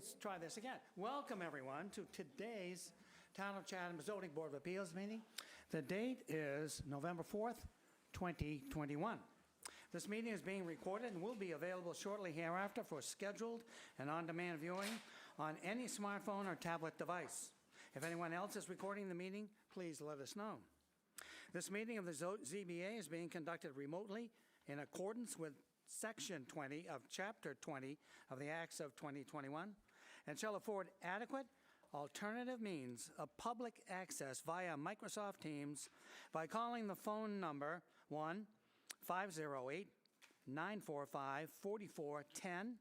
Let's try this again. Welcome, everyone, to today's Town of Chatham Zoning Board of Appeals meeting. The date is November 4th, 2021. This meeting is being recorded and will be available shortly hereafter for scheduled and on-demand viewing on any smartphone or tablet device. If anyone else is recording the meeting, please let us know. This meeting of the ZBA is being conducted remotely in accordance with Section 20 of Chapter 20 of the Acts of 2021 and shall afford adequate alternative means of public access via Microsoft Teams by calling the phone number 1-508-945-4410,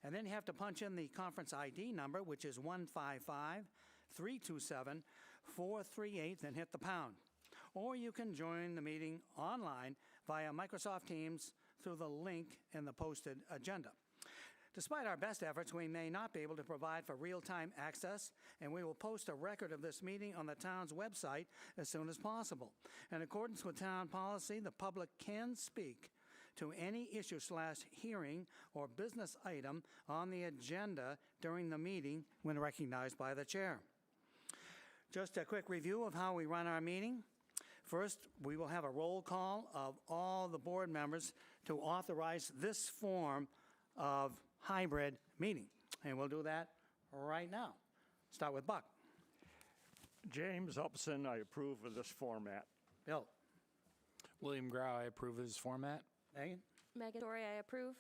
and then you have to punch in the conference ID number, which is 155-327-438, then hit the pound. Or you can join the meeting online via Microsoft Teams through the link in the posted agenda. Despite our best efforts, we may not be able to provide for real-time access, and we will post a record of this meeting on the town's website as soon as possible. In accordance with town policy, the public can speak to any issue/hearing or business item on the agenda during the meeting when recognized by the chair. Just a quick review of how we run our meeting. First, we will have a roll call of all the board members to authorize this form of hybrid meeting. And we'll do that right now. Start with Buck. James Upson, I approve of this format. Bill. William Grau, I approve of this format. Megan. Megan Dory, I approve.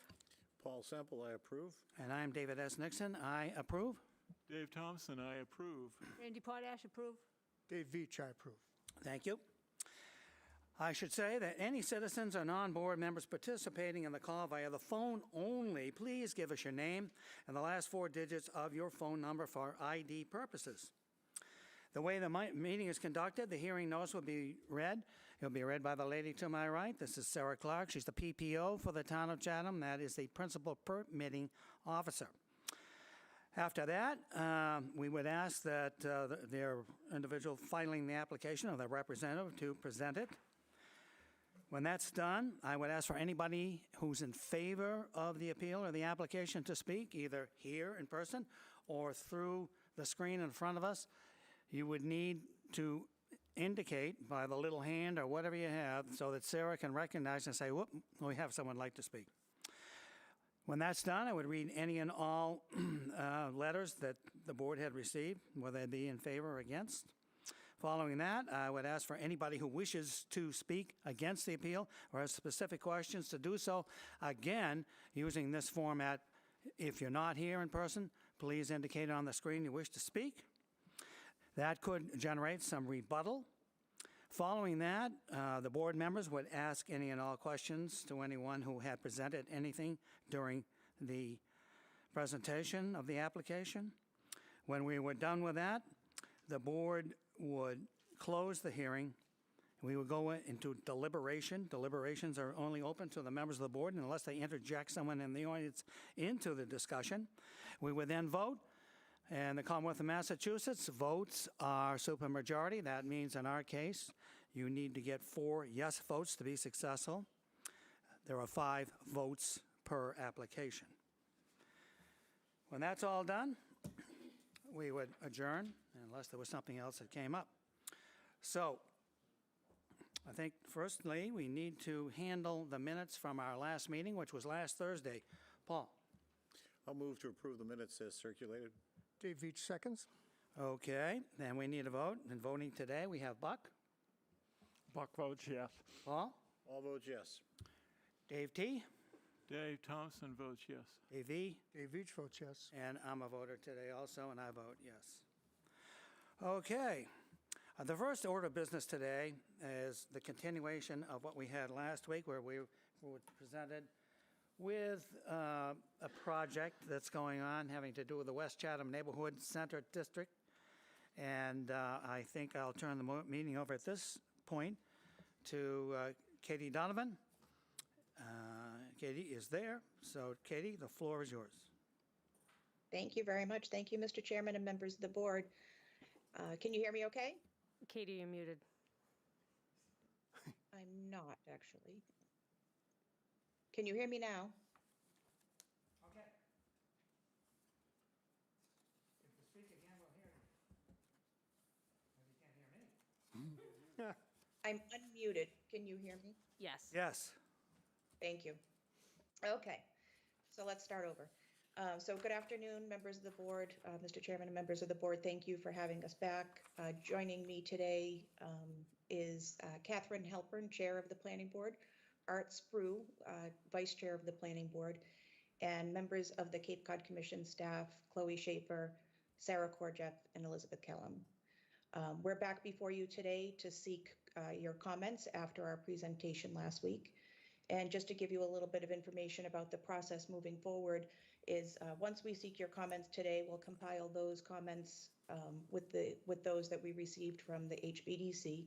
Paul Semple, I approve. And I'm David S. Nixon. I approve. Dave Thompson, I approve. Randy Potash, approve. Dave Veach, I approve. Thank you. I should say that any citizens or non-board members participating in the call via the phone only, please give us your name and the last four digits of your phone number for ID purposes. The way the meeting is conducted, the hearing notice will be read. It will be read by the lady to my right. This is Sarah Clark. She's the PPO for the town of Chatham. That is the principal permitting officer. After that, we would ask that their individual filing the application or the representative to present it. When that's done, I would ask for anybody who's in favor of the appeal or the application to speak, either here in person or through the screen in front of us. You would need to indicate by the little hand or whatever you have so that Sarah can recognize and say, whoop, we have someone like to speak. When that's done, I would read any and all letters that the board had received, whether they be in favor or against. Following that, I would ask for anybody who wishes to speak against the appeal or has specific questions to do so, again, using this format. If you're not here in person, please indicate on the screen you wish to speak. That could generate some rebuttal. Following that, the board members would ask any and all questions to anyone who had presented anything during the presentation of the application. When we were done with that, the board would close the hearing. We would go into deliberation. Deliberations are only open to the members of the board unless they interject someone in the audience into the discussion. We would then vote. And the Commonwealth of Massachusetts votes are supermajority. That means in our case, you need to get 4 yes votes to be successful. There are 5 votes per application. When that's all done, we would adjourn unless there was something else that came up. So I think firstly, we need to handle the minutes from our last meeting, which was last Thursday. Paul. I'll move to approve the minutes as circulated. Dave Veach, seconds. Okay, then we need a vote. And voting today, we have Buck. Buck votes yes. Paul. All votes yes. Dave T. Dave Thompson votes yes. Dave V. Dave Veach votes yes. And I'm a voter today also, and I vote yes. Okay, the first order of business today is the continuation of what we had last week, where we were presented with a project that's going on having to do with the West Chatham Neighborhood Center District. And I think I'll turn the meeting over at this point to Katie Donovan. Katie is there. So Katie, the floor is yours. Thank you very much. Thank you, Mr. Chairman and members of the board. Can you hear me okay? Katie, you're muted. I'm not, actually. Can you hear me now? Okay. I'm unmuted. Can you hear me? Yes. Yes. Thank you. Okay, so let's start over. So good afternoon, members of the board, Mr. Chairman and members of the board. Thank you for having us back. Joining me today is Catherine Halpern, Chair of the Planning Board, Art Sprue, Vice Chair of the Planning Board, and members of the Cape Cod Commission staff, Chloe Schaefer, Sarah Korjeff, and Elizabeth Kellum. We're back before you today to seek your comments after our presentation last week. And just to give you a little bit of information about the process moving forward is once we seek your comments today, we'll compile those comments with those that we received from the HBDC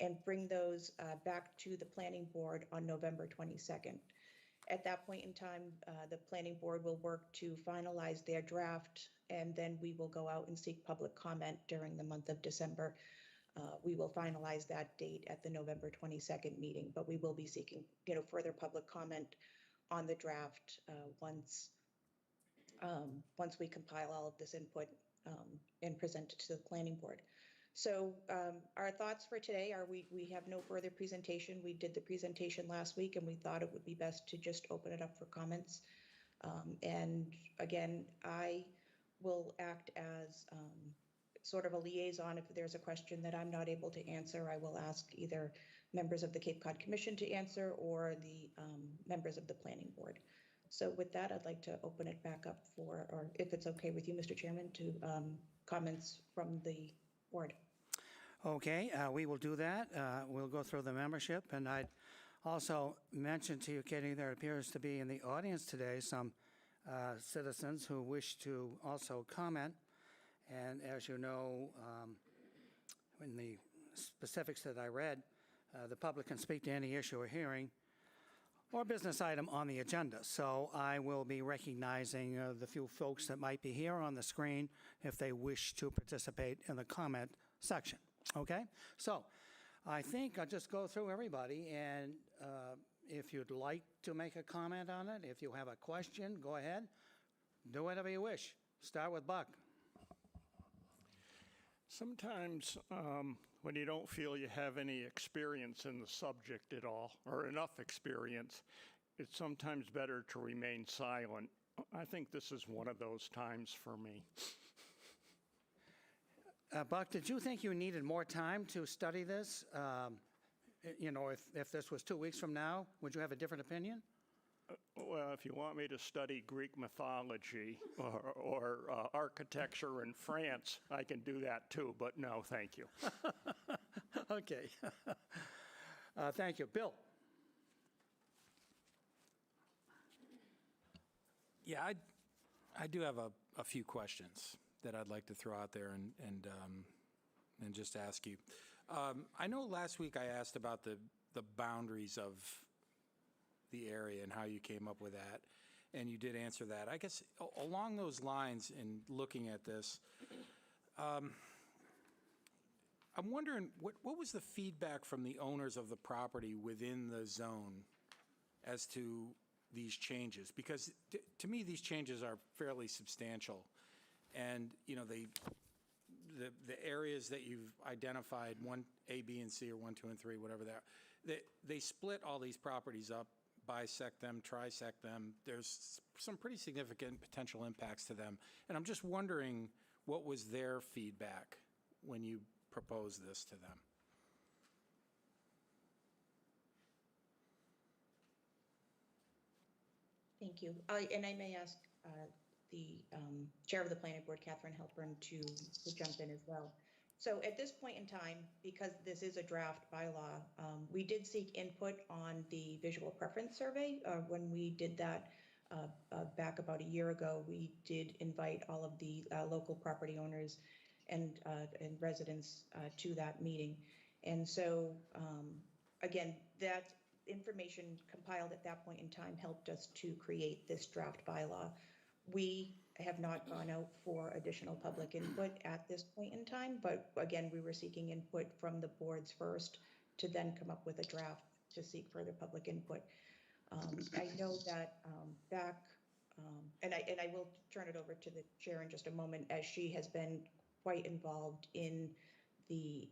and bring those back to the planning board on November 22nd. At that point in time, the planning board will work to finalize their draft, and then we will go out and seek public comment during the month of December. We will finalize that date at the November 22nd meeting, but we will be seeking, further public comment on the draft once we compile all of this input and present it to the planning board. So our thoughts for today are we have no further presentation. We did the presentation last week, and we thought it would be best to just open it up for comments. And again, I will act as sort of a liaison. If there's a question that I'm not able to answer, I will ask either members of the Cape Cod Commission to answer or the members of the planning board. So with that, I'd like to open it back up for, or if it's okay with you, Mr. Chairman, to comments from the board. Okay, we will do that. We'll go through the membership, and I'd also mention to you, Katie, there appears to be in the audience today some citizens who wish to also comment. And as you know, in the specifics that I read, the public can speak to any issue or hearing or business item on the agenda. So I will be recognizing the few folks that might be here on the screen if they wish to participate in the comment section. Okay? So I think I'll just go through everybody, and if you'd like to make a comment on it, if you have a question, go ahead. Do whatever you wish. Start with Buck. Sometimes when you don't feel you have any experience in the subject at all, or enough experience, it's sometimes better to remain silent. I think this is one of those times for me. Buck, did you think you needed more time to study this? If this was 2 weeks from now, would you have a different opinion? Well, if you want me to study Greek mythology or architecture in France, I can do that too, but no, thank you. Okay. Thank you. Bill? Yeah, I do have a few questions that I'd like to throw out there and just ask you. I know last week I asked about the boundaries of the area and how you came up with that, and you did answer that. I guess along those lines, in looking at this, I'm wondering what was the feedback from the owners of the property within the zone as to these changes? Because to me, these changes are fairly substantial, and the areas that you've identified, 1, A, B, and C, or 1, 2, and 3, whatever they split all these properties up, bisect them, trisect them. There's some pretty significant potential impacts to them. And I'm just wondering what was their feedback when you proposed this to them? Thank you. And I may ask the chair of the planning board, Catherine Halpern, to jump in as well. So at this point in time, because this is a draft bylaw, we did seek input on the visual preference survey. When we did that back about a year ago, we did invite all of the local property owners and residents to that meeting. And so, again, that information compiled at that point in time helped us to create this draft bylaw. We have not gone out for additional public input at this point in time, but again, we were seeking input from the boards first to then come up with a draft to seek further public input. I know that and I will turn it over to the chair in just a moment, as she has been quite involved in the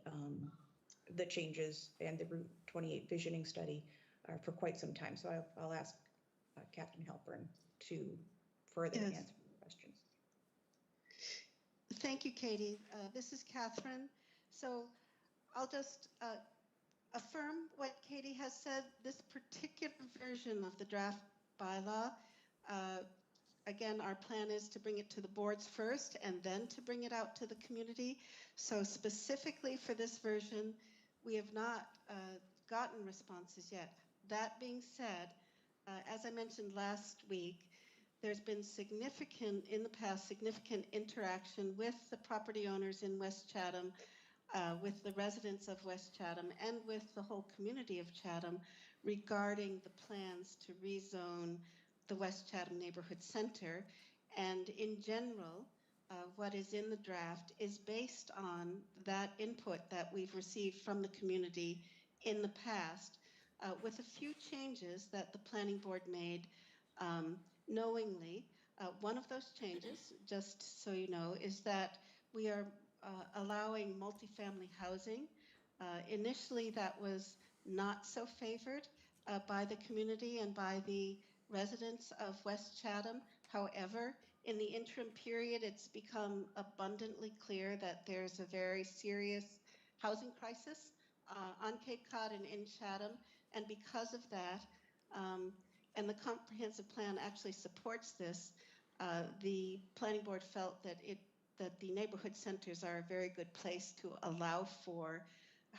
the changes and the Route 28 visioning study for quite some time. So I'll ask Captain Halpern to further Yes. answer questions. Thank you, Katie. This is Catherine. So I'll just affirm what Katie has said. This particular version of the draft bylaw, again, our plan is to bring it to the boards first and then to bring it out to the community. So specifically for this version, we have not gotten responses yet. That being said, as I mentioned last week, there's been in the past, significant interaction with the property owners in West Chatham, with the residents of West Chatham, and with the whole community of Chatham regarding the plans to rezone the West Chatham Neighborhood Center. And in general, what is in the draft is based on that input that we've received from the community in the past, with a few changes that the planning board made knowingly. One of those changes, just so you know, is that we are allowing multifamily housing. Initially, that was not so favored by the community and by the residents of West Chatham. However, in the interim period, it's become abundantly clear that there's a very serious housing crisis on Cape Cod and in Chatham. And because of that, and the comprehensive plan actually supports this, the planning board felt that the neighborhood centers are a very good place to allow for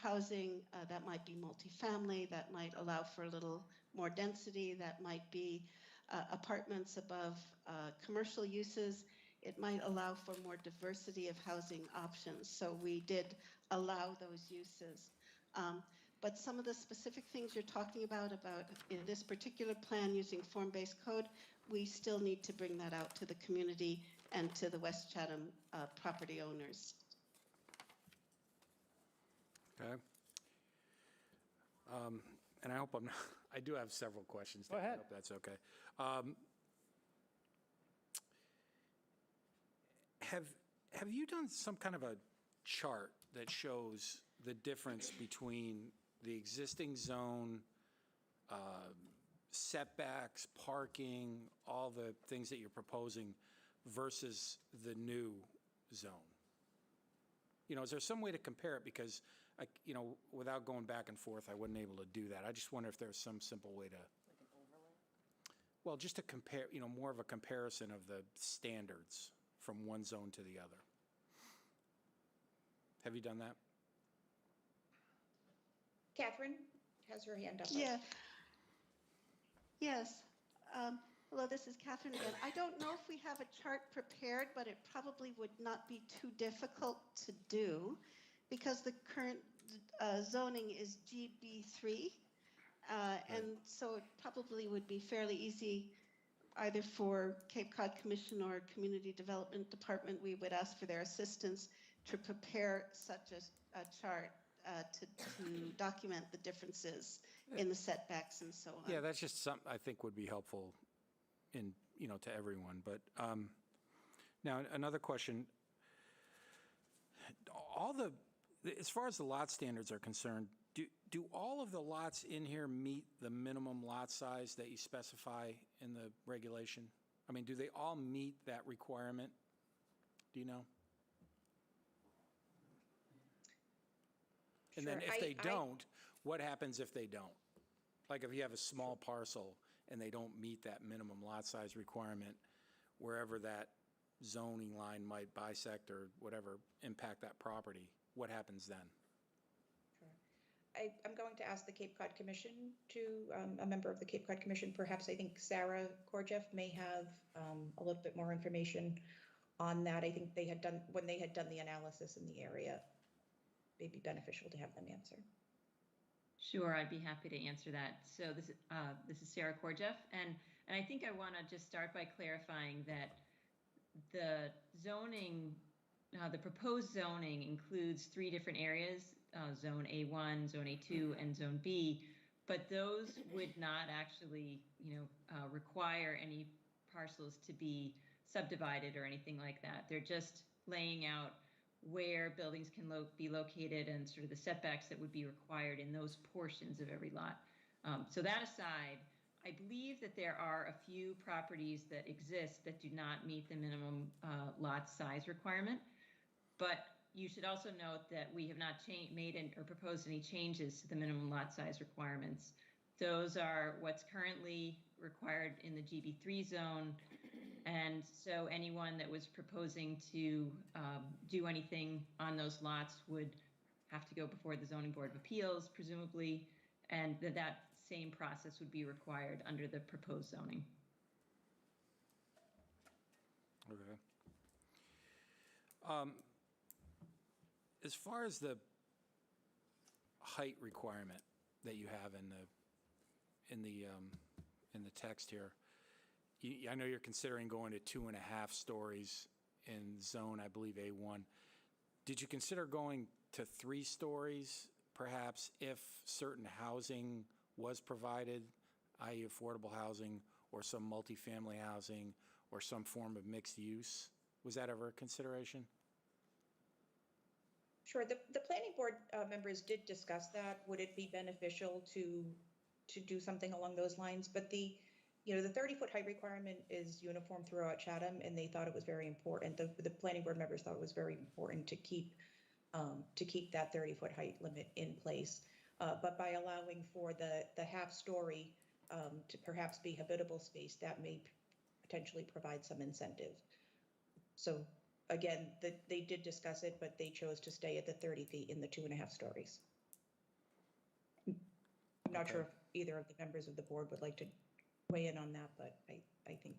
housing that might be multifamily, that might allow for a little more density, that might be apartments above commercial uses. It might allow for more diversity of housing options. So we did allow those uses. But some of the specific things you're talking about in this particular plan using form-based code, we still need to bring that out to the community and to the West Chatham property owners. Okay. And I hope I'm not, I do have several questions. Go ahead. I hope that's okay. Have you done some kind of a chart that shows the difference between the existing zone, setbacks, parking, all the things that you're proposing versus the new zone? You know, is there some way to compare it? Because, without going back and forth, I wasn't able to do that. I just wonder if there's some simple way to. Like an overlay? Well, just to compare, more of a comparison of the standards from one zone to the other. Have you done that? Catherine has her hand up. Yeah. Yes. Hello, this is Catherine again. I don't know if we have a chart prepared, but it probably would not be too difficult to do because the current zoning is GB3. And so it probably would be fairly easy either for Cape Cod Commission or Community Development Department. We would ask for their assistance to prepare such a chart to document the differences in the setbacks and so on. Yeah, that's just something I think would be helpful to everyone. But now another question. As far as the lot standards are concerned, do all of the lots in here meet the minimum lot size that you specify in the regulation? I mean, do they all meet that requirement? Do you know? And then if they don't, what happens if they don't? Like if you have a small parcel and they don't meet that minimum lot size requirement, wherever that zoning line might bisect or whatever impact that property, what happens then? Sure. I'm going to ask the Cape Cod Commission a member of the Cape Cod Commission, perhaps I think Sarah Korjeff may have a little bit more information on that. I think when they had done the analysis in the area, may be beneficial to have them answer. Sure, I'd be happy to answer that. So this is Sarah Korjeff, and I think I want to just start by clarifying that the zoning, the proposed zoning includes 3 different areas: Zone A1, Zone A2, and Zone B. But those would not actually, require any parcels to be subdivided or anything like that. They're just laying out where buildings can be located and sort of the setbacks that would be required in those portions of every lot. So that aside, I believe that there are a few properties that exist that do not meet the minimum lot size requirement. But you should also note that we have not made or proposed any changes to the minimum lot size requirements. Those are what's currently required in the GB3 zone. And so anyone that was proposing to do anything on those lots would have to go before the Zoning Board of Appeals, presumably, and that same process would be required under the proposed zoning. Okay. As far as the height requirement that you have in the text here, I know you're considering going to 2.5 stories in zone, I believe, A1. Did you consider going to 3 stories, perhaps, if certain housing was provided, i.e. affordable housing or some multifamily housing or some form of mixed use? Was that ever a consideration? Sure. The planning board members did discuss that. Would it be beneficial to do something along those lines? But the 30-foot height requirement is uniform throughout Chatham, and they thought it was very important. The planning board members thought it was very important to keep that 30-foot height limit in place. But by allowing for the half story to perhaps be habitable space, that may potentially provide some incentive. So again, they did discuss it, but they chose to stay at the 30 feet in the 2.5 stories. I'm not sure if either of the members of the board would like to weigh in on that, but I think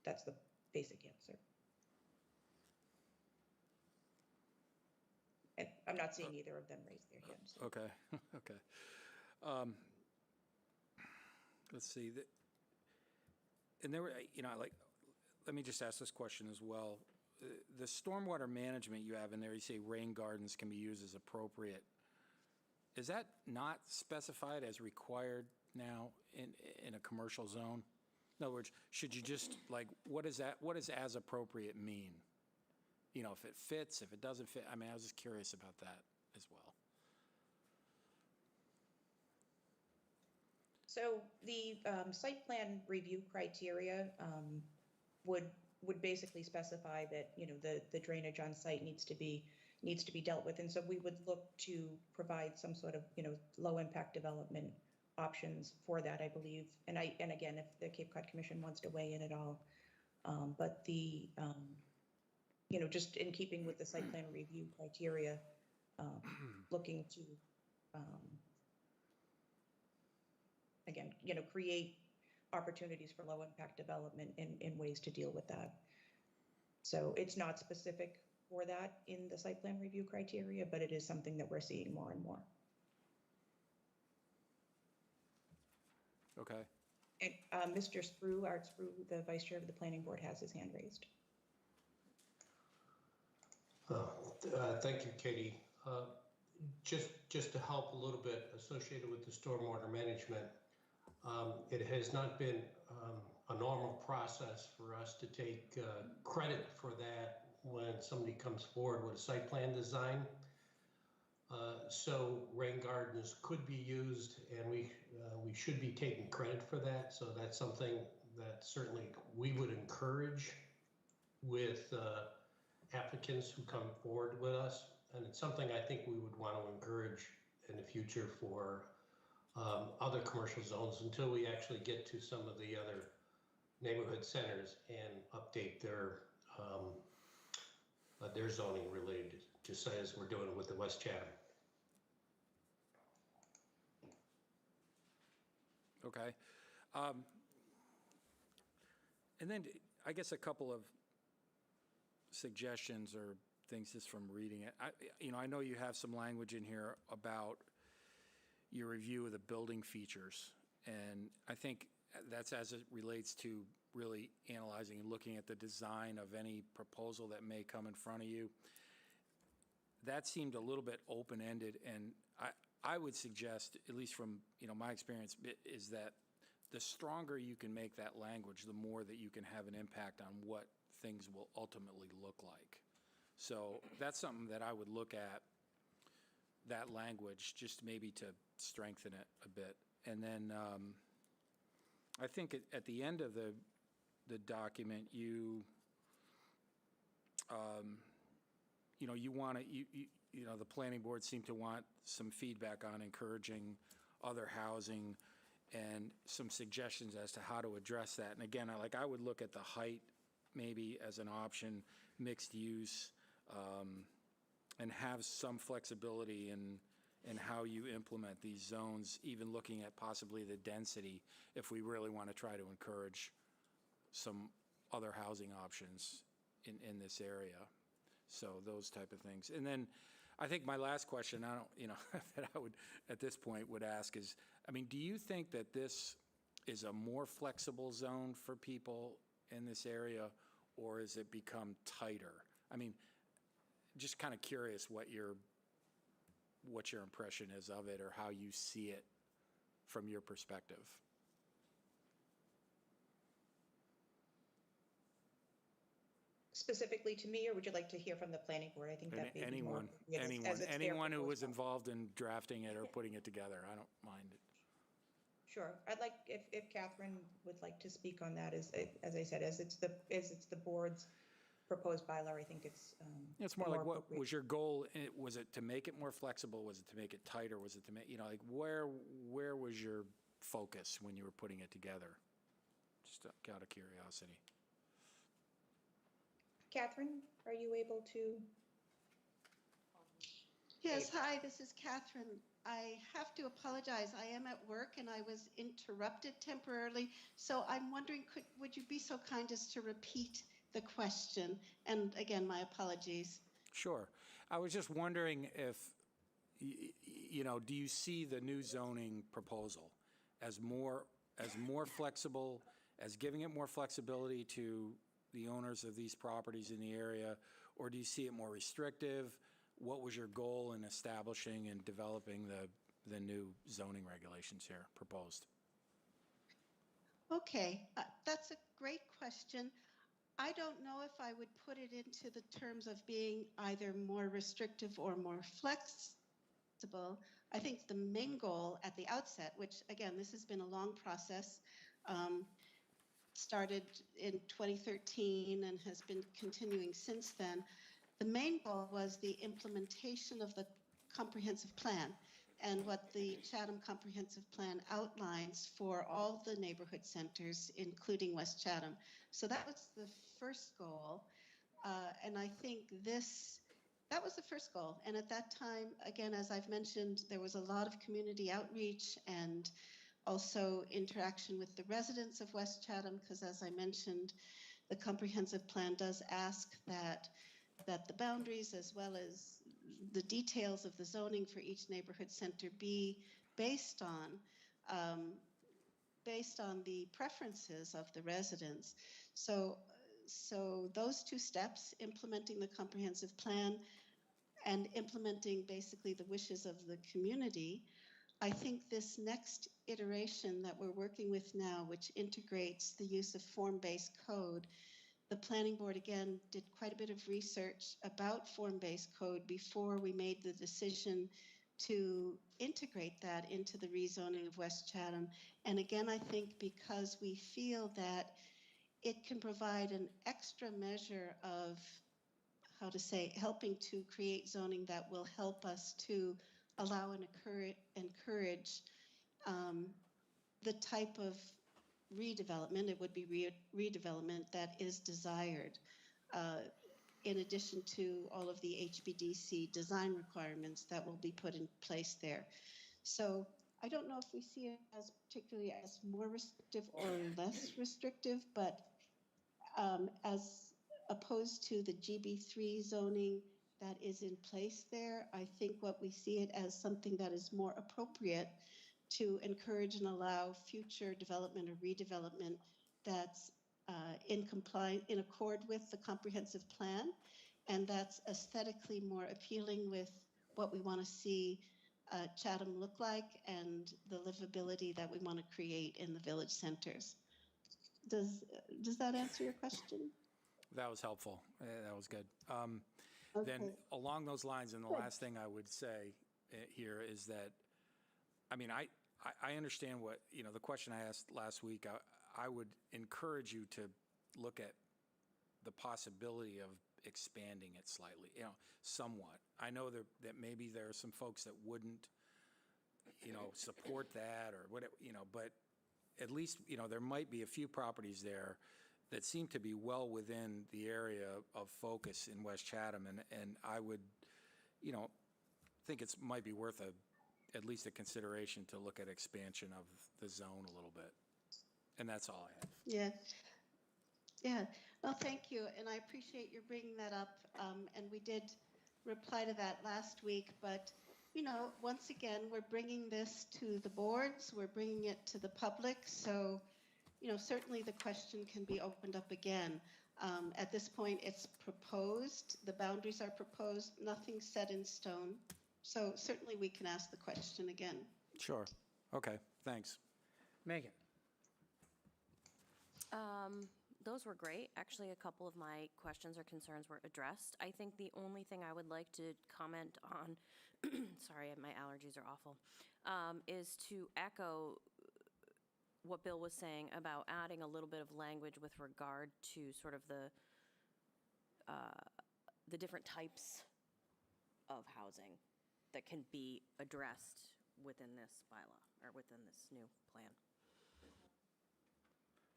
that's the basic answer. And I'm not seeing either of them raise their hands. So. Okay, okay. Let's see. And there were, let me just ask this question as well. The stormwater management you have in there, you say rain gardens can be used as appropriate. Is that not specified as required now in a commercial zone? In other words, should you just, what does as appropriate mean? If it fits, if it doesn't fit, I was just curious about that as well. So the site plan review criteria would basically specify that the drainage on site needs to be dealt with, and so we would look to provide some sort of low impact development options for that, I believe. And again, if the Cape Cod Commission wants to weigh in at all, but the just in keeping with the site plan review criteria, looking to again, create opportunities for low impact development in ways to deal with that. So it's not specific for that in the site plan review criteria, but it is something that we're seeing more and more. Okay. And Mr. Sprue, Art Sprue, the vice chair of the planning board, has his hand raised. Thank you, Katie. Just to help a little bit associated with the stormwater management, it has not been a normal process for us to take credit for that when somebody comes forward with a site plan design. So rain gardens could be used, and we should be taking credit for that. So that's something that certainly we would encourage with applicants who come forward with us. And it's something I think we would want to encourage in the future for other commercial zones until we actually get to some of the other neighborhood centers and update their zoning related, just as we're doing with the West Chatham. Okay. And then I guess a couple of suggestions or things just from reading it. I know you have some language in here about your review of the building features, and I think that's as it relates to really analyzing and looking at the design of any proposal that may come in front of you. That seemed a little bit open-ended, and I would suggest, at least from my experience, is that the stronger you can make that language, the more that you can have an impact on what things will ultimately look like. So that's something that I would look at, that language, just maybe to strengthen it a bit. And then I think at the end of the document, you want to, the planning board seemed to want some feedback on encouraging other housing and some suggestions as to how to address that. And again, I would look at the height maybe as an option, mixed use, and have some flexibility in how you implement these zones, even looking at possibly the density if we really want to try to encourage some other housing options in this area. So those type of things. And then I think my last question, that I would at this point would ask is, do you think that this is a more flexible zone for people in this area, or has it become tighter? Just kind of curious what your impression is of it, or how you see it from your perspective. Specifically to me, or would you like to hear from the planning board? I think that may be more appropriate as it's their Anyone who was proposal. involved in drafting it or putting it together, I don't mind it. Sure. I'd like, if Catherine would like to speak on that, as I said, as it's the board's proposed bylaw, I think it's. It's more like, what appropriate. was your goal? Was it to make it more flexible? Was it to make it tighter? Was it to make, where was your focus when you were putting it together? Just out of curiosity. Catherine, are you able to? Yes, hi, this is Catherine. I have to apologize. I am at work and I was interrupted temporarily. So I'm wondering, would you be so kind as to repeat the question? And again, my apologies. Sure. I was just wondering if, do you see the new zoning proposal as more flexible, as giving it more flexibility to the owners of these properties in the area, or do you see it more restrictive? What was your goal in establishing and developing the new zoning regulations here proposed? Okay, that's a great question. I don't know if I would put it into the terms of being either more restrictive or more flexible. I think the main goal at the outset, which again, this has been a long process, started in 2013 and has been continuing since then. The main goal was the implementation of the comprehensive plan and what the Chatham Comprehensive Plan outlines for all the neighborhood centers, including West Chatham. So that was the first goal. And I think that was the first goal. And at that time, again, as I've mentioned, there was a lot of community outreach and also interaction with the residents of West Chatham, because as I mentioned, the comprehensive plan does ask that the boundaries as well as the details of the zoning for each neighborhood center be based on the preferences of the residents. So those two steps, implementing the comprehensive plan and implementing basically the wishes of the community, I think this next iteration that we're working with now, which integrates the use of form-based code, the planning board again did quite a bit of research about form-based code before we made the decision to integrate that into the rezoning of West Chatham. And again, I think because we feel that it can provide an extra measure of, helping to create zoning that will help us to allow and encourage the type of redevelopment, it would be redevelopment that is desired, in addition to all of the HBDC design requirements that will be put in place there. So I don't know if we see it as particularly as more restrictive or less restrictive, but as opposed to the GB3 zoning that is in place there, I think what we see it as something that is more appropriate to encourage and allow future development or redevelopment that's in accord with the comprehensive plan, and that's aesthetically more appealing with what we want to see Chatham look like and the livability that we want to create in the village centers. Does that answer your question? That was helpful. That was good. Then Okay. along those lines, and the Good. last thing I would say here is that, I mean, I understand what, the question I asked last week. I would encourage you to look at the possibility of expanding it slightly, somewhat. I know that maybe there are some folks that wouldn't, support that or whatever, but at least, there might be a few properties there that seem to be well within the area of focus in West Chatham, and I would, think might be worth at least a consideration to look at expansion of the zone a little bit. And that's all I have. Yeah. Yeah. Well, thank you. And I appreciate you bringing that up. And we did reply to that last week. But, once again, we're bringing this to the boards. We're bringing it to the public. So, certainly the question can be opened up again. At this point, it's proposed. The boundaries are proposed. Nothing set in stone. So certainly we can ask the question again. Sure. Okay, thanks. Megan? Those were great. Actually, a couple of my questions or concerns were addressed. I think the only thing I would like to comment on, sorry, my allergies are awful, is to echo what Bill was saying about adding a little bit of language with regard to sort of the different types of housing that can be addressed within this bylaw or within this new plan.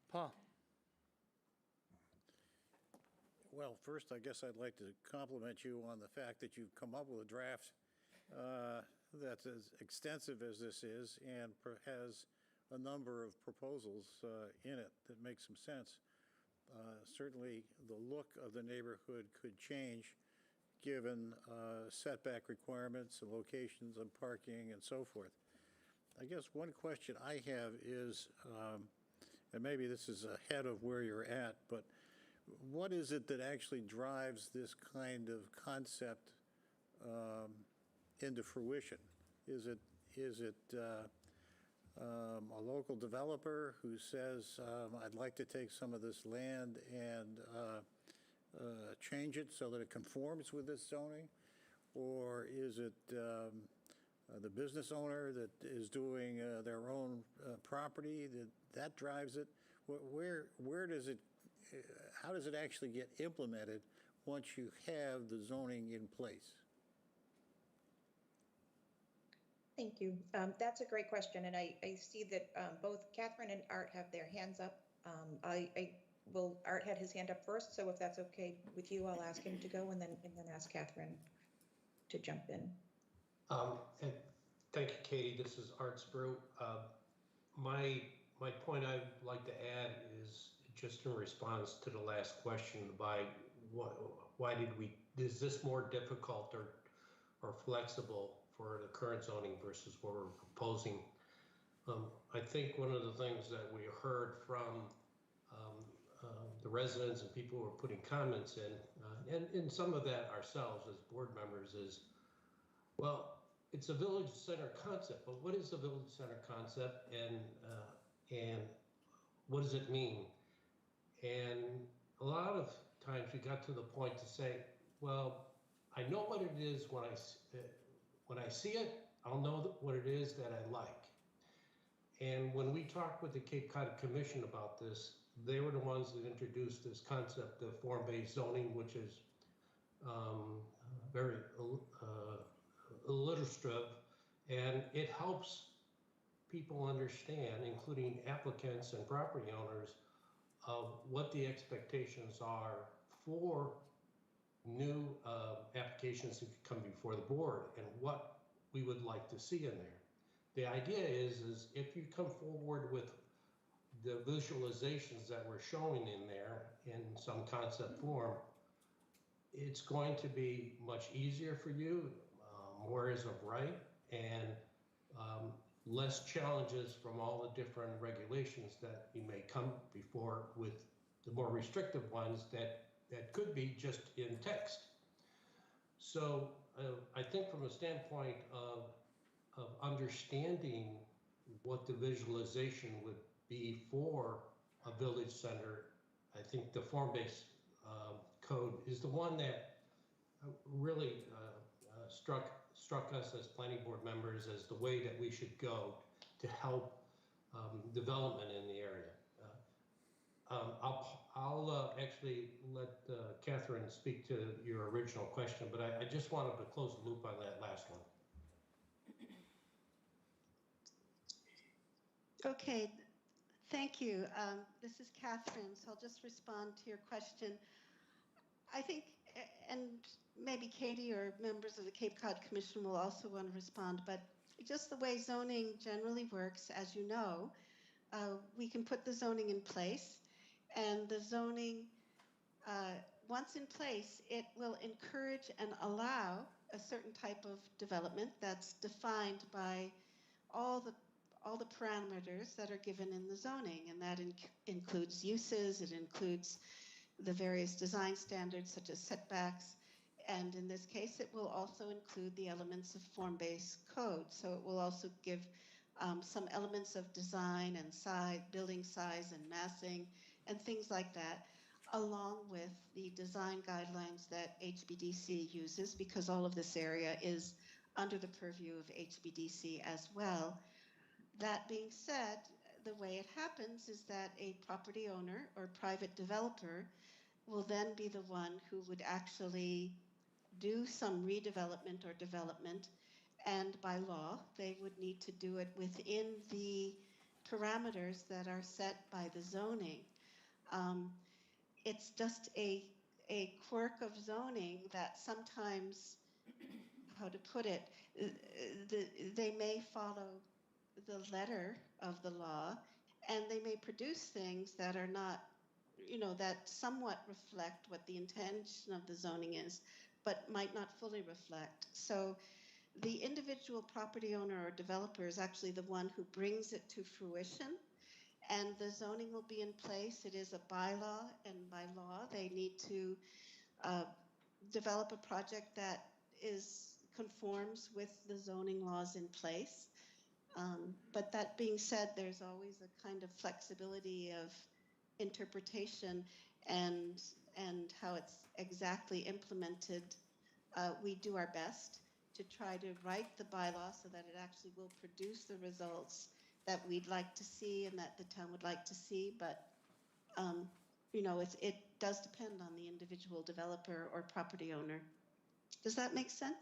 Paul? Well, first, I guess I'd like to compliment you on the fact that you've come up with a draft that's as extensive as this is and has a number of proposals in it that make some sense. Certainly, the look of the neighborhood could change given setback requirements and locations and parking and so forth. I guess one question I have is, and maybe this is ahead of where you're at, but what is it that actually drives this kind of concept into fruition? Is it a local developer who says, I'd like to take some of this land and change it so that it conforms with this zoning? Or is it the business owner that is doing their own property that drives it? Where does it, how does it actually get implemented once you have the zoning in place? Thank you. That's a great question, and I see that both Catherine and Art have their hands up. Art had his hand up first, so if that's okay with you, I'll ask him to go and then ask Catherine to jump in. And thank you, Katie. This is Art Sprue. My point I'd like to add is just in response to the last question by is this more difficult or flexible for the current zoning versus what we're proposing? I think one of the things that we heard from the residents and people who are putting comments in, and some of that ourselves as board members, is, well, it's a village center concept, but what is a village center concept, and what does it mean? And a lot of times we got to the point to say, well, I know what it is when I see it, I'll know what it is that I like. And when we talked with the Cape Cod Commission about this, they were the ones that introduced this concept of form-based zoning, which is very illustrative, and it helps people understand, including applicants and property owners, of what the expectations are for new applications that come before the board and what we would like to see in there. The idea is if you come forward with the visualizations that we're showing in there in some concept form, it's going to be much easier for you, more as of right, and less challenges from all the different regulations that you may come before with the more restrictive ones that could be just in text. So I think from a standpoint of understanding what the visualization would be for a village center, I think the form-based code is the one that really struck us as planning board members as the way that we should go to help development in the area. I'll actually let Catherine speak to your original question, but I just wanted to close the loop on that last one. Okay, thank you. This is Catherine, so I'll just respond to your question. I think, and maybe Katie or members of the Cape Cod Commission will also want to respond, but just the way zoning generally works, as you know, we can put the zoning in place, and the zoning, once in place, it will encourage and allow a certain type of development that's defined by all the parameters that are given in the zoning, and that includes uses, it includes the various design standards such as setbacks, and in this case it will also include the elements of form-based code. So it will also give some elements of design and building size and massing and things like that, along with the design guidelines that HBDC uses, because all of this area is under the purview of HBDC as well. That being said, the way it happens is that a property owner or private developer will then be the one who would actually do some redevelopment or development, and by law, they would need to do it within the parameters that are set by the zoning. It's just a quirk of zoning that sometimes, how to put it, they may follow the letter of the law, and they may produce things that are not, that somewhat reflect what the intention of the zoning is, but might not fully reflect. So the individual property owner or developer is actually the one who brings it to fruition, and the zoning will be in place. It is a bylaw, and by law, they need to develop a project that conforms with the zoning laws in place. But that being said, there's always a kind of flexibility of interpretation and how it's exactly implemented. We do our best to try to write the bylaw so that it actually will produce the results that we'd like to see and that the town would like to see. But it does depend on the individual developer or property owner. Does that make sense?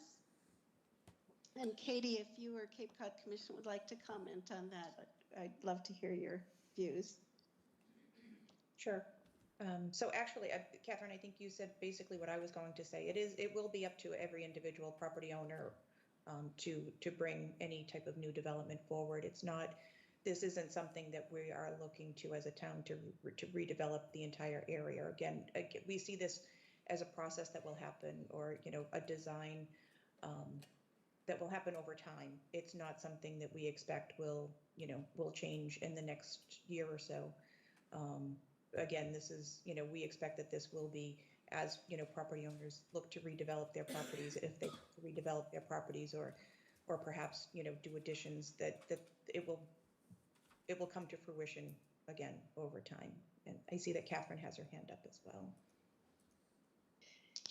And Katie, if you or Cape Cod Commission would like to comment on that, I'd love to hear your views. Sure. So actually, Catherine, I think you said basically what I was going to say. It will be up to every individual property owner to bring any type of new development forward. This isn't something that we are looking to as a town to redevelop the entire area. Again, we see this as a process that will happen, or a design that will happen over time. It's not something that we expect will change in the next year or so. Again, this is, we expect that this will be, as property owners look to redevelop their properties, if they redevelop their properties, or perhaps do additions, that it will come to fruition again over time. And I see that Catherine has her hand up as well.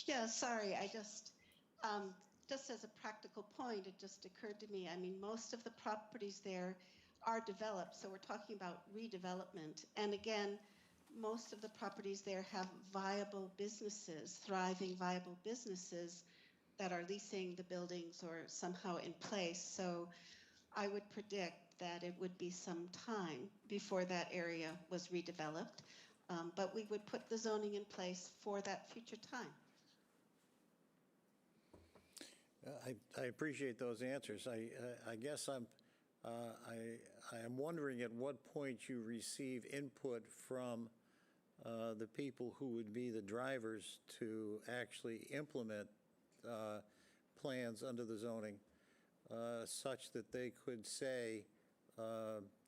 Yeah, sorry, I just as a practical point, it just occurred to me, I mean, most of the properties there are developed, so we're talking about redevelopment. And again, most of the properties there have viable businesses, thriving viable businesses that are leasing the buildings or somehow in place. So I would predict that it would be some time before that area was redeveloped, but we would put the zoning in place for that future time. I appreciate those answers. I guess I am wondering at what point you receive input from the people who would be the drivers to actually implement plans under the zoning, such that they could say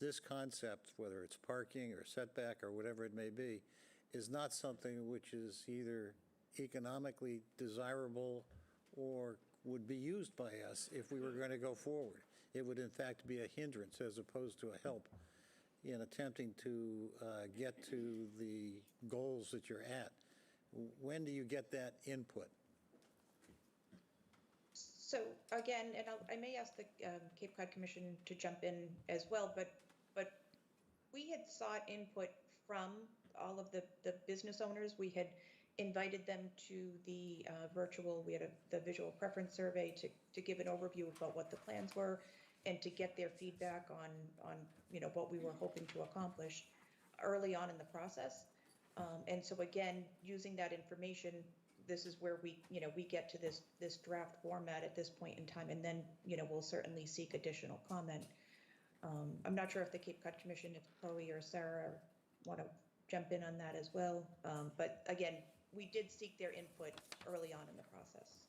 this concept, whether it's parking or setback or whatever it may be, is not something which is either economically desirable or would be used by us if we were going to go forward. It would in fact be a hindrance as opposed to a help in attempting to get to the goals that you're at. When do you get that input? So again, and I may ask the Cape Cod Commission to jump in as well, but we had sought input from all of the business owners. We had invited them to the we had the visual preference survey to give an overview about what the plans were and to get their feedback on what we were hoping to accomplish early on in the process. And so again, using that information, this is where we get to this draft format at this point in time, and then we'll certainly seek additional comment. I'm not sure if the Cape Cod Commission, if Chloe or Sarah want to jump in on that as well. But again, we did seek their input early on in the process.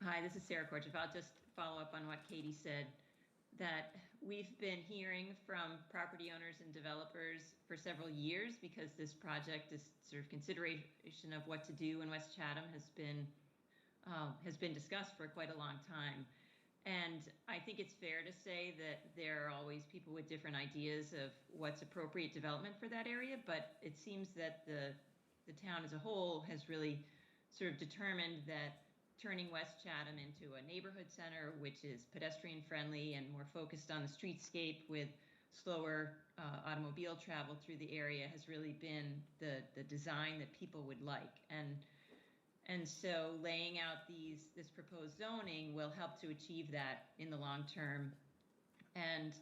Hi, this is Sarah Korchev. I'll just follow up on what Katie said, that we've been hearing from property owners and developers for several years, because this project, this sort of consideration of what to do in West Chatham has been discussed for quite a long time. And I think it's fair to say that there are always people with different ideas of what's appropriate development for that area, but it seems that the town as a whole has really sort of determined that turning West Chatham into a neighborhood center, which is pedestrian friendly and more focused on the streetscape with slower automobile travel through the area, has really been the design that people would like. And so laying out this proposed zoning will help to achieve that in the long term. And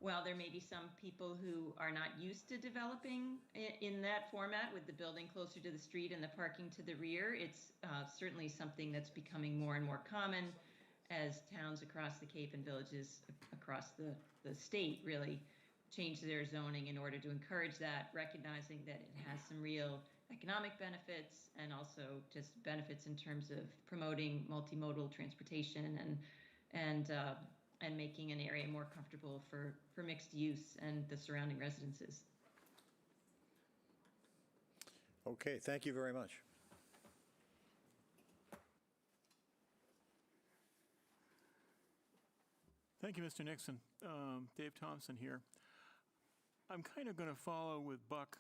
while there may be some people who are not used to developing in that format, with the building closer to the street and the parking to the rear, it's certainly something that's becoming more and more common as towns across the Cape and villages across the state really change their zoning in order to encourage that, recognizing that it has some real economic benefits and also just benefits in terms of promoting multimodal transportation and making an area more comfortable for mixed use and the surrounding residences. Okay, thank you very much. Thank you, Mr. Nixon. Dave Thompson here. I'm kind of going to follow with Buck.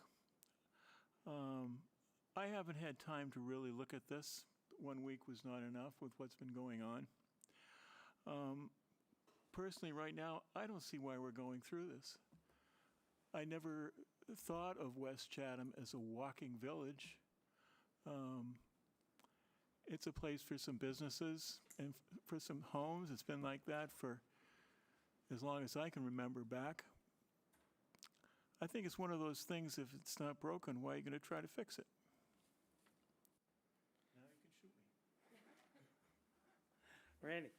I haven't had time to really look at this. 1 week was not enough with what's been going on. Personally, right now, I don't see why we're going through this. I never thought of West Chatham as a walking village. It's a place for some businesses and for some homes. It's been like that for as long as I can remember back. I think it's one of those things, if it's not broken, why are you going to try to fix it? Now you can shoot me. Randy?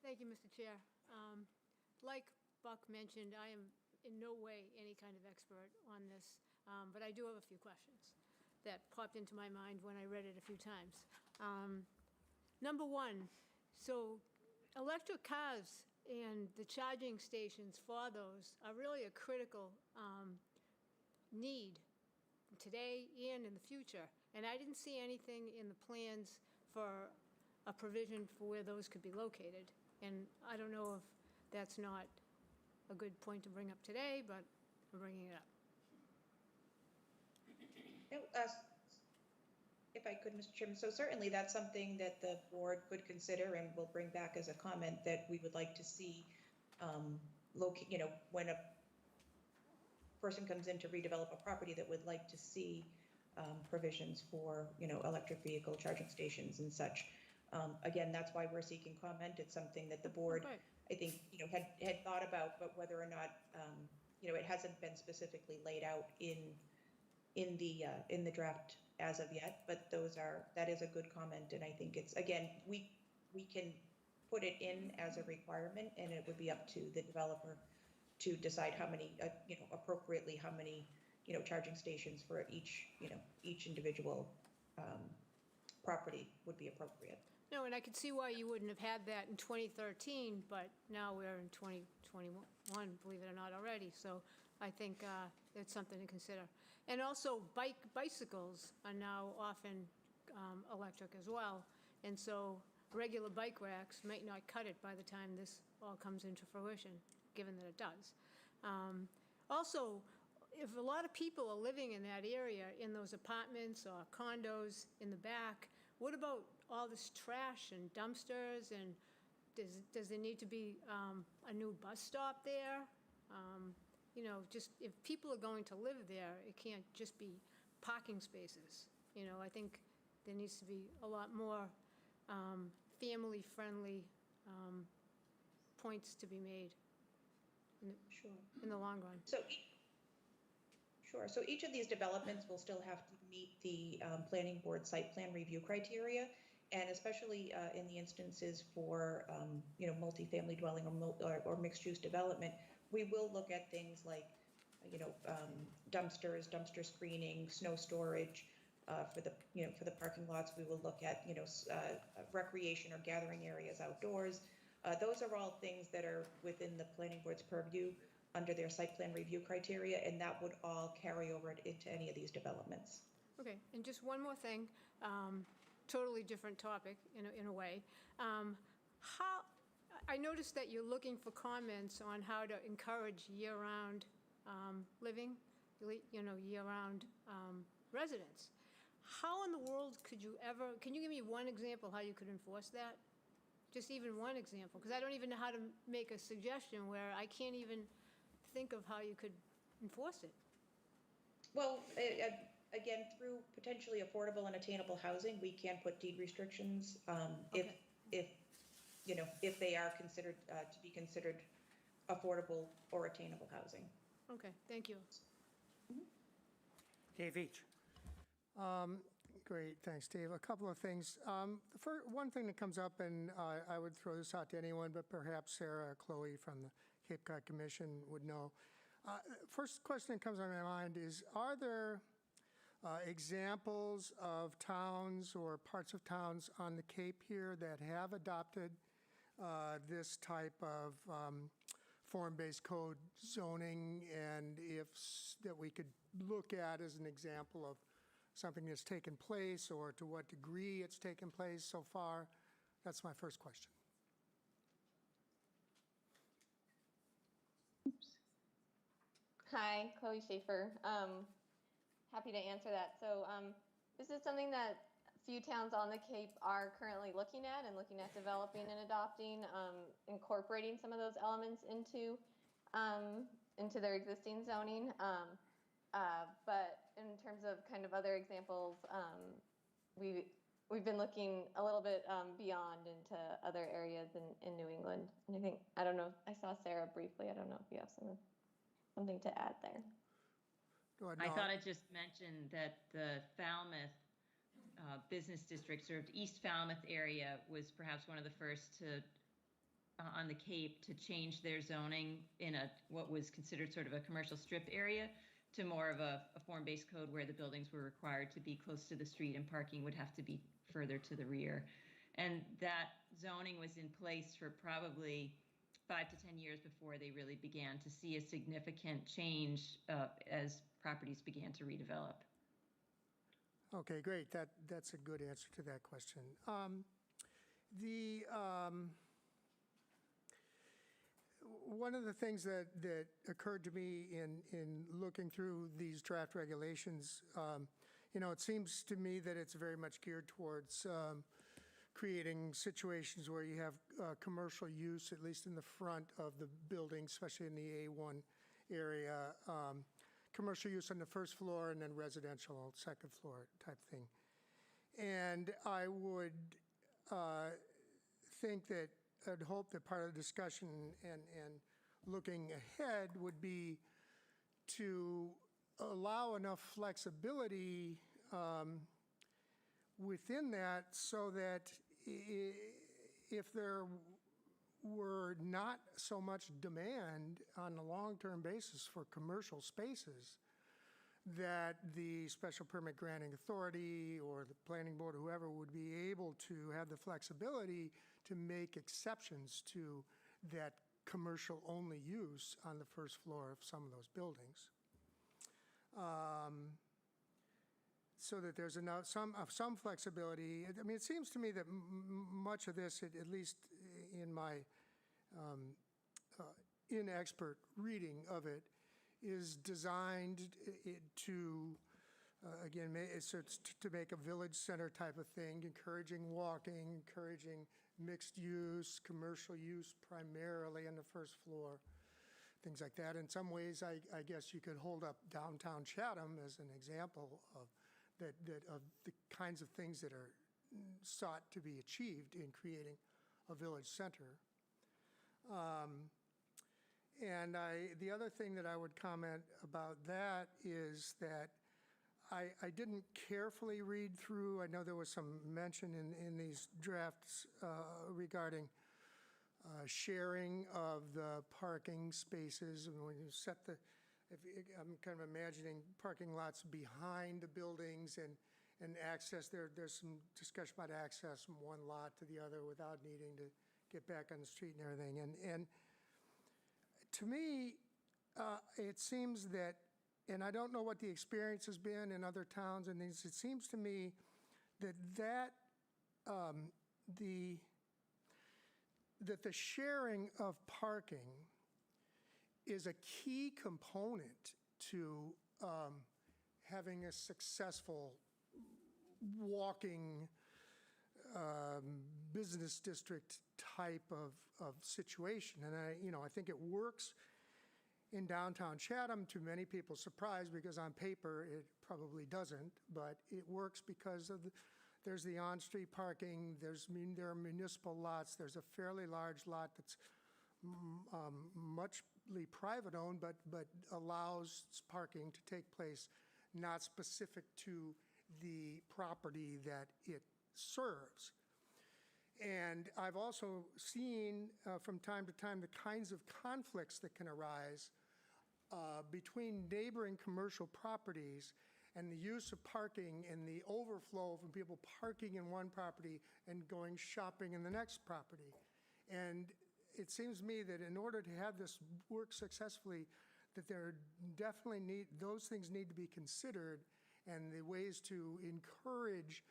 Thank you, Mr. Chair. Like Buck mentioned, I am in no way any kind of expert on this, but I do have a few questions that popped into my mind when I read it a few times. Number one, so electric cars and the charging stations for those are really a critical need today and in the future. And I didn't see anything in the plans for a provision for where those could be located. And I don't know if that's not a good point to bring up today, but I'm bringing it up. No, if I could, Mr. Chairman, so certainly that's something that the board could consider and will bring back as a comment that we would like to see, when a person comes in to redevelop a property, that would like to see provisions for, electric vehicle charging stations and such. Again, that's why we're seeking comment. It's something that the board, Okay. I think, had thought about, but whether or not, it hasn't been specifically laid out in the draft as of yet. But that is a good comment, and I think it's, again, we can put it in as a requirement, and it would be up to the developer to decide how many, appropriately how many, charging stations for each individual property would be appropriate. No, and I could see why you wouldn't have had that in 2013, but now we're in 2021, believe it or not, already. So I think it's something to consider. And also, bicycles are now often electric as well. And so regular bike racks might not cut it by the time this all comes into fruition, given that it does. Also, if a lot of people are living in that area, in those apartments or condos in the back, what about all this trash and dumpsters, and does there need to be a new bus stop there? You know, just if people are going to live there, it can't just be parking spaces. You know, I think there needs to be a lot more family-friendly points to be made Sure. in the long run. So, sure. So each of these developments will still have to meet the planning board site plan review criteria, and especially in the instances for you know, multifamily dwelling or mixed use development, we will look at things like you know, dumpsters, dumpster screening, snow storage. For the, you know, for the parking lots, we will look at, you know, recreation or gathering areas outdoors. Those are all things that are within the planning board's purview under their site plan review criteria, and that would all carry over into any of these developments. Okay, and just one more thing, totally different topic in a way. How, I noticed that you're looking for comments on how to encourage year-round living, you know, year-round residents. How in the world could you ever, can you give me one example how you could enforce that? Just even one example, because I don't even know how to make a suggestion where I can't even think of how you could enforce it. Well, again, through potentially affordable and attainable housing, we can put deed restrictions Okay. if you know, if they are considered to be considered affordable or attainable housing. Okay, thank you. Dave Veach. Great, thanks, Dave. A couple of things. The first, one thing that comes up, and I would throw this out to anyone, but perhaps Sarah or Chloe from the Cape Cod Commission would know. First question that comes on my mind is, are there examples of towns or parts of towns on the Cape here that have adopted this type of form-based code zoning, and if that we could look at as an example of something that's taken place, or to what degree it's taken place so far? That's my first question. Hi, Chloe Schaefer. Happy to answer that. So this is something that a few towns on the Cape are currently looking at developing and adopting, incorporating some of those elements into their existing zoning. But in terms of kind of other examples, we've been looking a little bit beyond into other areas in New England. And I don't know, I saw Sarah briefly. I don't know if you have something to add there. I thought I'd just mention that the Falmouth business district, sort of East Falmouth area, was perhaps one of the first to on the Cape to change their zoning in what was considered sort of a commercial strip area to more of a form-based code where the buildings were required to be close to the street and parking would have to be further to the rear. And that zoning was in place for probably 5 to 10 years before they really began to see a significant change as properties began to redevelop. Okay, great. That's a good answer to that question. One of the things that occurred to me in looking through these draft regulations, you know, it seems to me that it's very much geared towards creating situations where you have commercial use, at least in the front of the building, especially in the A1 area, commercial use on the first floor and then residential second floor type thing. And I would think that I'd hope that part of the discussion and looking ahead would be to allow enough flexibility within that so that if there were not so much demand on a long-term basis for commercial spaces, that the special permit granting authority or the planning board or whoever would be able to have the flexibility to make exceptions to that commercial only use on the first floor of some of those buildings. So that there's enough, some flexibility. I mean, it seems to me that much of this, at least in my inexpert reading of it, is designed to again, so it's to make a village center type of thing, encouraging walking, encouraging mixed use, commercial use primarily on the first floor, things like that. In some ways, I guess you could hold up downtown Chatham as an example of of the kinds of things that are sought to be achieved in creating a village center. And the other thing that I would comment about that is that I didn't carefully read through. I know there was some mention in these drafts regarding sharing of the parking spaces. And when you set I'm kind of imagining parking lots behind the buildings and access. There's some discussion about access from one lot to the other without needing to get back on the street and everything. And to me, it seems that, and I don't know what the experience has been in other towns and things, it seems to me that the sharing of parking is a key component to having a successful walking business district type of situation. And I think it works in downtown Chatham, to many people's surprise, because on paper it probably doesn't, but it works because there's the on-street parking, there are municipal lots, there's a fairly large lot that's muchly private owned, but allows parking to take place not specific to the property that it serves. And I've also seen from time to time the kinds of conflicts that can arise between neighboring commercial properties and the use of parking and the overflow from people parking in one property and going shopping in the next property. And it seems to me that in order to have this work successfully, that those things need to be considered, and the ways to encourage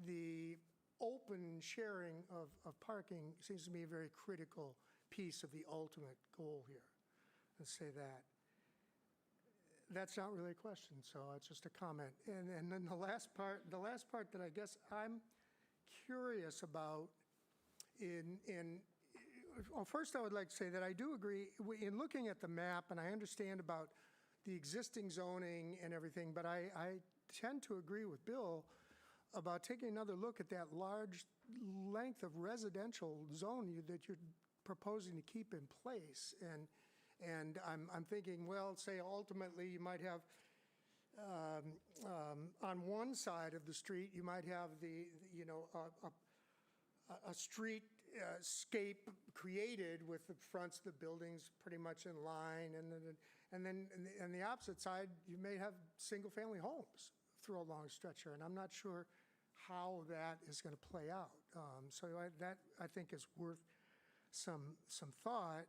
the open sharing of parking seems to me a very critical piece of the ultimate goal here. Let's say that. That's not really a question, so it's just a comment. And then the last part that I guess I'm curious about well, first I would like to say that I do agree in looking at the map, and I understand about the existing zoning and everything, but I tend to agree with Bill about taking another look at that large length of residential zone that you're proposing to keep in place. And I'm thinking, well, say ultimately you might have on one side of the street you might have a street scape created with the fronts of the buildings pretty much in line, and then on the opposite side you may have single-family homes through a long stretcher, and I'm not sure how that is going to play out. So that I think is worth some thought.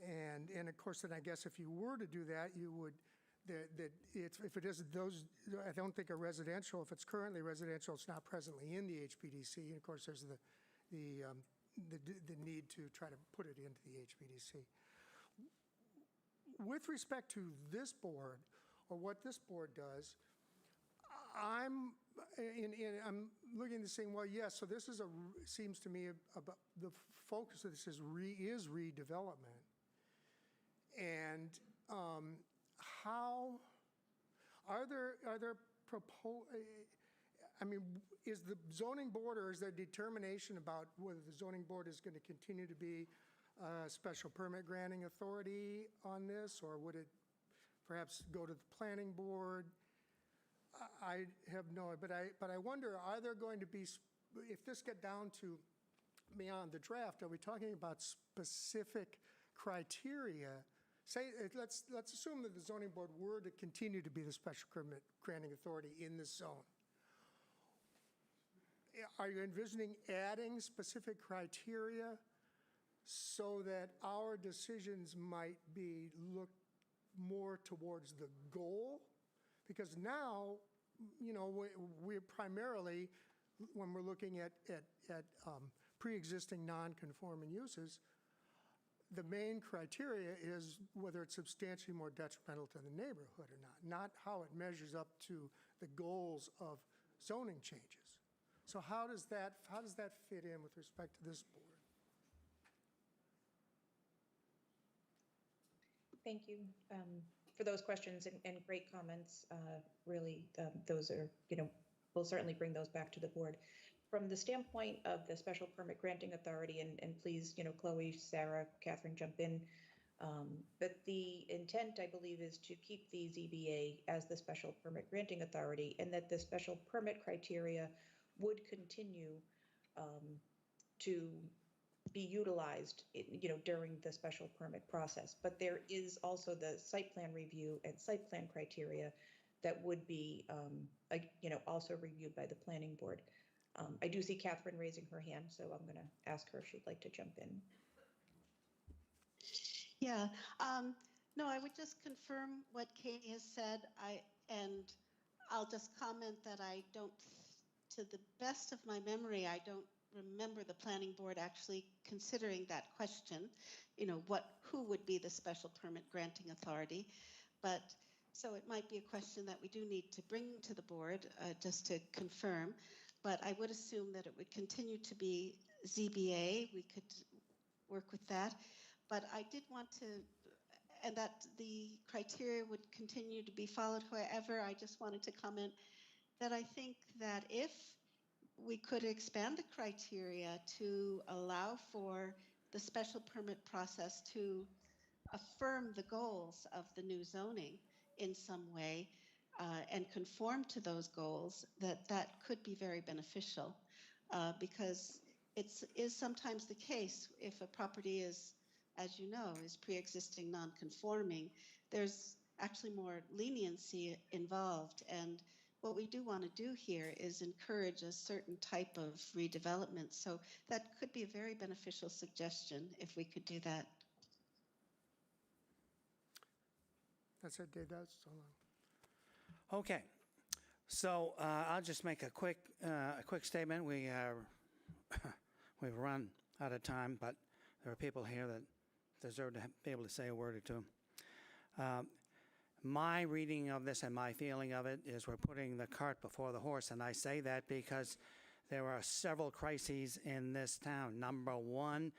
And of course, then I guess if you were to do that, you would if it is those, I don't think a residential. If it's currently residential, it's not presently in the HPDC. And of course, there's the need to try to put it into the HPDC. With respect to this board, or what this board does, I'm looking at saying, well, yes. So this is seems to me about the focus of this is redevelopment, and how are there I mean, is the zoning board, or is there determination about whether the zoning board is going to continue to be a special permit granting authority on this, or would it perhaps go to the planning board? I have no, but I wonder, are there going to be, if this get down to beyond the draft, are we talking about specific criteria? Say, let's assume that the zoning board were to continue to be the special permit granting authority in this zone. Are you envisioning adding specific criteria so that our decisions might be look more towards the goal? Because now, we're primarily, when we're looking at pre-existing non-conforming uses, the main criteria is whether it's substantially more detrimental to the neighborhood or not how it measures up to the goals of zoning changes. So how does that fit in with respect to this board? Thank you for those questions and great comments. Really, those are, we'll certainly bring those back to the board. From the standpoint of the special permit granting authority, and please, Chloe, Sarah, Catherine, jump in. But the intent, I believe, is to keep the ZBA as the special permit granting authority, and that the special permit criteria would continue to be utilized, during the special permit process. But there is also the site plan review and site plan criteria that would be, also reviewed by the planning board. I do see Catherine raising her hand, so I'm going to ask her if she'd like to jump in. Yeah, no, I would just confirm what Katie has said. And I'll just comment that I don't, to the best of my memory, I don't remember the planning board actually considering that question, who would be the special permit granting authority. But so it might be a question that we do need to bring to the board just to confirm. But I would assume that it would continue to be ZBA. We could work with that. But I did want to, and that the criteria would continue to be followed. However, I just wanted to comment that I think that if we could expand the criteria to allow for the special permit process to affirm the goals of the new zoning in some way and conform to those goals, that could be very beneficial because it is sometimes the case if a property is, as you know, is pre-existing non-conforming, there's actually more leniency involved. And what we do want to do here is encourage a certain type of redevelopment. So that could be a very beneficial suggestion if we could do that. That's it, Dave. That's so long. Okay, so I'll just make a quick statement. We've run out of time, but there are people here that deserve to be able to say a word or two. My reading of this and my feeling of it is we're putting the cart before the horse, and I say that because there are several crises in this town. Number one,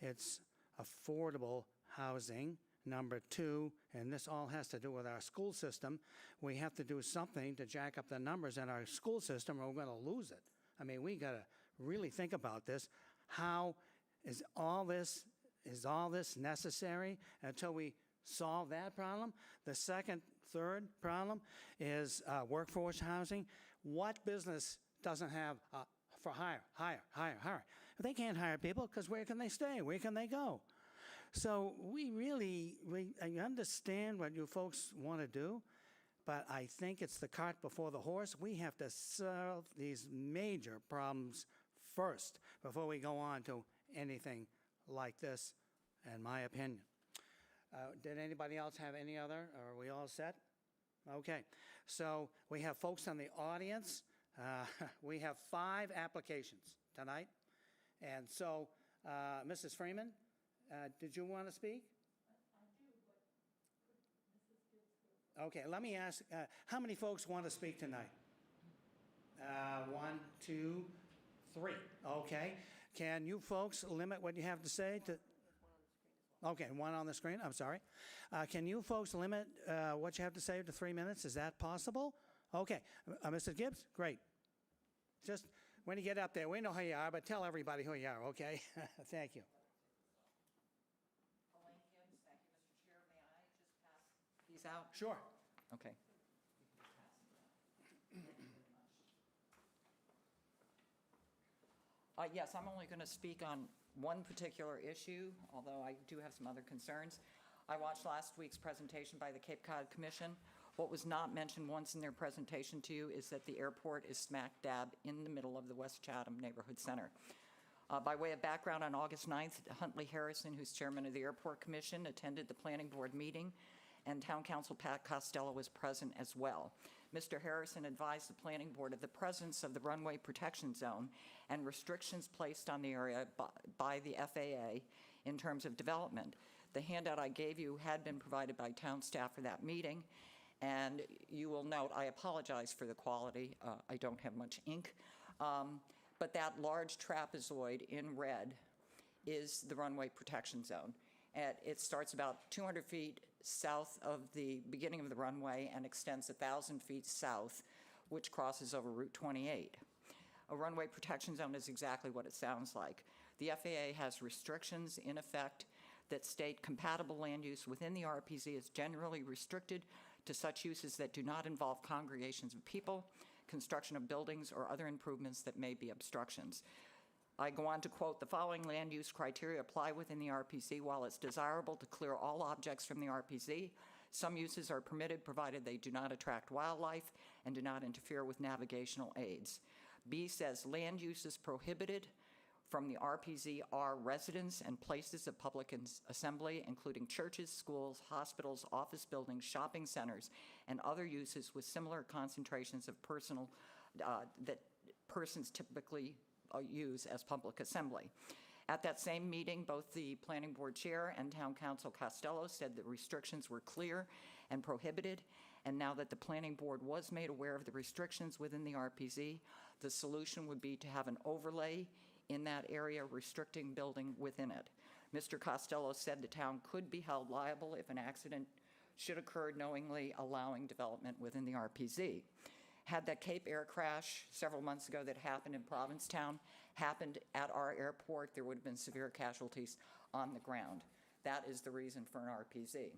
it's affordable housing. Number two, and this all has to do with our school system, we have to do something to jack up the numbers in our school system or we're going to lose it. I mean, we got to really think about this. How is all this necessary until we solve that problem? The third problem is workforce housing. What business doesn't have for hire? They can't hire people because where can they stay? Where can they go? So I understand what you folks want to do, but I think it's the cart before the horse. We have to solve these major problems first before we go on to anything like this, in my opinion. Did anybody else have any other? Are we all set? Okay. So we have folks in the audience. We have 5 applications tonight. And so, Mrs. Freeman, did you want to speak? I do, but Mrs. Gibbs goes. Okay, let me ask, how many folks want to speak tonight? 1, 2, 3. Okay. Can you folks limit what you have to say to... Okay, one on the screen. I'm sorry. Can you folks limit what you have to say to 3 minutes? Is that possible? Okay. Mrs. Gibbs? Great. Just when you get up there, we know who you are, but tell everybody who you are, okay? Thank you. These out? Sure. Okay. Yes, I'm only going to speak on one particular issue, although I do have some other concerns. I watched last week's presentation by the Cape Cod Commission. What was not mentioned once in their presentation to you is that the airport is smack dab in the middle of the West Chatham Neighborhood Center. By way of background, on August 9th, Huntley Harrison, who's chairman of the Airport Commission, attended the planning board meeting, and Town Council Pat Costello was present as well. Mr. Harrison advised the planning board of the presence of the runway protection zone and restrictions placed on the area by the FAA in terms of development. The handout I gave you had been provided by town staff for that meeting, and you will note, I apologize for the quality, I don't have much ink, but that large trapezoid in red is the runway protection zone. And it starts about 200 feet south of the beginning of the runway and extends 1,000 feet south, which crosses over Route 28. A runway protection zone is exactly what it sounds like. The FAA has restrictions in effect that state compatible land use within the RPZ is generally restricted to such uses that do not involve congregations of people, construction of buildings, or other improvements that may be obstructions. I go on to quote, the following land use criteria apply within the RPZ. While it's desirable to clear all objects from the RPZ, some uses are permitted provided they do not attract wildlife and do not interfere with navigational aids. B says land uses prohibited from the RPZ are residents and places of public assembly, including churches, schools, hospitals, office buildings, shopping centers, and other uses with similar concentrations of that persons typically use as public assembly. At that same meeting, both the Planning Board Chair and Town Council Costello said that restrictions were clear and prohibited, and now that the Planning Board was made aware of the restrictions within the RPZ, the solution would be to have an overlay in that area restricting building within it. Mr. Costello said the town could be held liable if an accident should occur knowingly allowing development within the RPZ. Had that Cape Air crash several months ago that happened in Provincetown happened at our airport, there would have been severe casualties on the ground. That is the reason for an RPZ.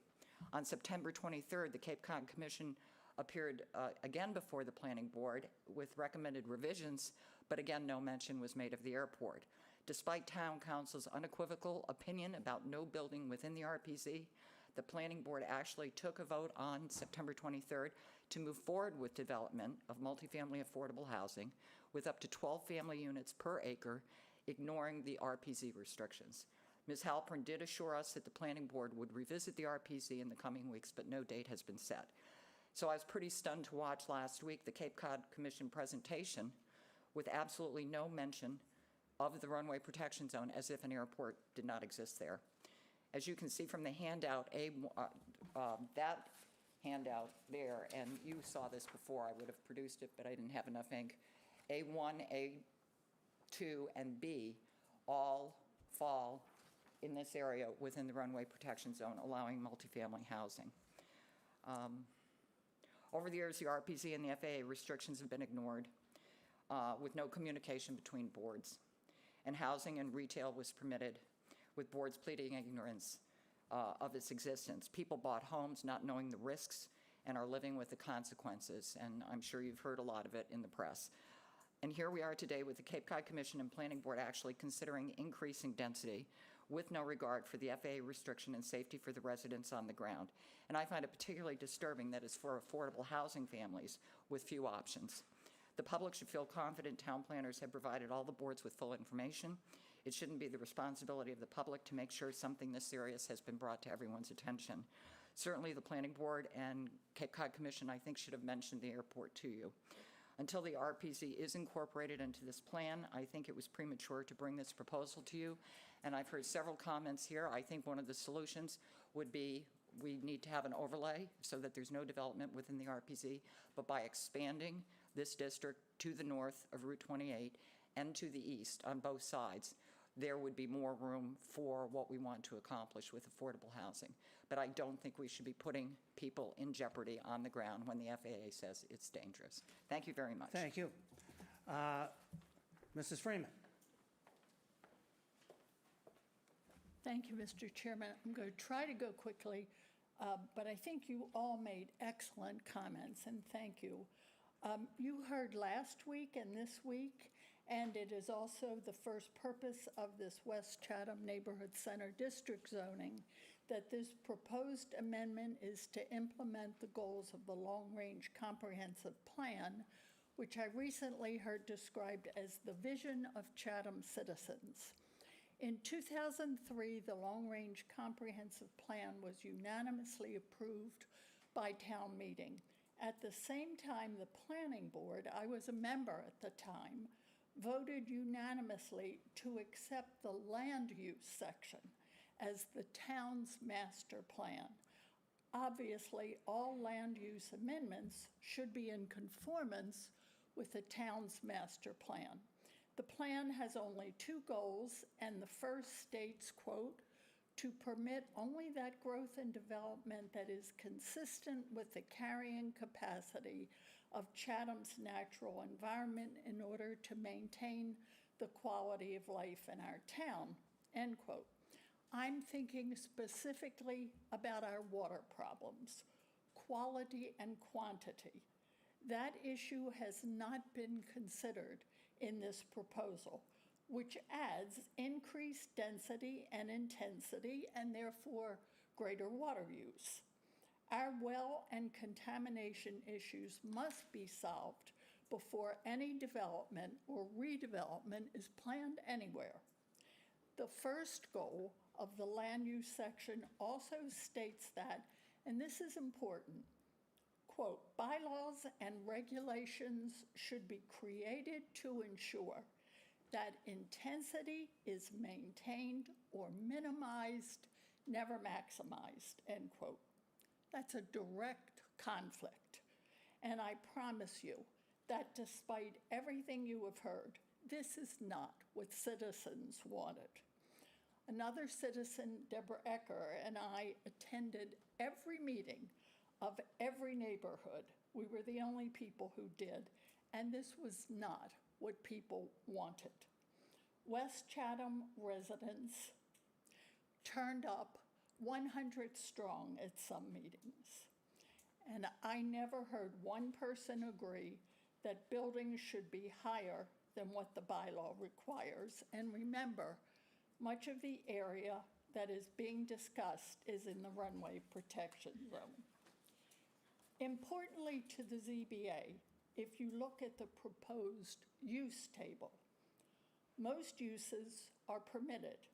On September 23rd, the Cape Cod Commission appeared again before the Planning Board with recommended revisions, but again, no mention was made of the airport. Despite Town Council's unequivocal opinion about no building within the RPZ, the Planning Board actually took a vote on September 23rd to move forward with development of multifamily affordable housing with up to 12 family units per acre, ignoring the RPZ restrictions. Ms. Halpern did assure us that the Planning Board would revisit the RPZ in the coming weeks, but no date has been set. So I was pretty stunned to watch last week the Cape Cod Commission presentation with absolutely no mention of the runway protection zone, as if an airport did not exist there. As you can see from the handout, that handout there, and you saw this before, I would have produced it, but I didn't have enough ink. A1, A2, and B all fall in this area within the runway protection zone, allowing multifamily housing. Over the years, the RPZ and the FAA restrictions have been ignored with no communication between boards. And housing and retail was permitted with boards pleading ignorance of its existence. People bought homes not knowing the risks and are living with the consequences, and I'm sure you've heard a lot of it in the press. And here we are today with the Cape Cod Commission and Planning Board actually considering increasing density with no regard for the FAA restriction and safety for the residents on the ground. And I find it particularly disturbing that it's for affordable housing families with few options. The public should feel confident town planners have provided all the boards with full information. It shouldn't be the responsibility of the public to make sure something this serious has been brought to everyone's attention. Certainly the Planning Board and Cape Cod Commission, I think, should have mentioned the airport to you. Until the RPZ is incorporated into this plan, I think it was premature to bring this proposal to you. And I've heard several comments here. I think one of the solutions would be we need to have an overlay so that there's no development within the RPZ, but by expanding this district to the north of Route 28 and to the east on both sides, there would be more room for what we want to accomplish with affordable housing. But I don't think we should be putting people in jeopardy on the ground when the FAA says it's dangerous. Thank you very much. Thank you. Mrs. Freeman. Thank you, Mr. Chairman. I'm going to try to go quickly, but I think you all made excellent comments, and thank you. You heard last week and this week, and it is also the first purpose of this West Chatham Neighborhood Center District zoning, that this proposed amendment is to implement the goals of the Long-Range Comprehensive Plan, which I recently heard described as the vision of Chatham citizens. In 2003, the Long-Range Comprehensive Plan was unanimously approved by town meeting. At the same time, the Planning Board, I was a member at the time, voted unanimously to accept the land use section. as the town's master plan. Obviously, all land use amendments should be in conformance with the town's master plan. The plan has only two goals, and the first states, quote, "to permit only that growth and development that is consistent with the carrying capacity of Chatham's natural environment in order to maintain the quality of life in our town," end quote. I'm thinking specifically about our water problems, quality and quantity. That issue has not been considered in this proposal, which adds increased density and intensity and therefore greater water use. Our well and contamination issues must be solved before any development or redevelopment is planned anywhere. The first goal of the land use section also states that, and this is important, quote, "bylaws and regulations should be created to ensure that intensity is maintained or minimized, never maximized," end quote. That's a direct conflict. And I promise you that despite everything you have heard, this is not what citizens wanted. Another citizen, Deborah Ecker, and I attended every meeting of every neighborhood. We were the only people who did, and this was not what people wanted. West Chatham residents turned up 100 strong at some meetings, and I never heard one person agree that buildings should be higher than what the bylaw requires. And remember, much of the area that is being discussed is in the runway protection zone. Importantly to the ZBA, if you look at the proposed use table, most uses are permitted,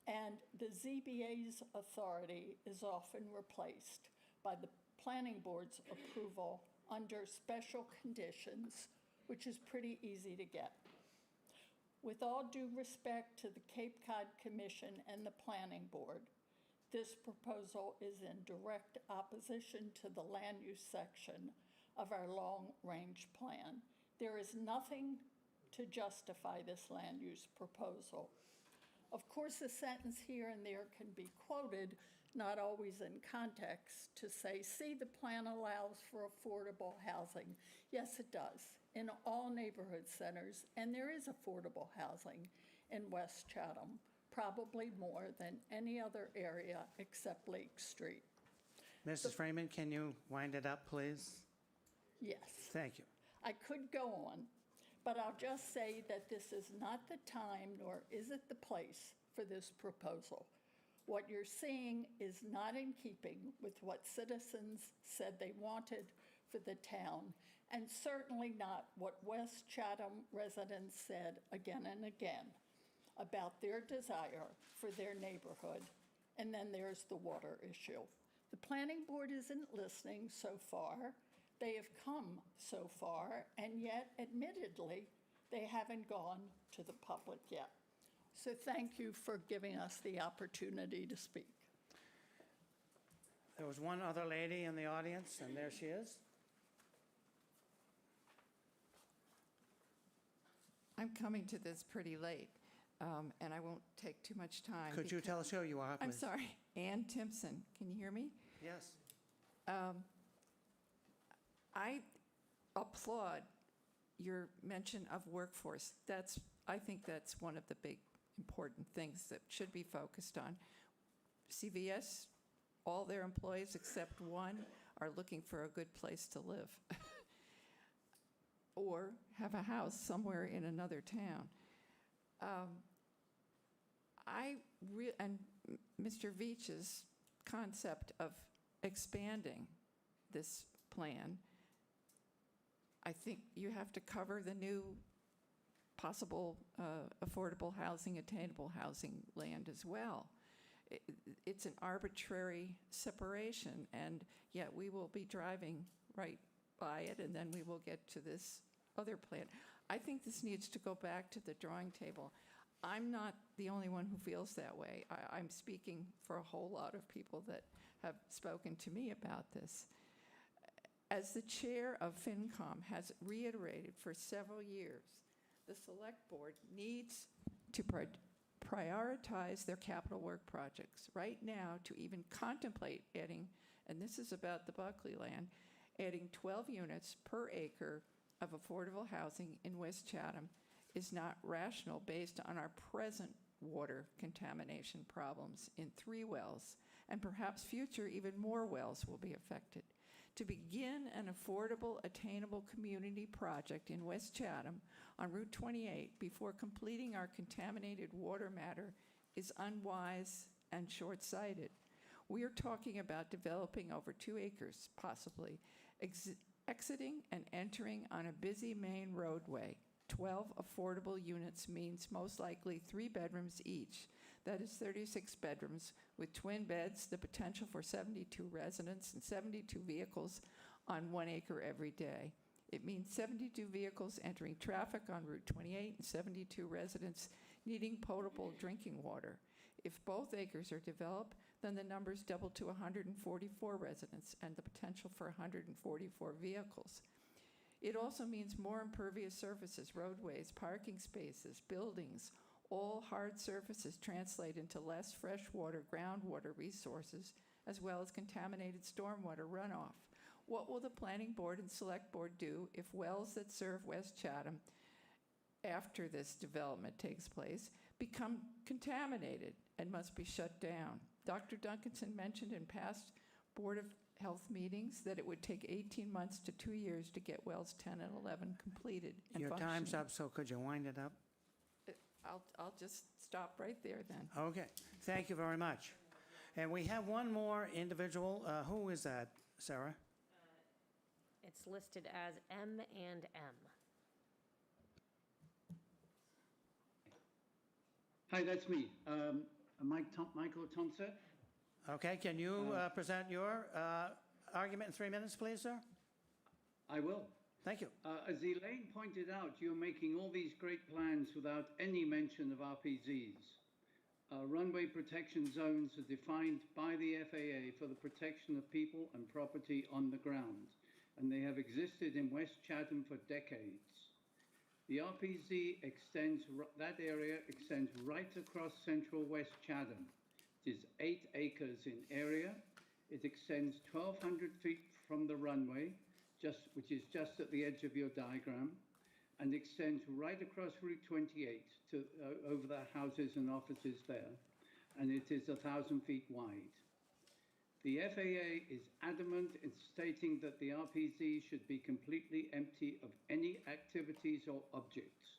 and the ZBA's authority is often replaced by the planning board's approval under special conditions, which is pretty easy to get. With all due respect to the Cape Cod Commission and the Planning Board, this proposal is in direct opposition to the land use section of our long-range plan. There is nothing to justify this land use proposal. Of course, a sentence here and there can be quoted, not always in context, to say, "See, the plan allows for affordable housing." Yes, it does, in all neighborhood centers, and there is affordable housing in West Chatham, probably more than any other area except Lake Street. Mrs. Freeman, can you wind it up, please? Yes. Thank you. I could go on, but I'll just say that this is not the time, nor is it the place for this proposal. What you're seeing is not in keeping with what citizens said they wanted for the town, and certainly not what West Chatham residents said again and again about their desire for their neighborhood. And then there's the water issue. The planning board isn't listening so far. They have come so far, and yet, admittedly, they haven't gone to the public yet. So thank you for giving us the opportunity to speak. There was one other lady in the audience, and there she is. I'm coming to this pretty late, and I won't take too much time. Could you tell us who you are, I'm please? sorry, Ann Timpson. Can you hear me? Yes. I applaud your mention of workforce. I think that's one of the big important things that should be focused on. CVS, all their employees except one are looking for a good place to live or have a house somewhere in another town. And Mr. Veach's concept of expanding this plan, I think you have to cover the new possible affordable housing, attainable housing land as well. It's an arbitrary separation, and yet we will be driving right by it, and then we will get to this other plan. I think this needs to go back to the drawing table. I'm not the only one who feels that way. I'm speaking for a whole lot of people that have spoken to me about this. As the chair of FinCom has reiterated for several years, the Select Board needs to prioritize their capital work projects. Right now, to even contemplate adding, and this is about the Buckley land, adding 12 units per acre of affordable housing in West Chatham is not rational based on our present water contamination problems in 3 wells, and perhaps future even more wells will be affected. To begin an affordable, attainable community project in West Chatham on Route 28 before completing our contaminated water matter is unwise and short-sighted. We are talking about developing over 2 acres, possibly, exiting and entering on a busy main roadway. 12 affordable units means most likely 3 bedrooms each. That is 36 bedrooms with twin beds, the potential for 72 residents and 72 vehicles on 1 acre every day. It means 72 vehicles entering traffic on Route 28 and 72 residents needing potable drinking water. If both acres are developed, then the numbers double to 144 residents and the potential for 144 vehicles. It also means more impervious surfaces, roadways, parking spaces, buildings. All hard surfaces translate into less freshwater, groundwater resources, as well as contaminated stormwater runoff. What will the Planning Board and Select Board do if wells that serve West Chatham, after this development takes place, become contaminated and must be shut down? Dr. Duncanson mentioned in past Board of Health meetings that it would take 18 months to 2 years to get wells 10 and 11 completed and Your functioning. time's up, so could you wind it up? I'll just stop right there then. Okay, thank you very much. And we have one more individual. Who is that, Sarah? It's listed as M and M. Hi, that's me. Michael Thompson. Okay, can you present your argument in 3 minutes, please, sir? I will. Thank you. As Elaine pointed out, you're making all these great plans without any mention of RPZs. Runway protection zones are defined by the FAA for the protection of people and property on the ground, and they have existed in West Chatham for decades. The RPZ that area extends right across central West Chatham. It is 8 acres in area. It extends 1,200 feet from the runway, which is just at the edge of your diagram, and extends right across Route 28 to over the houses and offices there, and it is 1,000 feet wide. The FAA is adamant in stating that the RPZ should be completely empty of any activities or objects,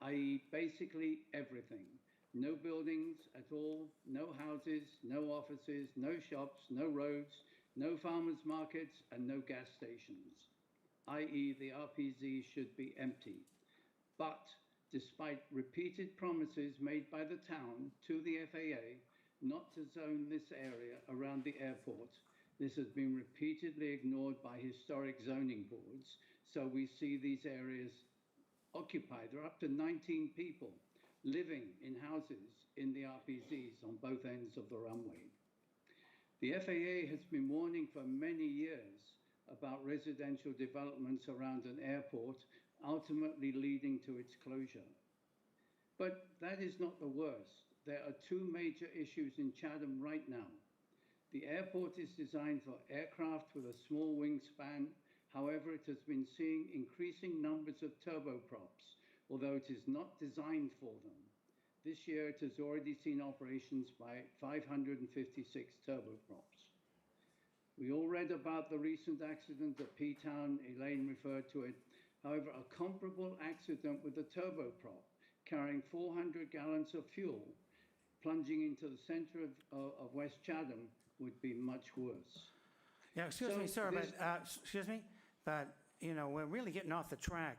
i.e. basically everything. No buildings at all, no houses, no offices, no shops, no roads, no farmers markets, and no gas stations, i.e. the RPZ should be empty. But despite repeated promises made by the town to the FAA not to zone this area around the airport, this has been repeatedly ignored by historic zoning boards, so we see these areas occupied. There are up to 19 people living in houses in the RPZs on both ends of the runway. The FAA has been warning for many years about residential developments around an airport, ultimately leading to its closure. But that is not the worst. There are 2 major issues in Chatham right now. The airport is designed for aircraft with a small wingspan. However, it has been seeing increasing numbers of turboprops, although it is not designed for them. This year, it has already seen operations by 556 turboprops. We all read about the recent accident at P-Town. Elaine referred to it. However, a comparable accident with a turboprop carrying 400 gallons of fuel plunging into the center of West Chatham would be much worse. Yeah, excuse me, sir, but you know, we're really getting off the track.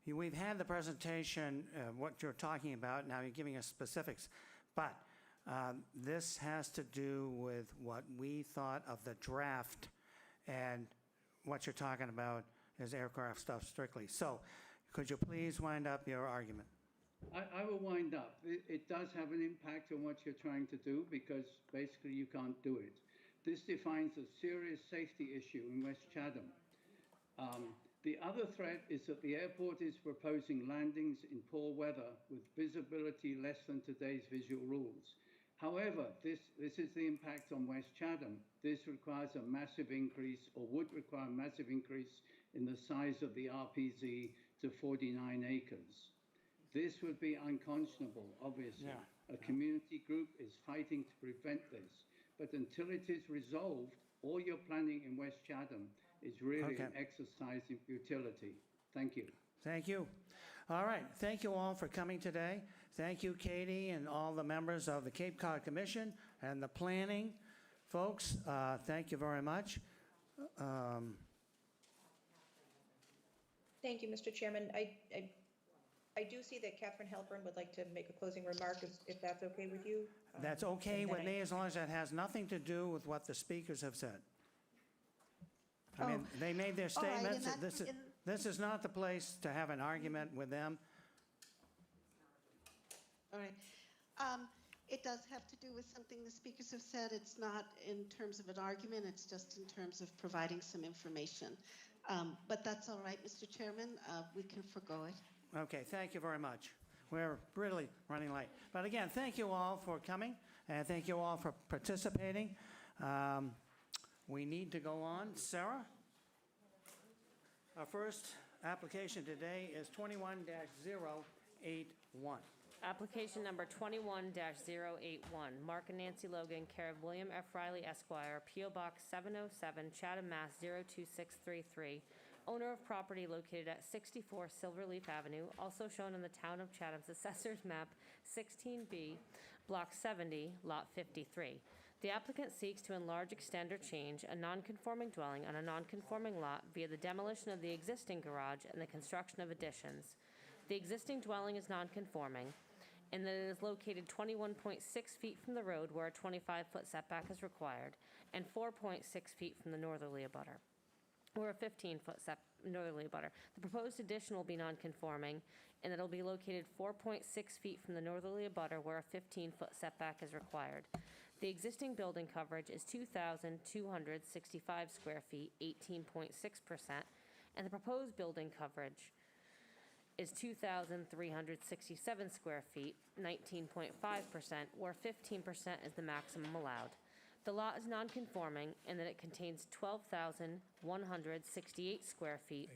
We've had the presentation, what you're talking about. Now you're giving us specifics, but this has to do with what we thought of the draft, and what you're talking about is aircraft stuff strictly. So could you please wind up your argument? I will wind up. It does have an impact on what you're trying to do because basically you can't do it. This defines a serious safety issue in West Chatham. The other threat is that the airport is proposing landings in poor weather with visibility less than today's visual rules. However, this is the impact on West Chatham. This requires a massive increase, or would require a massive increase in the size of the RPZ to 49 acres. This would be unconscionable, obviously. Yeah. A community group is fighting to prevent this. But until it is resolved, all your planning in West Chatham is really an exercise in futility. Thank you. Thank you. All right, thank you all for coming today. Thank you, Katie, and all the members of the Cape Cod Commission and the planning folks. Thank you very much. Thank you, Mr. Chairman. I do see that Catherine Halpern would like to make a closing remark, if that's okay with you. That's okay with me as long as that has nothing to do with what the speakers have said. I mean, they made their All right, statements. This is not the place to have an argument with them. All right. It does have to do with something the speakers have said. It's not in terms of an argument, it's just in terms of providing some information. But that's all right, Mr. Chairman. We can forgo it. Okay, thank you very much. We're really running late. But again, thank you all for coming, and thank you all for participating. We need to go on. Sarah? Our first application today is 21-081. Application number 21-081, Mark and Nancy Logan, care of William F. Riley Esquire, P.O. Box 707, Chatham, Mass. 02633, owner of property located at 64 Silverleaf Avenue, also shown in the Town of Chatham's Assessor's Map 16B, Block 70, Lot 53. The applicant seeks to enlarge, extend, or change a non-conforming dwelling on a non-conforming lot via the demolition of the existing garage and the construction of additions. The existing dwelling is non-conforming, and that it is located 21.6 feet from the road where a 25-foot setback is required, and 4.6 feet from the northerly abutter, where a 15-foot northerly abutter. The proposed addition will be non-conforming, and it will be located 4.6 feet from the northerly abutter where a 15-foot setback is required. The existing building coverage is 2,265 square feet, 18.6%, and the proposed building coverage is 2,367 square feet, 19.5%, where 15% is the maximum allowed. The lot is non-conforming in that it contains 12,168 square feet,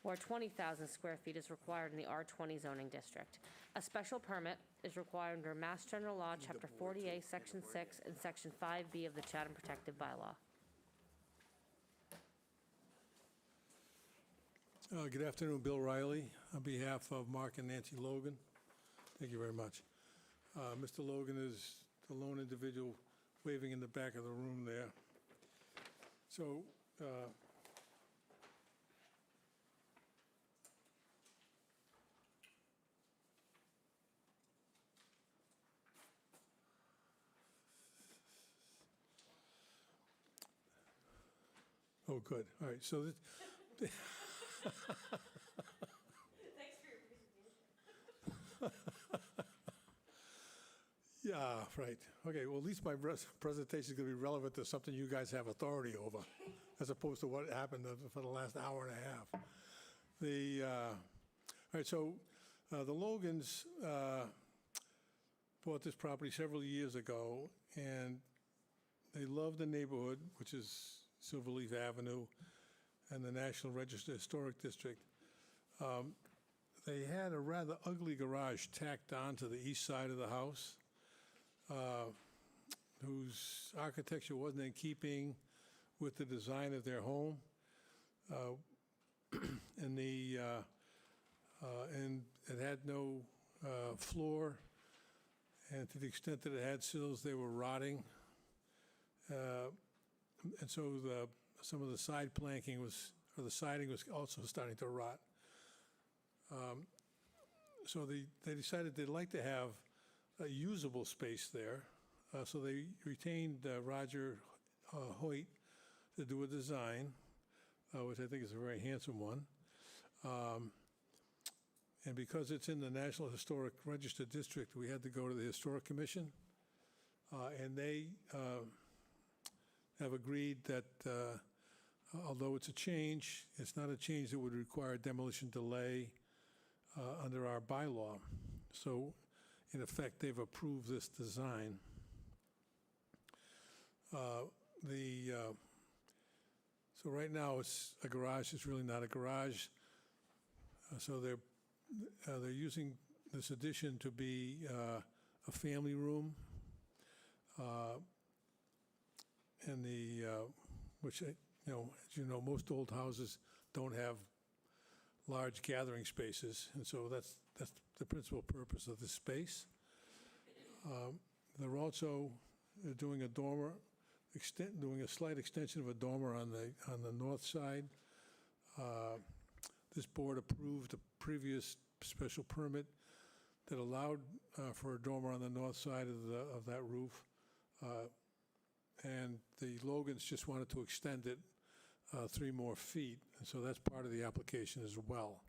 where 20,000 square feet is required in the R20 zoning district. A special permit is required under Mass General Law, Chapter 40A, Section 6, and Section 5B of the Chatham Protective Bylaw. Good afternoon, Bill Riley, on behalf of Mark and Nancy Logan. Thank you very much. Mr. Logan is the lone individual waving in the back of the room there. So, oh, good. All right. So, yeah, right. Okay, well, at least my presentation is going to be relevant to something you guys have authority over, as opposed to what happened for the last hour and a half. All right, so the Logans bought this property several years ago, and they love the neighborhood, which is Silverleaf Avenue and the National Register Historic District. They had a rather ugly garage tacked on to the east side of the house, whose architecture wasn't in keeping with the design of their home. And it had no floor, and to the extent that it had sills, they were rotting. And so some of the side planking the siding was also starting to rot. So they decided they'd like to have a usable space there. So they retained Roger Hoyt to do a design, which I think is a very handsome one. And because it's in the National Historic Register District, we had to go to the Historic Commission. And they have agreed that although it's a change, it's not a change that would require demolition delay under our bylaw. So in effect, they've approved this design. So right now, it's a garage. It's really not a garage. So they're using this addition to be a family room, and which as you know, most old houses don't have large gathering spaces, and so that's the principal purpose of this space. They're also doing a dormer, doing a slight extension of a dormer on the north side. This board approved a previous special permit that allowed for a dormer on the north side of that roof, and the Logans just wanted to extend it 3 more feet, and so that's part of the application as well.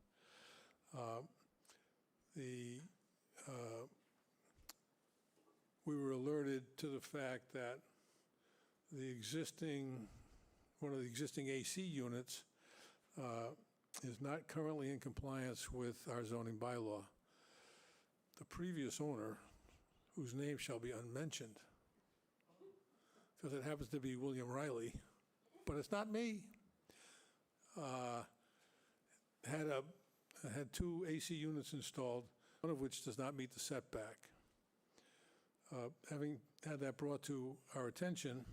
We were alerted to the fact that one of the existing AC units is not currently in compliance with our zoning bylaw. The previous owner, whose name shall be unmentioned, because it happens to be William Riley, but it's not me, had 2 AC units installed, one of which does not meet the setback. Having had that brought to our attention,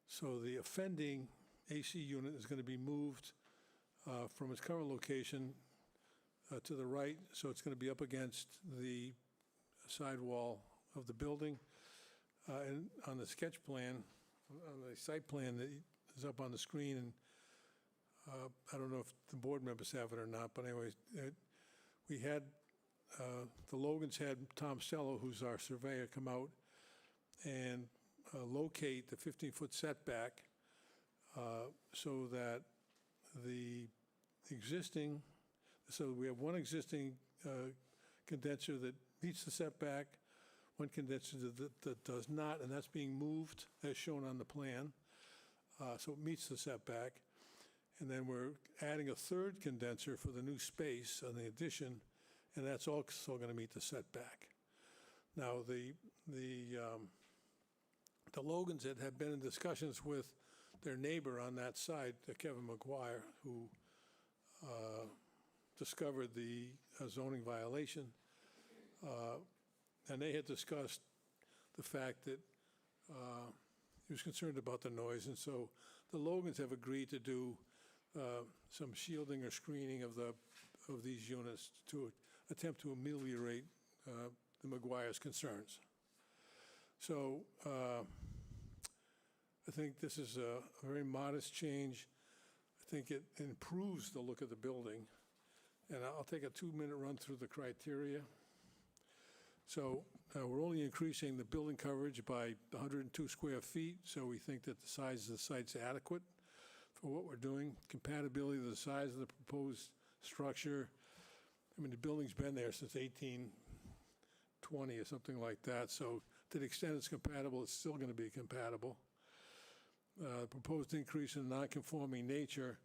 so the offending AC unit is going to be moved from its current location to the right, so it's going to be up against the sidewall of the building. And on the sketch plan, on the site plan that is up on the screen, and I don't know if the board members have it or not, but anyways, we had, the Logans had Tom Stello, who's our surveyor, come out and locate the 15-foot setback so that the existing, so we have one existing condenser that meets the setback, one condenser that does not, and that's being moved as shown on the plan, so it meets the setback. And then we're adding a 3rd condenser for the new space on the addition, and that's also going to meet the setback. Now, the Logans had been in discussions with their neighbor on that side, Kevin McGuire, who discovered the zoning violation. And they had discussed the fact that he was concerned about the noise, and so the Logans have agreed to do some shielding or screening of these units to attempt to ameliorate the McGuire's concerns. So I think this is a very modest change. I think it improves the look of the building. And I'll take a 2-minute run through the criteria. So we're only increasing the building coverage by 102 square feet, so we think that the size of the site's adequate for what we're doing. Compatibility of the size of the proposed structure. I mean, the building's been there since 1820 or something like that, so to the extent it's compatible, it's still going to be compatible. Proposed increase in non-conforming nature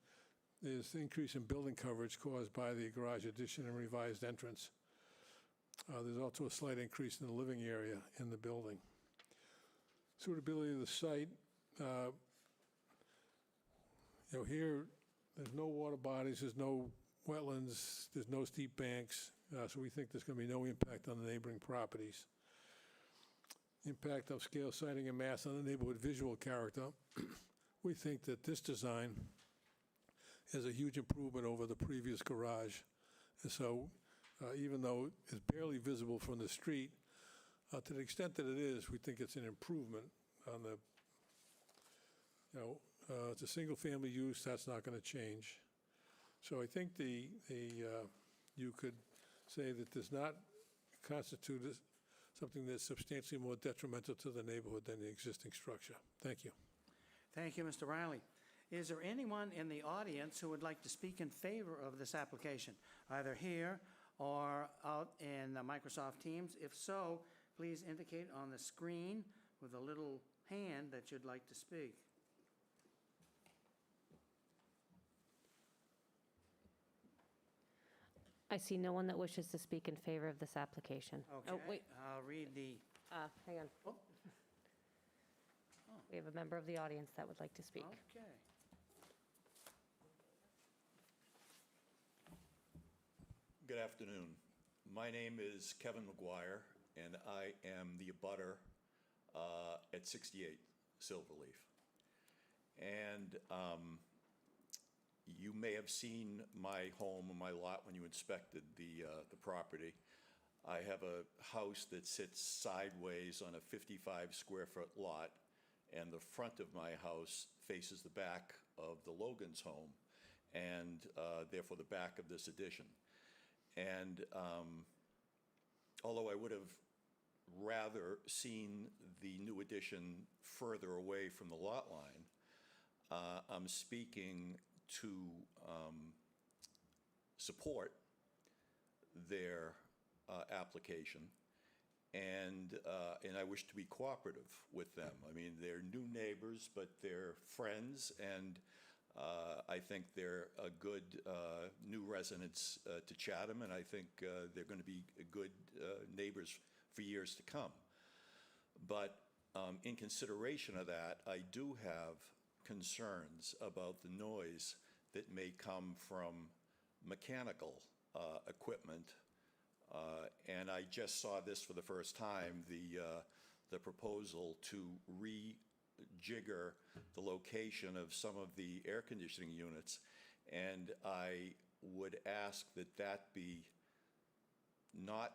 is the increase in building coverage caused by the garage addition and revised entrance. There's also a slight increase in the living area in the building. Suitability of the site. Here, there's no water bodies, there's no wetlands, there's no steep banks, so we think there's going to be no impact on the neighboring properties. Impact of scale, siting, and mass on the neighborhood visual character. We think that this design is a huge improvement over the previous garage. And so even though it's barely visible from the street, to the extent that it is, we think it's an improvement on the, it's a single-family use, that's not going to change. So I think you could say that does not constitute something that's substantially more detrimental to the neighborhood than the existing structure. Thank you. Thank you, Mr. Riley. Is there anyone in the audience who would like to speak in favor of this application, either here or out in Microsoft Teams? If so, please indicate on the screen with a little hand that you'd like to speak. I see no one that wishes to speak in favor of this application. Okay. Oh, wait, I'll read the, hang on. Oh. We have a member of the audience that would like to speak. okay. Good afternoon. My name is Kevin McGuire, and I am the abutter at 68 Silverleaf. And you may have seen my home or my lot when you inspected the property. I have a house that sits sideways on a 55 square foot lot, and the front of my house faces the back of the Logan's home, and therefore the back of this addition. And although I would have rather seen the new addition further away from the lot line, I'm speaking to support their application, and I wish to be cooperative with them. I mean, they're new neighbors, but they're friends, and I think they're a good new residents to Chatham, and I think they're going to be good neighbors for years to come. But in consideration of that, I do have concerns about the noise that may come from mechanical equipment. And I just saw this for the first time, the proposal to rejigger the location of some of the air conditioning units. And I would ask that that be not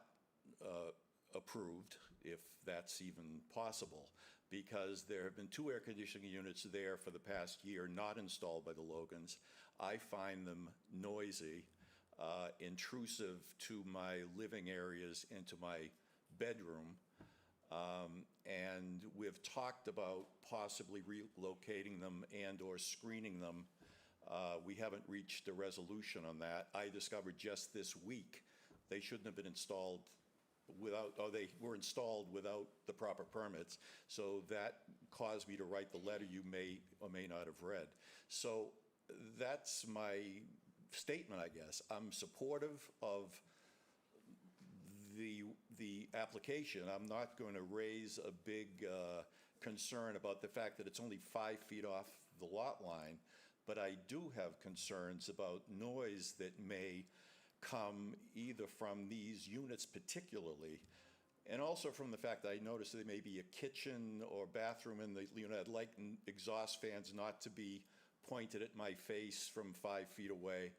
approved, if that's even possible, because there have been 2 air conditioning units there for the past year not installed by the Logans. I find them noisy, intrusive to my living areas and to my bedroom. And we've talked about possibly relocating them and or screening them. We haven't reached a resolution on that. I discovered just this week they shouldn't have been installed without, or they were installed without the proper permits. So that caused me to write the letter you may or may not have read. So that's my statement, I guess. I'm supportive of the application. I'm not going to raise a big concern about the fact that it's only 5 feet off the lot line, but I do have concerns about noise that may come either from these units particularly, and also from the fact that I noticed there may be a kitchen or bathroom in the unit. I'd like exhaust fans not to be pointed at my face from 5 feet away.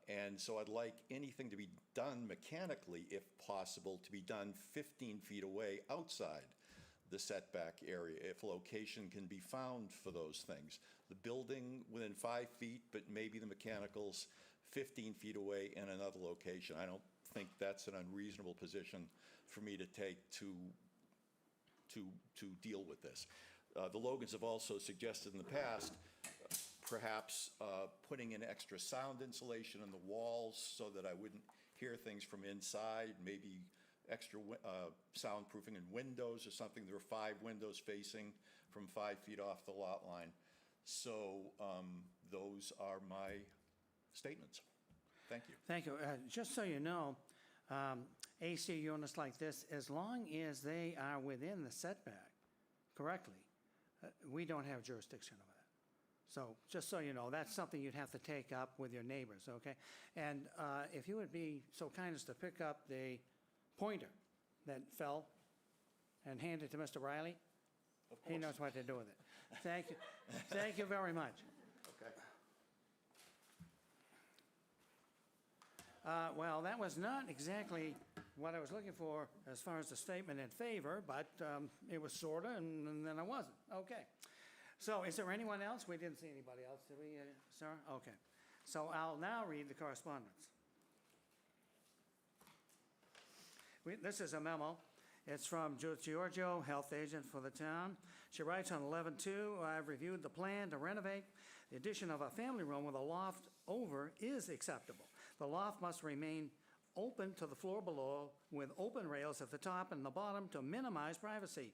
And so I'd like anything to be done mechanically, if possible, to be done 15 feet away outside the setback area, if location can be found for those things. The building within 5 feet, but maybe the mechanicals 15 feet away in another location. I don't think that's an unreasonable position for me to take to deal with this. The Logans have also suggested in the past perhaps putting in extra sound insulation in the walls so that I wouldn't hear things from inside, maybe extra soundproofing in windows or something. There are 5 windows facing from 5 feet off the lot line. So those are my statements. Thank you. Thank you. Just so you know, AC units like this, as long as they are within the setback correctly, we don't have jurisdiction over that. So just so you know, that's something you'd have to take up with your neighbors, okay? And if you would be so kind as to pick up the pointer that fell and hand it to Mr. Riley. Of course. He knows what to do with it. Thank you. Thank you very much. Okay. Well, that was not exactly what I was looking for as far as the statement in favor, but it was sort of, and then I wasn't. Okay. So is there anyone else? We didn't see anybody else, did we, sir? Okay. So I'll now read the correspondence. This is a memo It's from Giorgio, health agent for the town. She writes on 11/2, I've reviewed the plan to renovate. The addition of a family room with a loft over is acceptable. The loft must remain open to the floor below with open rails at the top and the bottom to minimize privacy.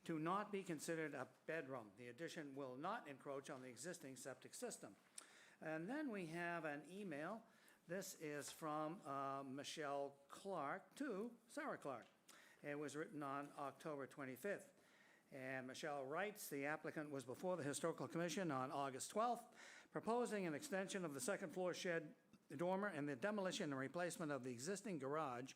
To not be considered a bedroom. The addition will not encroach on the existing septic system. And then we have an email. This is from Michelle Clark to Sarah Clark. It was written on October 25th. And Michelle writes, the applicant was before the Historical Commission on August 12th, proposing an extension of the second floor shed dormer and the demolition and replacement of the existing garage.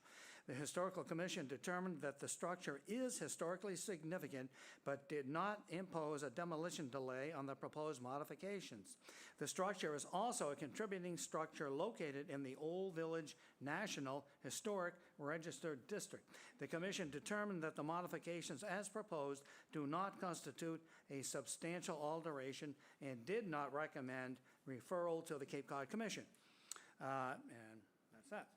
The Historical Commission determined that the structure is historically significant, but did not impose a demolition delay on the proposed modifications. The structure is also a contributing structure located in the Old Village National Historic Registered District. The Commission determined that the modifications as proposed do not constitute a substantial alteration and did not recommend referral to the Cape Cod Commission. And that's that.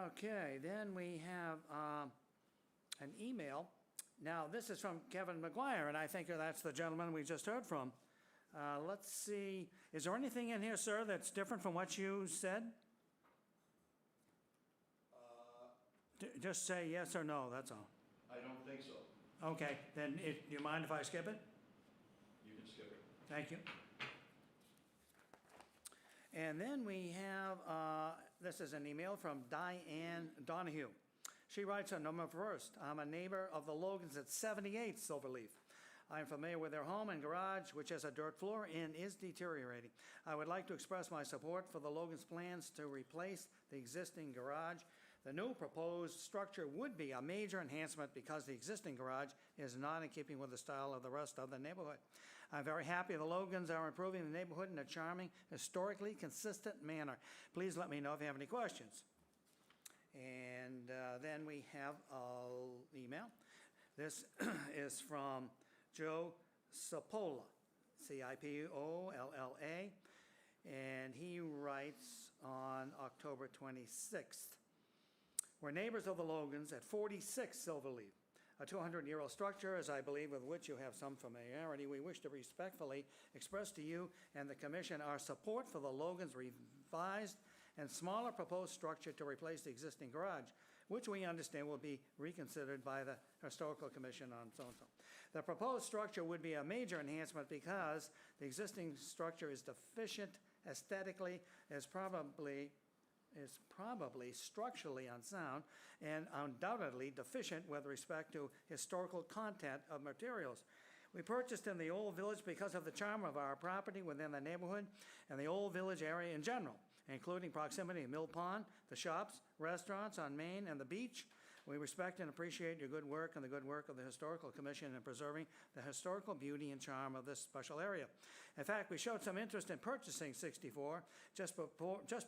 Okay, then we have an email. Now, this is from Kevin McGuire, and I think that's the gentleman we just heard from. Let's see. Is there anything in here, sir, that's different from what you said? Just say yes or no, that's all. I don't think so. Okay, then do you mind if I skip it? You can skip it. Thank you. And then we have, this is an email from Diane Donahue. She writes on November 1st, I'm a neighbor of the Logans at 78 Silverleaf. I am familiar with their home and garage, which has a dirt floor and is deteriorating. I would like to express my support for the Logans' plans to replace the existing garage. The new proposed structure would be a major enhancement because the existing garage is not in keeping with the style of the rest of the neighborhood. I'm very happy the Logans are improving the neighborhood in a charming, historically consistent manner. Please let me know if you have any questions. And then we have an email. This is from Joe Cipolla, Cipolla, and he writes on October 26th. We're neighbors of the Logans at 46 Silverleaf, a 200-year-old structure, as I believe with which you have some familiarity. We wish to respectfully express to you and the Commission our support for the Logans' revised and smaller proposed structure to replace the existing garage, which we understand will be reconsidered by the Historical Commission on so-and-so. The proposed structure would be a major enhancement because the existing structure is deficient aesthetically, is probably structurally unsound, and undoubtedly deficient with respect to historical content of materials. We purchased in the Old Village because of the charm of our property within the neighborhood and the Old Village area in general, including proximity to Mill Pond, the shops, restaurants on Main, and the beach. We respect and appreciate your good work and the good work of the Historical Commission in preserving the historical beauty and charm of this special area. In fact, we showed some interest in purchasing 64 just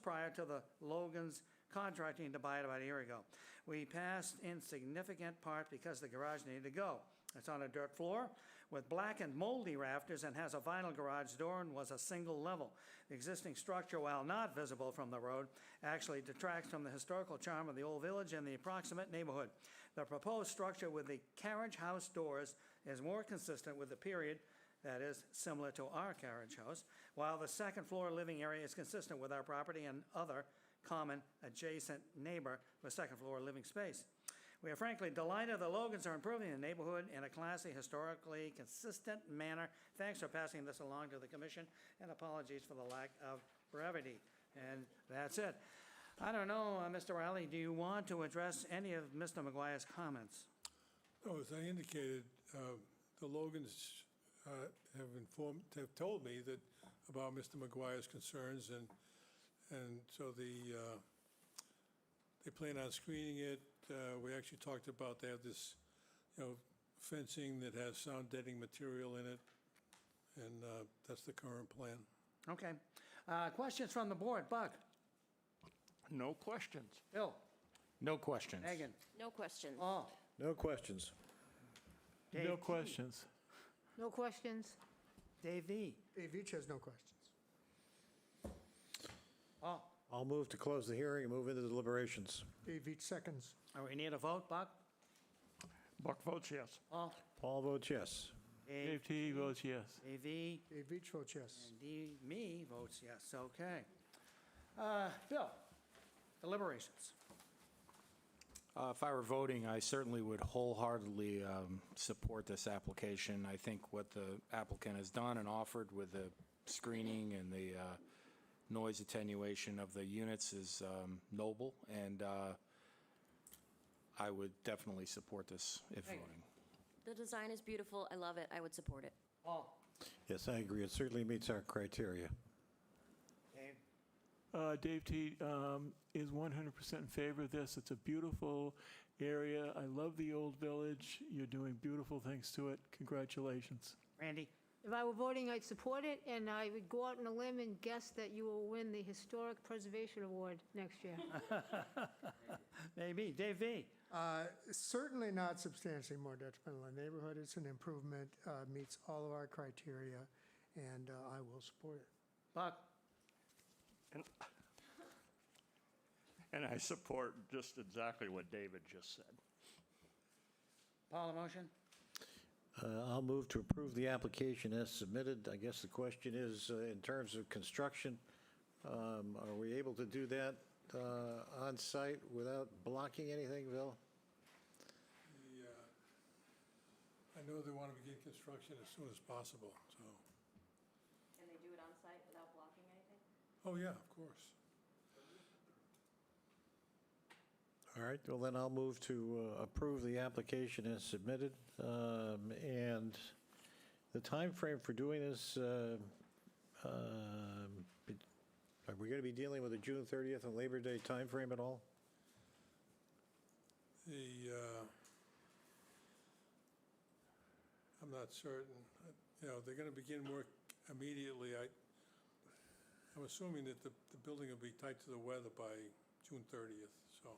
prior to the Logans contracting to buy it about a year ago. We passed in significant part because the garage needed to go. It's on a dirt floor with black and moldy rafters and has a vinyl garage door and was a single level. The existing structure, while not visible from the road, actually detracts from the historical charm of the Old Village and the approximate neighborhood. The proposed structure with the carriage house doors is more consistent with the period, that is, similar to our carriage house, while the second floor living area is consistent with our property and other common adjacent neighbor with second floor living space. We are frankly delighted the Logans are improving the neighborhood in a classy, historically consistent manner. Thanks for passing this along to the Commission, and apologies for the lack of brevity. And that's it. I don't know, Mr. Riley, do you want to address any of Mr. McGuire's comments? No, as I indicated, the Logans have told me that about Mr. McGuire's concerns, and so they plan on screening it. We actually talked about they have this, fencing that has sound deadening material in it, and that's the current plan. Okay. Questions from the board? Buck? No questions. Bill? No questions. Megan? No questions. Oh. No questions. Dave No T. questions. No questions? Dave V. Dave Veach has no questions. Oh. I'll move to close the hearing and move into deliberations. Dave Veach seconds. We need a vote, Buck? Buck votes yes. Paul? Paul votes yes. Dave T. votes yes. AV? Dave Veach votes yes. And me votes yes, okay. Bill, deliberations. If I were voting, I certainly would wholeheartedly support this application. I think what the applicant has done and offered with the screening and the noise attenuation of the units is noble, and I would definitely support this if Thank you. voting. The design is beautiful. I love it. I would support it. Paul? Yes, I agree. It certainly meets our criteria. Dave? Dave T. Is 100% in favor of this. It's a beautiful area. I love the old village. You're doing beautiful things to it. Congratulations. Randy? If I were voting, I'd support it, and I would go out on a limb and guess that you will win the Historic Preservation Award next year. Maybe. Dave V? Certainly not substantially more detrimental to the neighborhood. It's an improvement, meets all of our criteria, and I will support it. Buck? And I support just exactly what David just said. Paul, a motion? I'll move to approve the application as submitted. I guess the question is, in terms of construction, are we able to do that on site without blocking anything, Bill? I know they want to begin construction as soon as possible, so. Can they do it on site without blocking anything? Oh, yeah, of course. All right, well, then I'll move to approve the application as submitted. And the time frame for doing this, are we going to be dealing with a June 30th and Labor Day time frame at all? I'm not certain. They're going to begin work immediately. I'm assuming that the building will be tight to the weather by June 30th, so.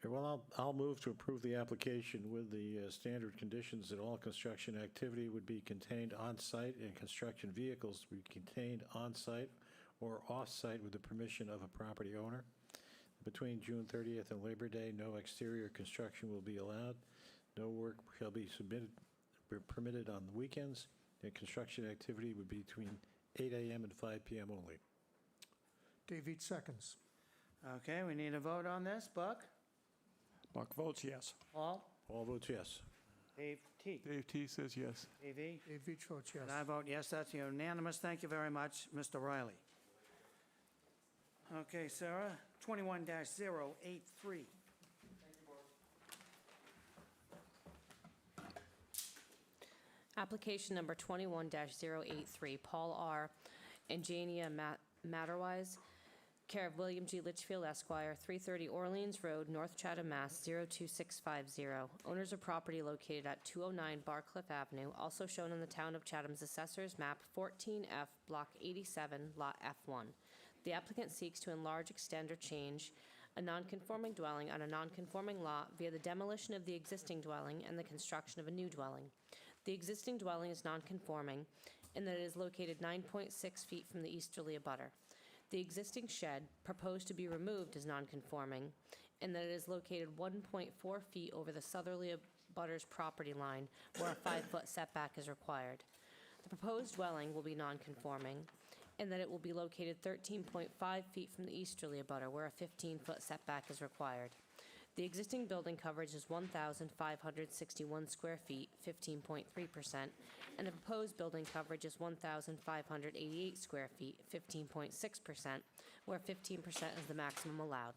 Well, I'll move to approve the application with the standard conditions that all construction activity would be contained on-site and construction vehicles to be contained on-site or off-site with the permission of a property owner. Between June 30th and Labor Day, no exterior construction will be allowed. No work shall be permitted on the weekends, and construction activity would be between 8 a.m. and 5 p.m. only. Dave Veach seconds. Okay, we need a vote on this. Buck? Buck votes yes. Paul? All votes yes. Dave T? Dave T. says yes. AV? Dave Veach votes yes. And I vote yes. That's unanimous. Thank you very much, Mr. Riley. Okay, Sarah, 21-083. Application number 21-083, Paul R. and Jania Matterwise, care of William G. Litchfield Esquire, 330 Orleans Road, North Chatham, Mass. 02650. Owners of property located at 209 Barcliff Avenue, also shown in the Town of Chatham's Assessor's Map 14F, Block 87, Lot F1. The applicant seeks to enlarge, extend, or change a nonconforming dwelling on a nonconforming lot via the demolition of the existing dwelling and the construction of a new dwelling. The existing dwelling is nonconforming in that it is located 9.6 feet from the easterly abutter. The existing shed, proposed to be removed, is nonconforming in that it is located 1.4 feet over the southerly abutter's property line where a 5-foot setback is required. The proposed dwelling will be nonconforming in that it will be located 13.5 feet from the easterly abutter where a 15-foot setback is required. The existing building coverage is 1,561 square feet, 15.3%, and the proposed building coverage is 1,588 square feet, 15.6%, where 15% is the maximum allowed.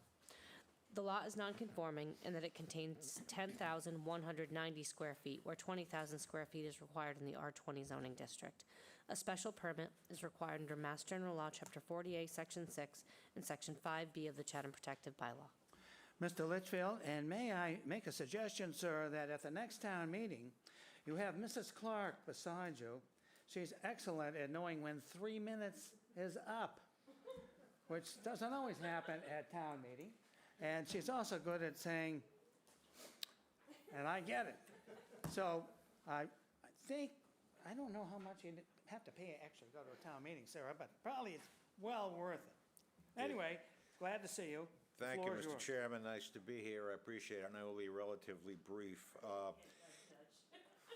The lot is nonconforming in that it contains 10,190 square feet, where 20,000 square feet is required in the R20 zoning district. A special permit is required under Mass General Law, Chapter 48, Section 6, and Section 5B of the Chatham Protective Bylaw. Mr. Litchfield, and may I make a suggestion, sir, that at the next town meeting, you have Mrs. Clark beside you. She's excellent at knowing when 3 minutes is up, which doesn't always happen at town meeting. And she's also good at saying, and I get it. So I think, I don't know how much you have to pay extra to go to a town meeting, Sarah, but probably it's well worth it. Anyway, glad to see you. Thank you, floor is Mr. yours. Chairman. Nice to be here. I appreciate it, and I will be relatively brief,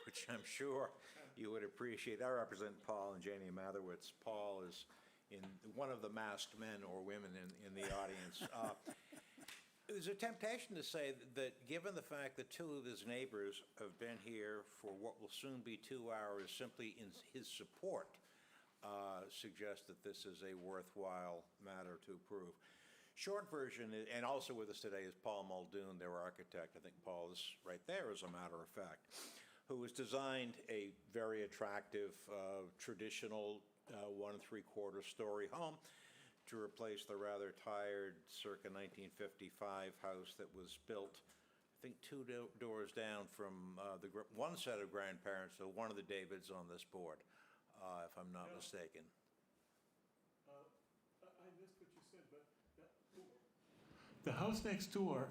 which I'm sure you would appreciate. I represent Paul and Janie Matherwitz. Paul is one of the masked men or women in the audience. There's a temptation to say that given the fact that two of his neighbors have been here for what will soon be 2 hours, simply in his support, suggests that this is a worthwhile matter to approve. Short version, and also with us today is Paul Muldoon, their architect. I think Paul is right there, as a matter of fact, who has designed a very attractive, traditional 1 3/4 story home to replace the rather tired circa 1955 house that was built, I think, two doors down from one set of grandparents to one of the Davids on this board, if I'm not mistaken. I missed what you said, but the house next door,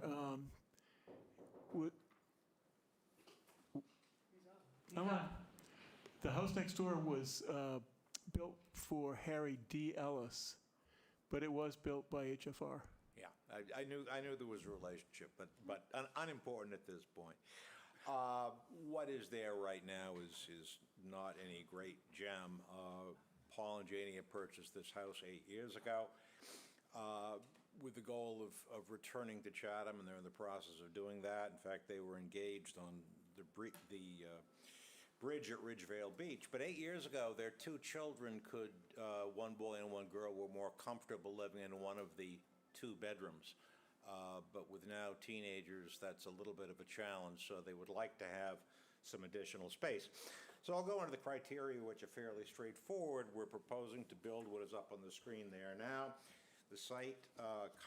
the house next door was built for Harry D. Ellis, but it was built by HFR. Yeah, I knew there was a relationship, but unimportant at this point. What is there right now is not any great gem. Paul and Janie had purchased this house 8 years ago with the goal of returning to Chatham, and they're in the process of doing that. In fact, they were engaged on the bridge at Ridgevale Beach. But 8 years ago, their two children one boy and one girl, were more comfortable living in one of the two bedrooms. But with now teenagers, that's a little bit of a challenge, so they would like to have some additional space. So I'll go into the criteria, which are fairly straightforward. We're proposing to build what is up on the screen there now. The site,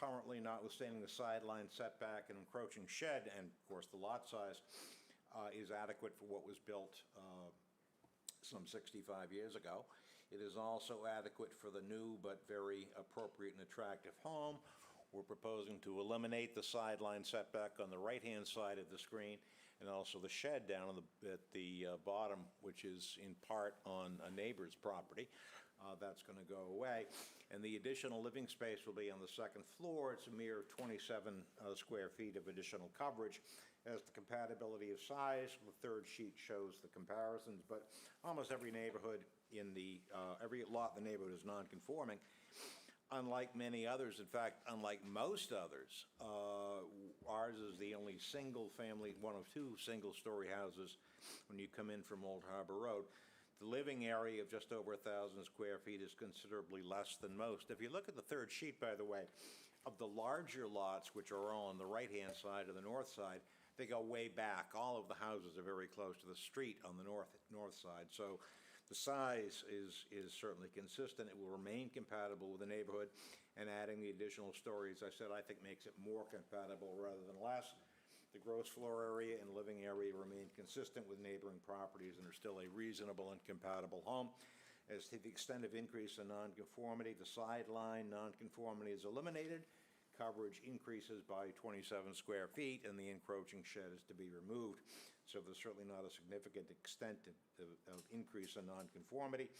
currently, notwithstanding the sideline setback and encroaching shed, and of course the lot size, is adequate for what was built some 65 years ago. It is also adequate for the new but very appropriate and attractive home. We're proposing to eliminate the sideline setback on the right-hand side of the screen, and also the shed down at the bottom, which is in part on a neighbor's property. That's going to go away. And the additional living space will be on the second floor. It's a mere 27 square feet of additional coverage. As the compatibility of size, the third sheet shows the comparisons, but almost every neighborhood every lot in the neighborhood is non-conforming. Unlike many others, in fact, unlike most others, ours is the only single-family, one of two single-story houses when you come in from Old Harbor Road. The living area of just over 1,000 square feet is considerably less than most. If you look at the third sheet, by the way, of the larger lots, which are all on the right-hand side or the north side, they go way back. All of the houses are very close to the street on the north side. So the size is certainly consistent. It will remain compatible with the neighborhood, and adding the additional stories, I said, I think makes it more compatible rather than less. The gross floor area and living area remain consistent with neighboring properties and are still a reasonable and compatible home. As to the extent of increase in nonconformity, the sideline nonconformity is eliminated. Coverage increases by 27 square feet, and the encroaching shed is to be removed. So there's certainly not a significant extent of increase in nonconformity.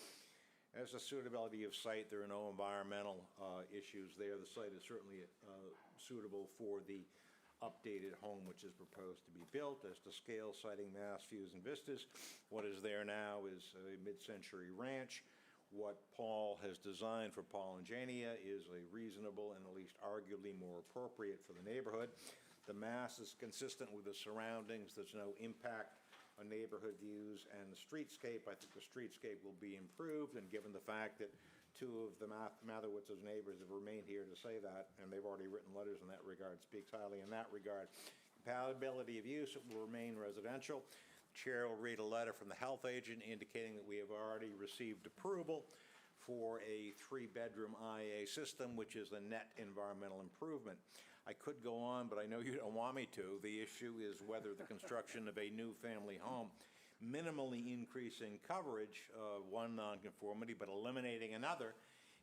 As to suitability of site, there are no environmental issues there. The site is certainly suitable for the updated home which is proposed to be built. As to scale, citing mass views and vistas, what is there now is a mid-century ranch. What Paul has designed for Paul and Jania is a reasonable and at least arguably more appropriate for the neighborhood. The mass is consistent with the surroundings. There's no impact on neighborhood views and the streetscape. I think the streetscape will be improved, and given the fact that two of the Matherwitz's neighbors have remained here to say that, and they've already written letters in that regard, speaks highly in that regard. Compatibility of use, it will remain residential. Chair will read a letter from the health agent indicating that we have already received approval for a 3-bedroom IA system, which is a net environmental improvement. I could go on, but I know you don't want me to. The issue is whether the construction of a new family home minimally increasing coverage, one nonconformity, but eliminating another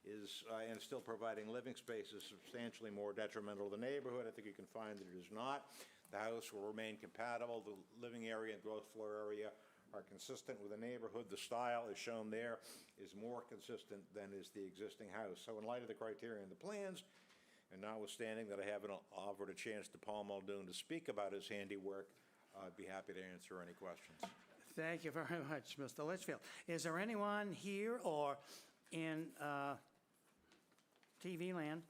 is, and still providing living space, is substantially more detrimental to the neighborhood. I think you can find that it is not. The house will remain compatible. The living area and gross floor area are consistent with the neighborhood. The style, as shown there, is more consistent than is the existing house. So in light of the criteria in the plans, And notwithstanding that I haven't offered a chance to Paul Muldoon to speak about his handiwork, I'd be happy to answer any questions. Thank you very much, Mr. Litchfield. Is there anyone here or in TV land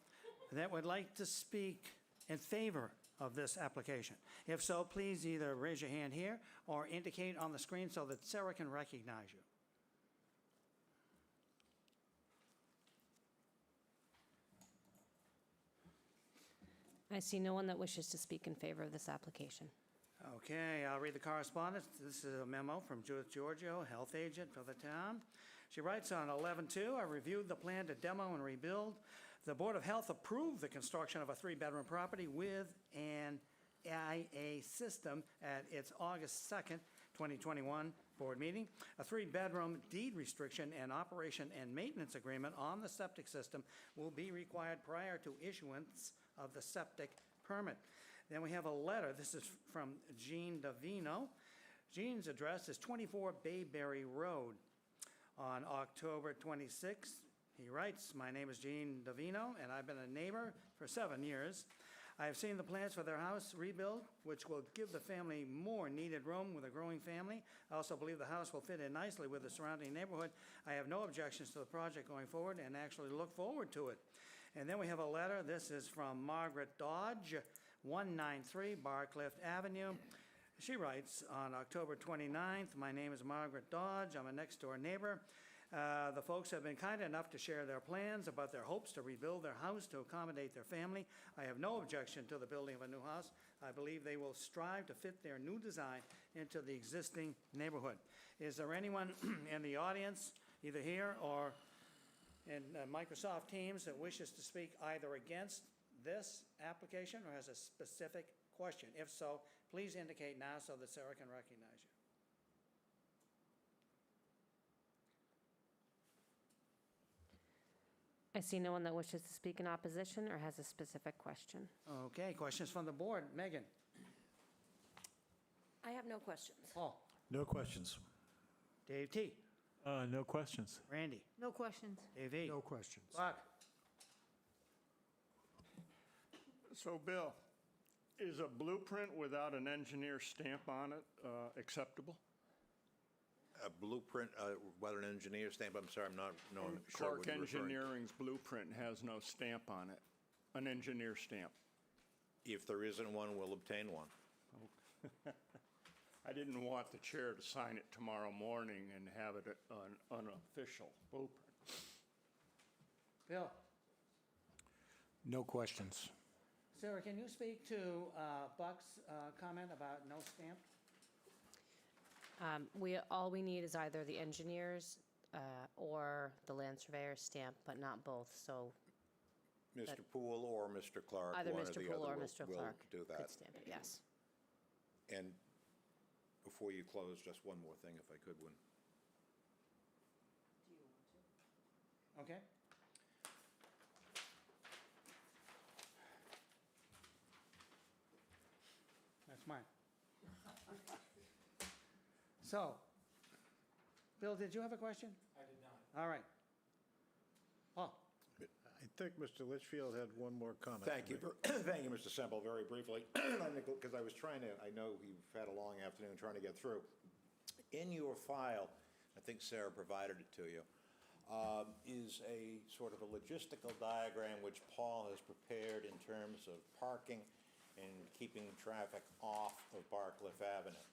that would like to speak in favor of this application? If so, please either raise your hand here or indicate on the screen so that Sarah can recognize you. I see no one that wishes to speak in favor of this application. Okay, I'll read the correspondence. This is a memo from Judith Giorgio, health agent for the town. She writes on 11/2, I reviewed the plan to demo and rebuild. The Board of Health approved the construction of a 3-bedroom property with an IA system at its August 2nd, 2021 board meeting. A 3-bedroom deed restriction and operation and maintenance agreement on the septic system will be required prior to issuance of the septic permit. Then we have a letter. This is from Gene Davino. Gene's address is 24 Bayberry Road. On October 26th, he writes, my name is Gene Davino, and I've been a neighbor for 7 years. I have seen the plans for their house rebuild, which will give the family more needed room with a growing family. I also believe the house will fit in nicely with the surrounding neighborhood. I have no objections to the project going forward and actually look forward to it. And then we have a letter. This is from Margaret Dodge, 193 Barcliff Avenue. She writes on October 29th, my name is Margaret Dodge. I'm a next-door neighbor. The folks have been kind enough to share their plans about their hopes to rebuild their house to accommodate their family. I have no objection to the building of a new house. I believe they will strive to fit their new design into the existing neighborhood. Is there anyone in the audience, either here or in Microsoft Teams, that wishes to speak either against this application or has a specific question? If so, please indicate now so that Sarah can recognize you. I see no one that wishes to speak in opposition or has a specific question. Okay, questions from the board. Megan? I have no questions. Paul? No questions. Dave T? No questions. Randy? No questions. Dave E? No questions. Buck? So, Bill, is a blueprint without an engineer stamp on it acceptable? A blueprint, whether an engineer stamp, I'm sorry, I'm not sure what Clark you're referring to. Engineering's blueprint has no stamp on it, an engineer stamp. If there isn't one, we'll obtain one. I didn't want the chair to sign it tomorrow morning and have it an unofficial blueprint. Bill? No questions. Sarah, can you speak to Buck's comment about no stamp? All we need is either the engineer's or the land surveyor's stamp, but not both, so Mr. Poole or Mr. Clark, either one Mr. or the Poole other or will Mr. Clark do that. could stamp it, yes. And before you close, just one more thing, if I could, Win. Okay. That's mine. So, Bill, did you have a question? I did not. All right. Paul? I think Mr. Litchfield had one more comment. Thank you, thank you, Mr. Semple, very briefly, because I was trying to, I know you've had a long afternoon trying to get through. In your file, I think Sarah provided it to you, is a sort of a logistical diagram which Paul has prepared in terms of parking and keeping traffic off of Barcliff Avenue.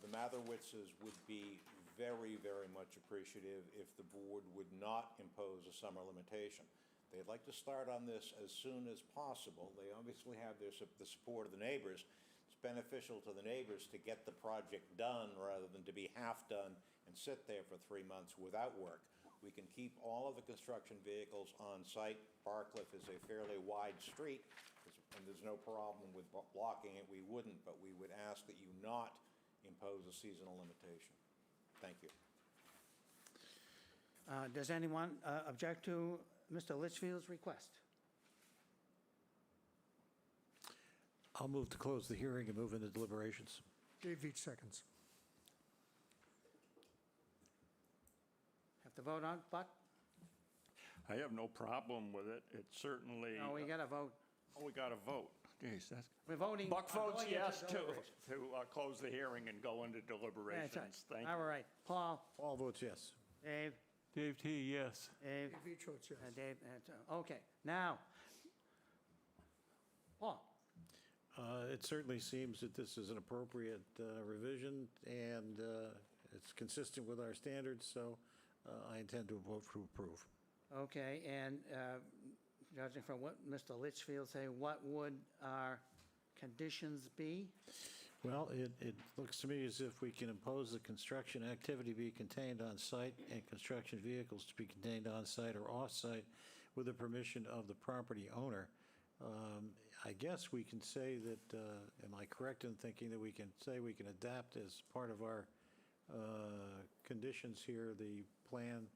The Matherwitzes would be very, very much appreciative if the board would not impose a summer limitation. They'd like to start on this as soon as possible. They obviously have the support of the neighbors. It's beneficial to the neighbors to get the project done rather than to be half done and sit there for 3 months without work. We can keep all of the construction vehicles on site. Barcliff is a fairly wide street, and there's no problem with blocking it. We wouldn't, but we would ask that you not impose a seasonal limitation. Thank you. Does anyone object to Mr. Litchfield's request? I'll move to close the hearing and move into deliberations. Dave Veach seconds. Have to vote on, Buck? I have no problem with it. It certainly. No, we got to vote. Oh, we got to vote. Jeez, that's. We're voting. Buck on votes going into yes to deliberations. close the hearing and go into That's right. deliberations. Thank you. All right. Paul? Paul votes yes. Dave? Dave T., yes. Dave? Dave Veach votes yes. Dave, okay. Now, Paul? It certainly seems that this is an appropriate revision, and it's consistent with our standards, so I intend to vote to approve. Okay, and judging from what Mr. Litchfield say, what would our conditions be? Well, it looks to me as if we can impose the construction activity be contained on site and construction vehicles to be contained on site or off site with the permission of the property owner. I guess we can say that, am I correct in thinking that we can say we can adapt as part of our conditions here, the plan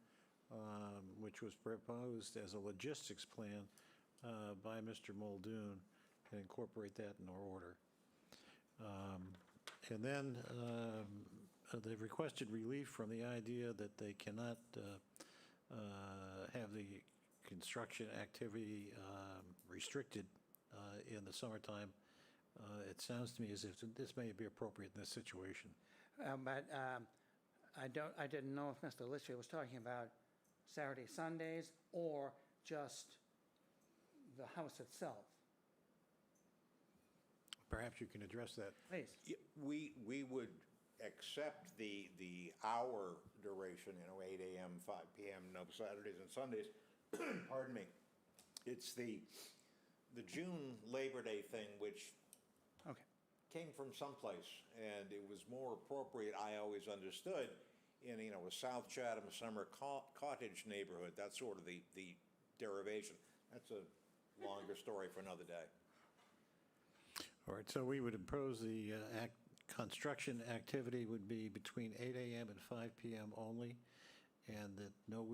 which was proposed as a logistics plan by Mr. Muldoon, and incorporate that in our order. And then they've requested relief from the idea that they cannot have the construction activity restricted in the summertime. It sounds to me as if this may be appropriate in this situation. But I didn't know if Mr. Litchfield was talking about Saturday, Sundays, or just the house itself. Perhaps you can address that. Please. We would accept the hour duration, 8 a.m., 5 p.m., no Saturdays and Sundays. Pardon me. It's the June Labor Day thing, which came from someplace, and it was more appropriate, I always understood, in a South Chatham summer cottage neighborhood. That's sort of the derivation. That's a longer story for another day. All right, so we would impose the construction activity would be between 8 a.m. and 5 p.m. only, and that no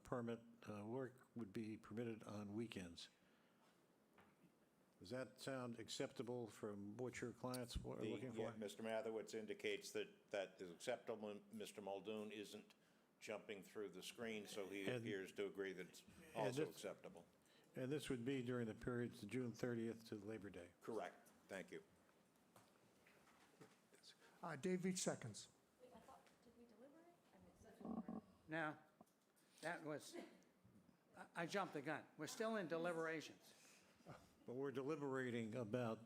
permit work would be permitted on weekends. Does that sound acceptable from what your clients are looking for? Yeah, Mr. Mathewitz indicates that is acceptable. Mr. Muldoon isn't jumping through the screen, so he appears to agree that it's also acceptable. And this would be during the periods of June 30th to Labor Day? Correct. Thank you. Dave Veach seconds. Now, that was, I jumped the gun. We're still in deliberations. But we're deliberating about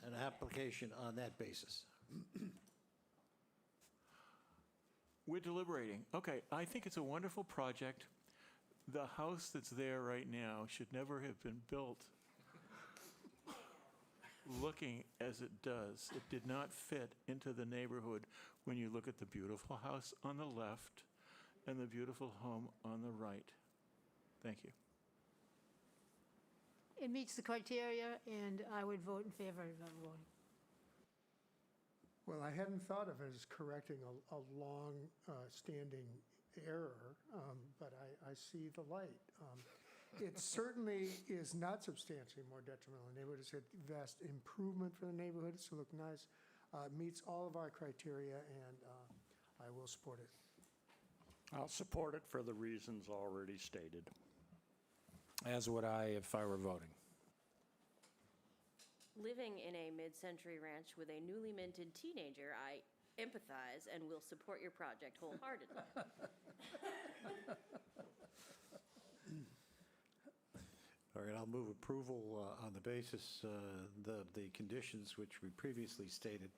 an application on that basis. We're deliberating. Okay, I think it's a wonderful project. The house that's there right now should never have been built looking as it does. It did not fit into the neighborhood when you look at the beautiful house on the left and the beautiful home on the right. Thank you. It meets the criteria, and I would vote in favor of that voting. Well, I hadn't thought of it as correcting a long-standing error, but I see the light. It certainly is not substantially more detrimental to the neighborhood. It's a vast improvement for the neighborhood. It's to look nice. Meets all of our criteria, and I will support it. I'll support it for the reasons already stated. As would I if I were voting. Living in a mid-century ranch with a newly minted teenager, I empathize and will support your project wholeheartedly. All right, I'll move approval on the basis, the conditions which we previously stated.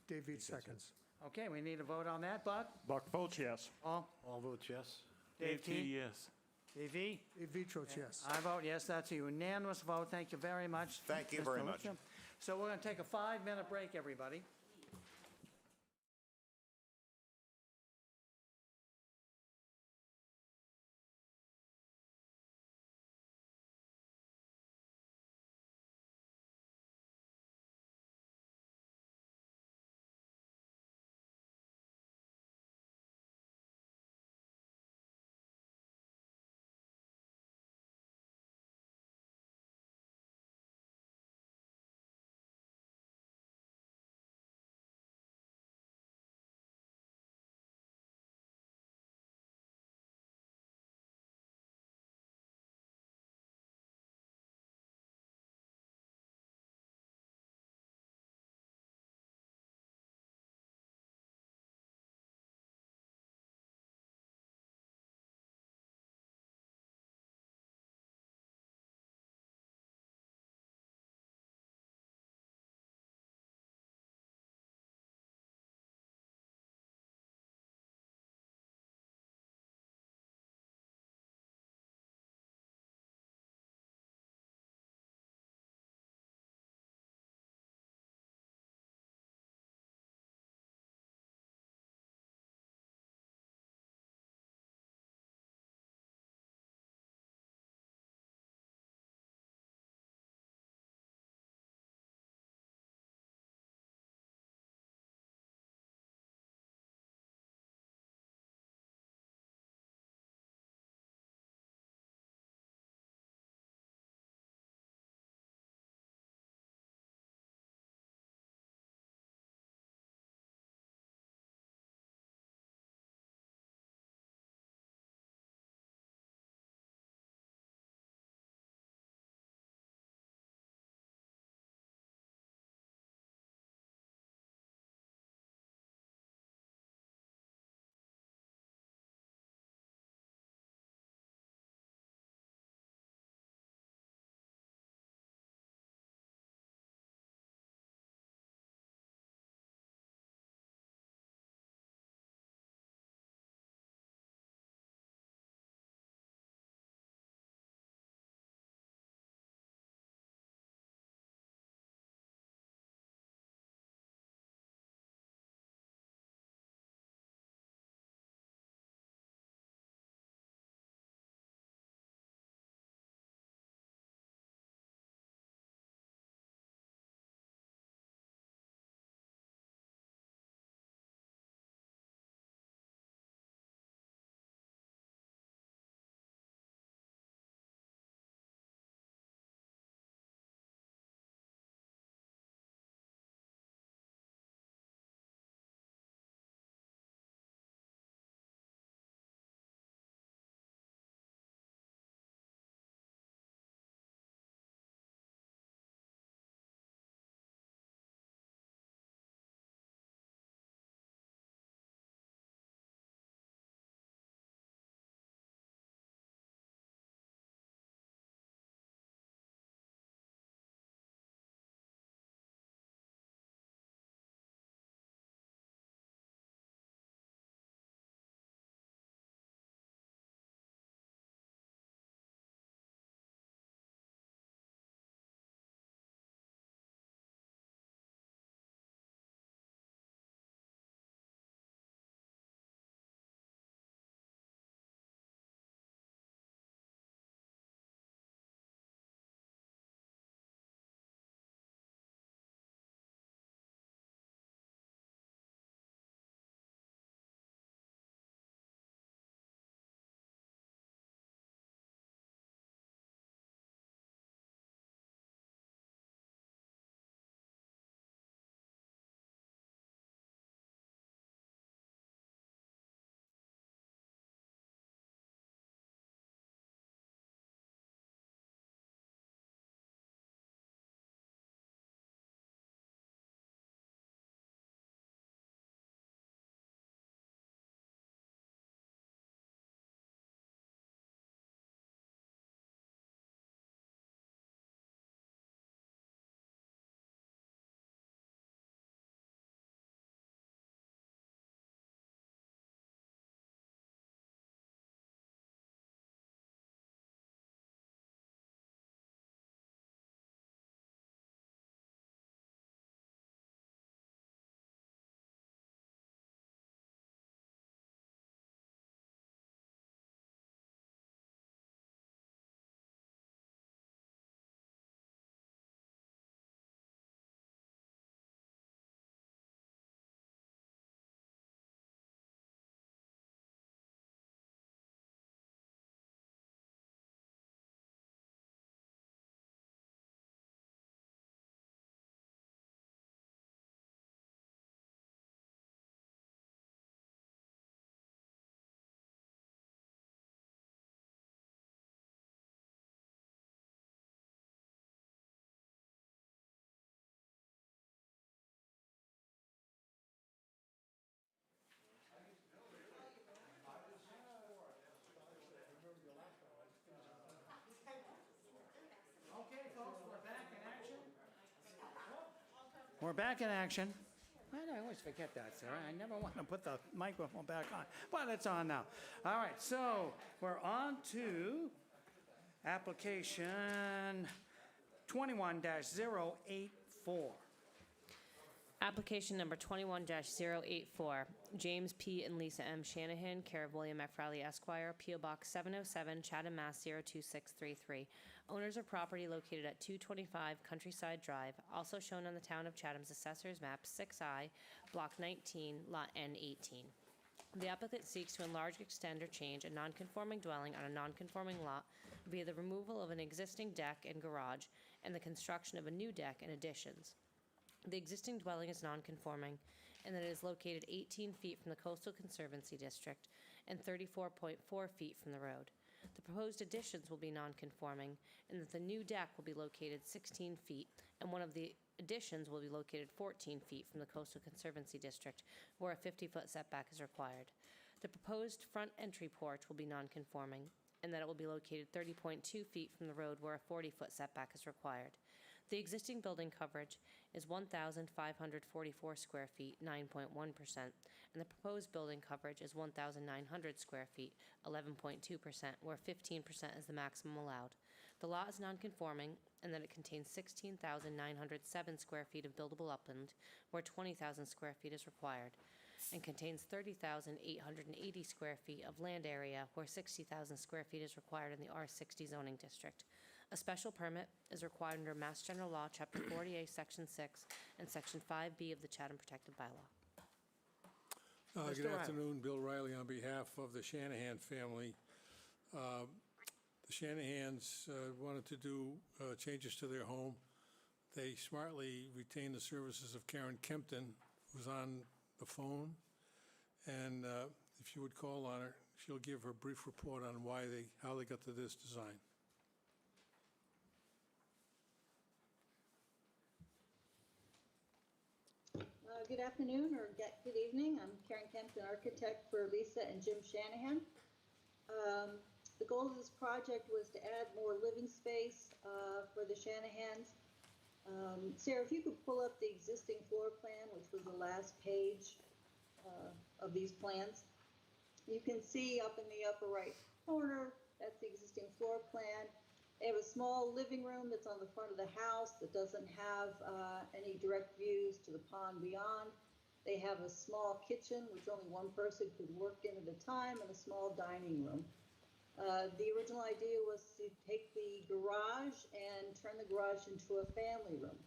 Dave Veach seconds. Okay, we need a vote on that, Buck? Buck votes yes. Paul? All votes yes. Dave T? Yes. Dave V? Dave Veach votes yes. I vote yes. That's a unanimous vote. Thank you very much. Thank you Mr. very much. Litchfield. So we're going to take a 5-minute break, everybody. We're back in action. I always forget that, Sarah. I never want to put the microphone back on, but it's on now. All right, so we're on to application 21-084. Application number 21-084, James P. and Lisa M. Shanahan, care of William F. Riley Esquire, P.O. Box 707, Chatham, Mass. 02633. Owners of property located at 225 Countryside Drive, also shown on the Town of Chatham's Assessor's Map 6I, Block 19, Lot N18. The applicant seeks to enlarge, extend, or change a nonconforming dwelling on a nonconforming lot via the removal of an existing deck and garage and the construction of a new deck and additions. The existing dwelling is nonconforming and that it is located 18 feet from the Coastal Conservancy District and 34.4 feet from the road. The proposed additions will be nonconforming and that the new deck will be located 16 feet and one of the additions will be located 14 feet from the Coastal Conservancy District where a 50-foot setback is required. The proposed front entry porch will be nonconforming and that it will be located 30.2 feet from the road where a 40-foot setback is required. The existing building coverage is 1,544 square feet, 9.1%, and the proposed building coverage is 1,900 square feet, 11.2%, where 15% is the maximum allowed. The lot is nonconforming and that it contains 16,907 square feet of buildable upland, where 20,000 square feet is required, and contains 30,880 square feet of land area, where 60,000 square feet is required in the R60 zoning district. A special permit is required under Mass General Law, Chapter 40A, Section 6, and Section 5B of the Chatham Protected Bylaw. Good afternoon, Bill Riley on behalf of the Shanahan family. The Shanahans wanted to do changes to their home. They smartly retained the services of Karen Kempton, who's on the phone, and if you would call on her, she'll give her a brief report on how they got to this design. Good afternoon or good evening. I'm Karen Kempton, architect for Lisa and Jim Shanahan. The goal of this project was to add more living space for the Shanahans. Sarah, if you could pull up the existing floor plan, which was the last page of these plans. You can see up in the upper right corner, that's the existing floor plan. They have a small living room that's on the front of the house that doesn't have any direct views to the pond beyond. They have a small kitchen, which only one person could work in at a time, and a small dining room. The original idea was to take the garage and turn the garage into a family room.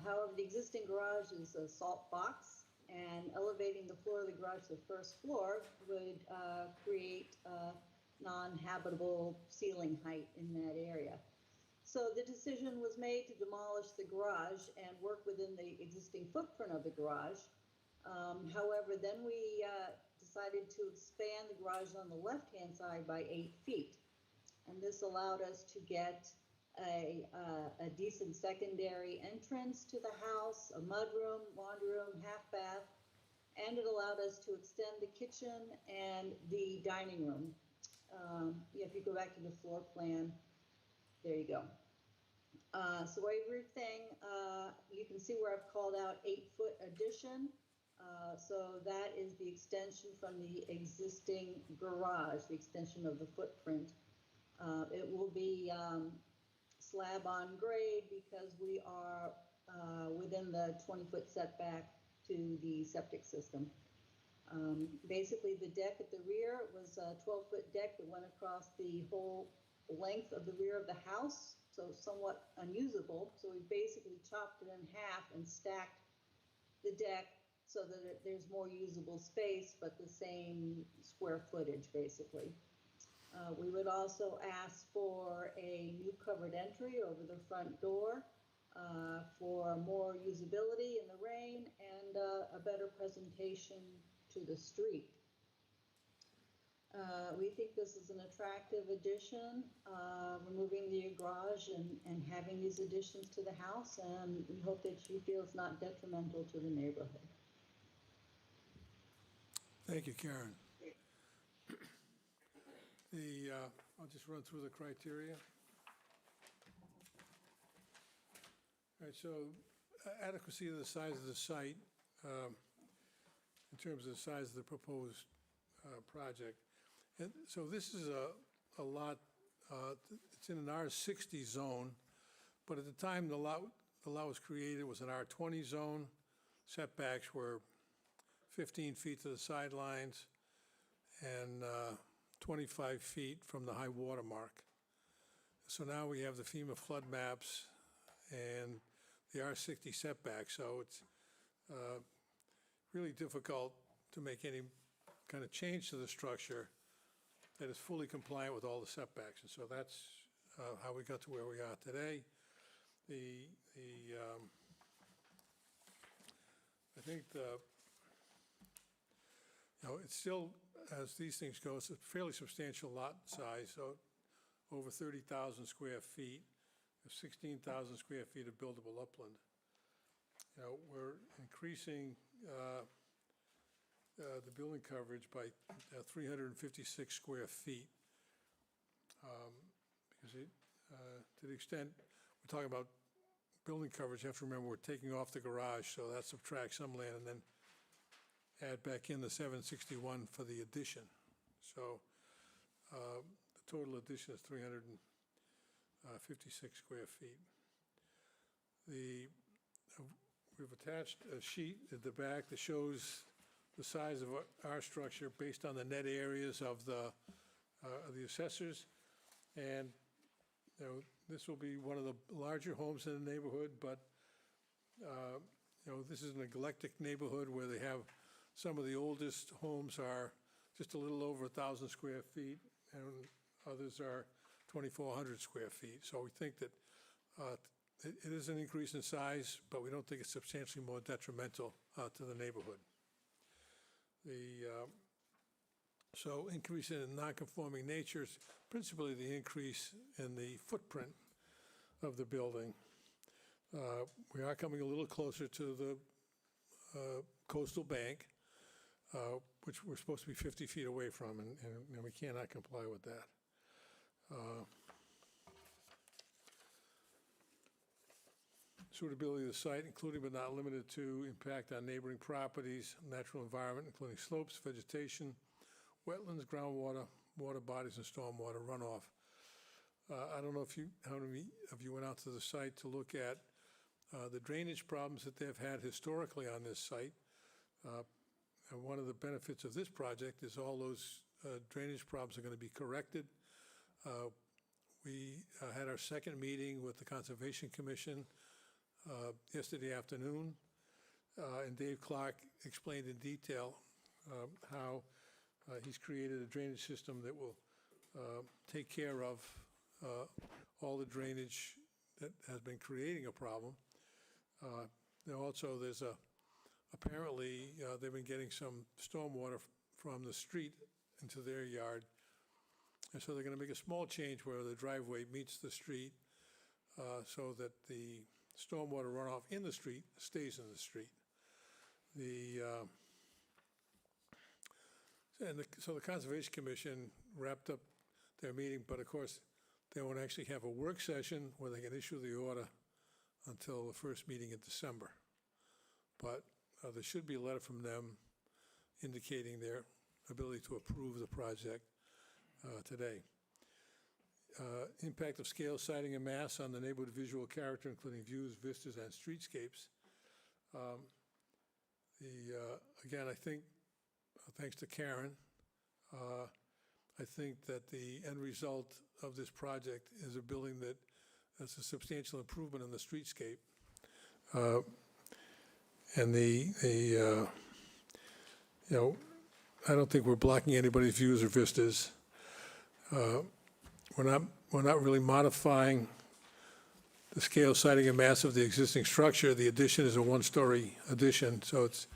However, the existing garage is a salt box, and elevating the floor of the garage to the first floor would create non-habitable ceiling height in that area. So the decision was made to demolish the garage and work within the existing footprint of the garage. However, then we decided to expand the garage on the left-hand side by 8 feet. And this allowed us to get a decent secondary entrance to the house, a mudroom, laundry room, half bath, and it allowed us to extend the kitchen and the dining room. If you go back to the floor plan, there you go. So everything, you can see where I've called out 8-foot addition. So that is the extension from the existing garage, the extension of the footprint. It will be slab on grade because we are within the 20-foot setback to the septic system. Basically, the deck at the rear was a 12-foot deck that went across the whole length of the rear of the house, so somewhat unusable. So we basically chopped it in half and stacked the deck so that there's more usable space, but the same square footage, basically. We would also ask for a new covered entry over the front door for more usability in the rain and a better presentation to the street. We think this is an attractive addition, removing the garage and having these additions to the house, and we hope that you feel it's not detrimental to the neighborhood. Thank you, Karen. I'll just run through the criteria. All right, so adequacy of the size of the site, in terms of the size of the proposed project. And so this is a lot, it's in an R60 zone, but at the time the lot was created, it was an R20 zone. Setbacks were 15 feet to the sidelines and 25 feet from the high water mark. So now we have the FEMA flood maps and the R60 setback, so it's really difficult to make any kind of change to the structure that is fully compliant with all the setbacks. And so that's how we got to where we are today. I think it's still, as these things go, it's a fairly substantial lot size, so over 30,000 square feet, 16,000 square feet of buildable upland. We're increasing the building coverage by 356 square feet. Because to the extent we're talking about building coverage, you have to remember we're taking off the garage, so that subtracts some land and then add back in the 761 for the addition. So the total addition is 356 square feet. We've attached a sheet at the back that shows the size of our structure based on the net areas of the assessors. And this will be one of the larger homes in the neighborhood, but this is an eclectic neighborhood where they have some of the oldest homes are just a little over 1,000 square feet, and others are 2,400 square feet. So we think that it is an increase in size, but we don't think it's substantially more detrimental to the neighborhood. So increase in non-conforming nature is principally the increase in the footprint of the building. We are coming a little closer to the coastal bank, which we're supposed to be 50 feet away from, and we cannot comply with that. Suitability of the site, including but not limited to impact on neighboring properties, natural environment, including slopes, vegetation, wetlands, groundwater, water bodies, and stormwater runoff. I don't know how many of you went out to the site to look at the drainage problems that they've had historically on this site. And one of the benefits of this project is all those drainage problems are going to be corrected. We had our second meeting with the Conservation Commission yesterday afternoon, and Dave Clark explained in detail how he's created a drainage system that will take care of all the drainage that has been creating a problem. Also, there's apparently they've been getting some stormwater from the street into their yard, and so they're going to make a small change where the driveway meets the street so that the stormwater runoff in the street stays in the street. So the Conservation Commission wrapped up their meeting, but of course they won't actually have a work session where they can issue the order until the first meeting in December. But there should be a letter from them indicating their ability to approve the project today. Impact of scale, siting, and mass on the neighborhood visual character, including views, vistas, and streetscapes. Again, I think, thanks to Karen, I think that the end result of this project is a building that has a substantial improvement in the streetscape. And I don't think we're blocking anybody's views or vistas. We're not really modifying the scale, siting, and mass of the existing structure. The addition is a one-story addition, so it's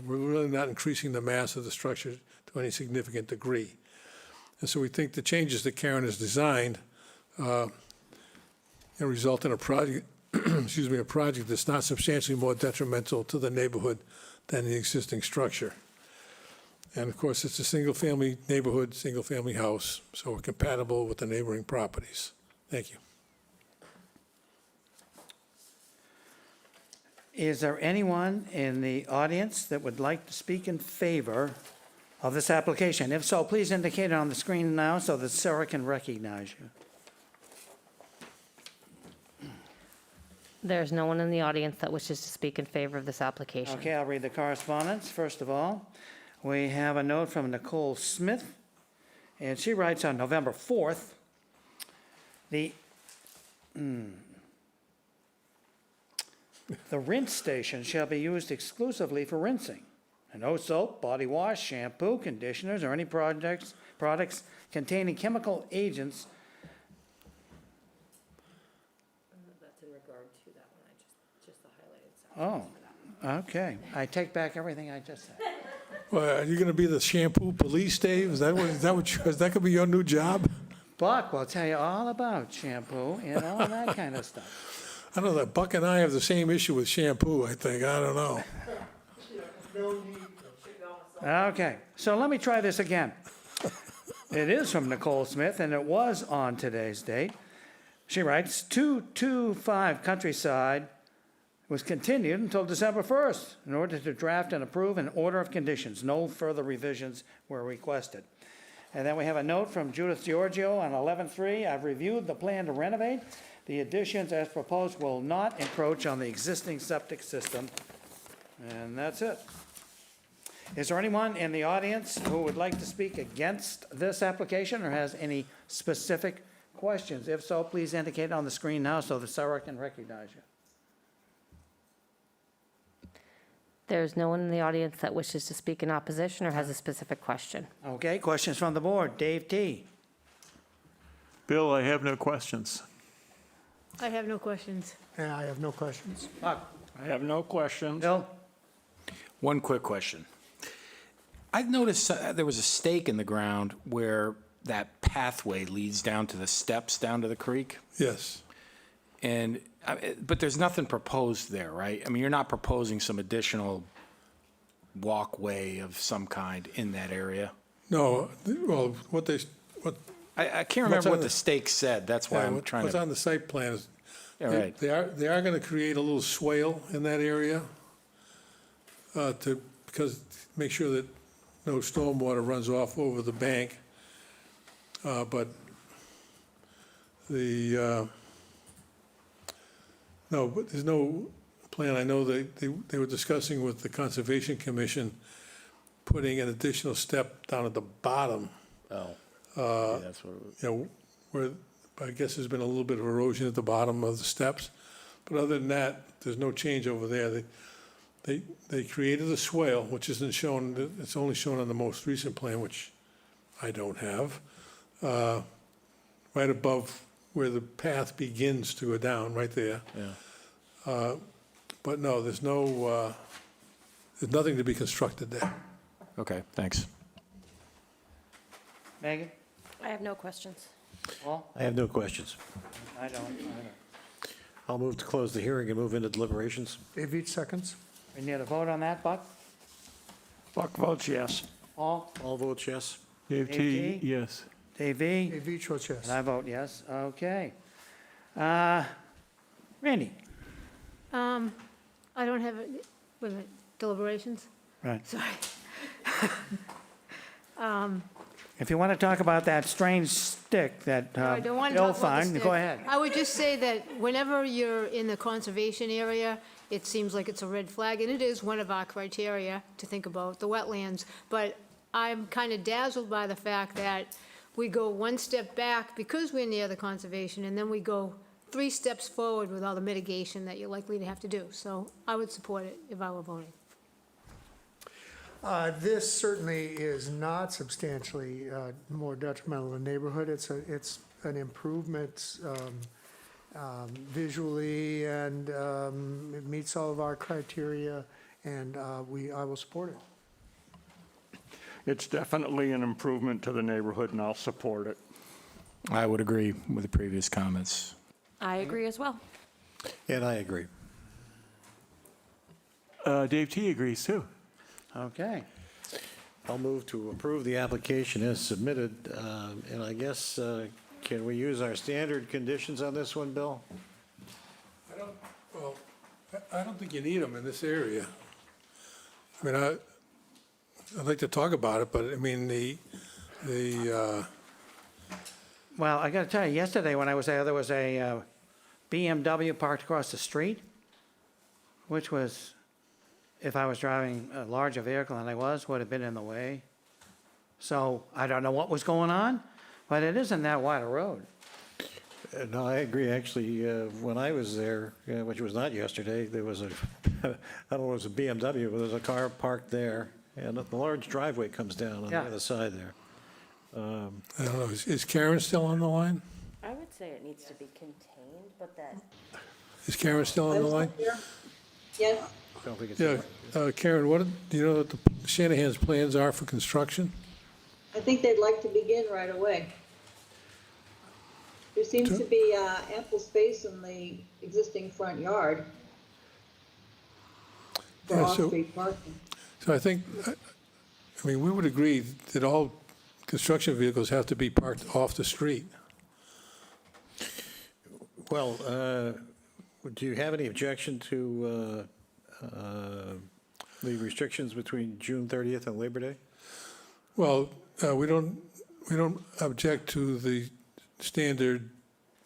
we're really not increasing the mass of the structure to any significant degree. And so we think the changes that Karen has designed result in a project, excuse me, a project that's not substantially more detrimental to the neighborhood than the existing structure. And of course, it's a single-family neighborhood, single-family house, so we're compatible with the neighboring properties. Thank you. Is there anyone in the audience that would like to speak in favor of this application? If so, please indicate it on the screen now so that Sarah can recognize you. There's no one in the audience that wishes to speak in favor of this application. Okay, I'll read the correspondence. First of all, we have a note from Nicole Smith, and she writes on November 4th, the rinse station shall be used exclusively for rinsing. And no soap, body wash, shampoo, conditioners, or any products containing chemical agents. That's in regard to that one, just the highlighted section. Oh, okay. I take back everything I just said. Well, are you going to be the shampoo police, Dave? Is that could be your new job? Buck will tell you all about shampoo and all that kind of stuff. I don't know, that Buck and I have the same issue with shampoo, I think. I don't know. Okay, so let me try this again. It is from Nicole Smith, and it was on today's date. She writes, 225 Countryside was continued until December 1st in order to draft and approve an order of conditions. No further revisions were requested. And then we have a note from Judith Giorgio on 11/3. I've reviewed the plan to renovate. The additions as proposed will not encroach on the existing septic system. And that's it. Is there anyone in the audience who would like to speak against this application or has any specific questions? If so, please indicate on the screen now so that Sarah can recognize you. There's no one in the audience that wishes to speak in opposition or has a specific question. Okay, questions from the board. Dave T. Bill, I have no questions. I have no questions. Yeah, I have no questions. Buck. I have no questions. Bill? One quick question. I've noticed there was a stake in the ground where that pathway leads down to the steps down to the creek. Yes. And, but there's nothing proposed there, right? I mean, you're not proposing some additional walkway of some kind in that area? No, well, I can't remember what the stake said. That's why I'm trying to. What's on the site plan is, Yeah, right. they are going to create a little swale in that area because make sure that no stormwater runs off over the bank. But there's no plan. I know they were discussing with the Conservation Commission putting an additional step down at the bottom. Oh. That's what it was. Where I guess there's been a little bit of erosion at the bottom of the steps. But other than that, there's no change over there. They created a swale, which isn't shown, it's only shown on the most recent plan, which I don't have, right above where the path begins to go down, right there. Yeah. But no, there's nothing to be constructed there. Okay, thanks. Megan? I have no questions. Paul? I have no questions. I don't either. I'll move to close the hearing and move into deliberations. Dave Each seconds. We need a vote on that, Buck? Buck votes yes. Paul? All votes yes. Dave Dave T, T? yes. Dave V? Dave Each votes yes. And I vote yes. Okay. Randy? I don't have, was it deliberations? Right. Sorry. If you want to talk about that strange stick that No, I don't want to Bill talk about the found, stick. go ahead. I would just say that whenever you're in the conservation area, it seems like it's a red flag, and it is one of our criteria to think about, the wetlands. But I'm kind of dazzled by the fact that we go one step back because we're near the conservation, and then we go 3 steps forward with all the mitigation that you're likely to have to do. So I would support it if I were voting. This certainly is not substantially more detrimental to the neighborhood. It's an improvement visually, and it meets all of our criteria, and I will support it. It's definitely an improvement to the neighborhood, and I'll support it. I would agree with the previous comments. I agree as well. And I agree. Dave T agrees too. Okay. I'll move to approve the application as submitted. And I guess, can we use our standard conditions on this one, Bill? I don't think you need them in this area. I mean, I'd like to talk about it, but I mean, Well, I got to tell you, yesterday when I was there was a BMW parked across the street, which was, if I was driving a larger vehicle than I was, would have been in the way. So I don't know what was going on, but it isn't that wide a road. No, I agree. Actually, when I was there, which was not yesterday, there was a, I don't know, it was a BMW, but there was a car parked there, and the large driveway comes down on the Yeah. other side there. I don't know, is Karen still on the line? I would say it needs to be contained, but that. Is Karen still on the line? Yes, I don't think it's. Yeah, Karen, do you know what the Shanahan's plans are for construction? I think they'd like to begin right away. There seems to be ample space in the existing front yard for Yeah, off-street parking. So I think, I mean, we would agree that all construction vehicles have to be parked off the street. Well, do you have any objection to the restrictions between June 30th and Labor Day? Well, we don't object to the standard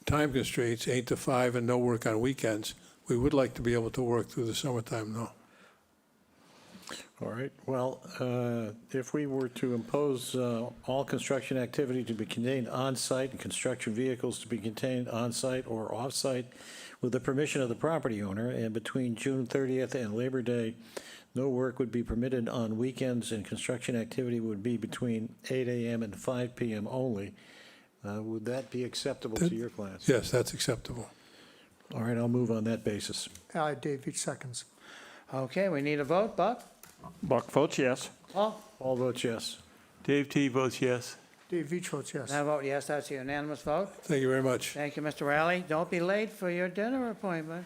time constraints, 8 to 5, and no work on weekends. We would like to be able to work through the summertime, though. All right. Well, if we were to impose all construction activity to be contained on-site and construction vehicles to be contained on-site or off-site with the permission of the property owner, and between June 30th and Labor Day, no work would be permitted on weekends and construction activity would be between 8 a.m. and 5 p.m. only, would that be acceptable to your plans? Yes, that's acceptable. All right, I'll move on that basis. Dave Veach seconds. Okay, we need a vote. Buck? Buck votes yes. Paul? All votes yes. Dave T. votes yes. Dave Veach votes yes. And I vote yes, that's a unanimous vote. Thank you very much. Thank you, Mr. Rowley. Don't be late for your dinner appointment.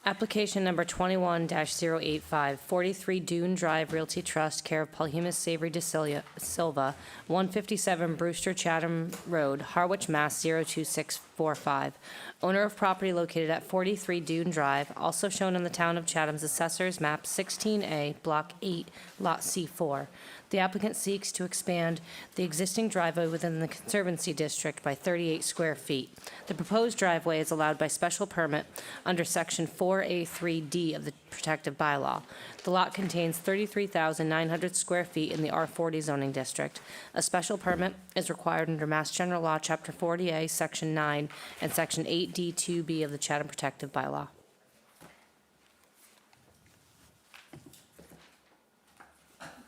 Application number 21-085, 43 Dune Drive Realty Trust, care of Paulhemus Savory de Silva, 157 Brewster Chatham Road, Harwich, Mass. 02645. Owner of property located at 43 Dune Drive, also shown in the Town of Chatham's Assessor's Map 16A, Block 8, Lot C4. The applicant seeks to expand the existing driveway within the Conservancy District by 38 square feet. The proposed driveway is allowed by special permit under Section 4A3D of the Protective Bylaw. The lot contains 33,900 square feet in the R40 zoning district. A special permit is required under Mass General Law, Chapter 40A, Section 9, and Section 8D2B of the Chatham Protective Bylaw.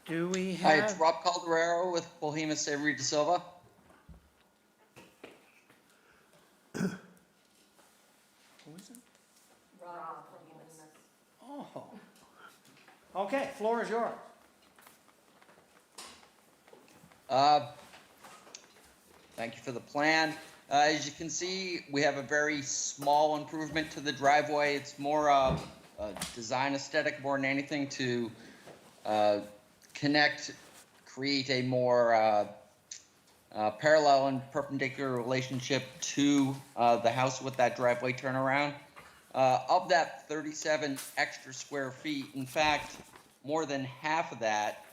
Do we Hi, have? it's Rob Calderaro with Paulhemus Savory de Silva. Who is it? Oh. Okay, floor is yours. Thank you for the plan. As you can see, we have a very small improvement to the driveway. It's more a design aesthetic more than anything to connect, create a more parallel and perpendicular relationship to the house with that driveway turnaround. Of that 37 extra square feet, in fact, more than half of that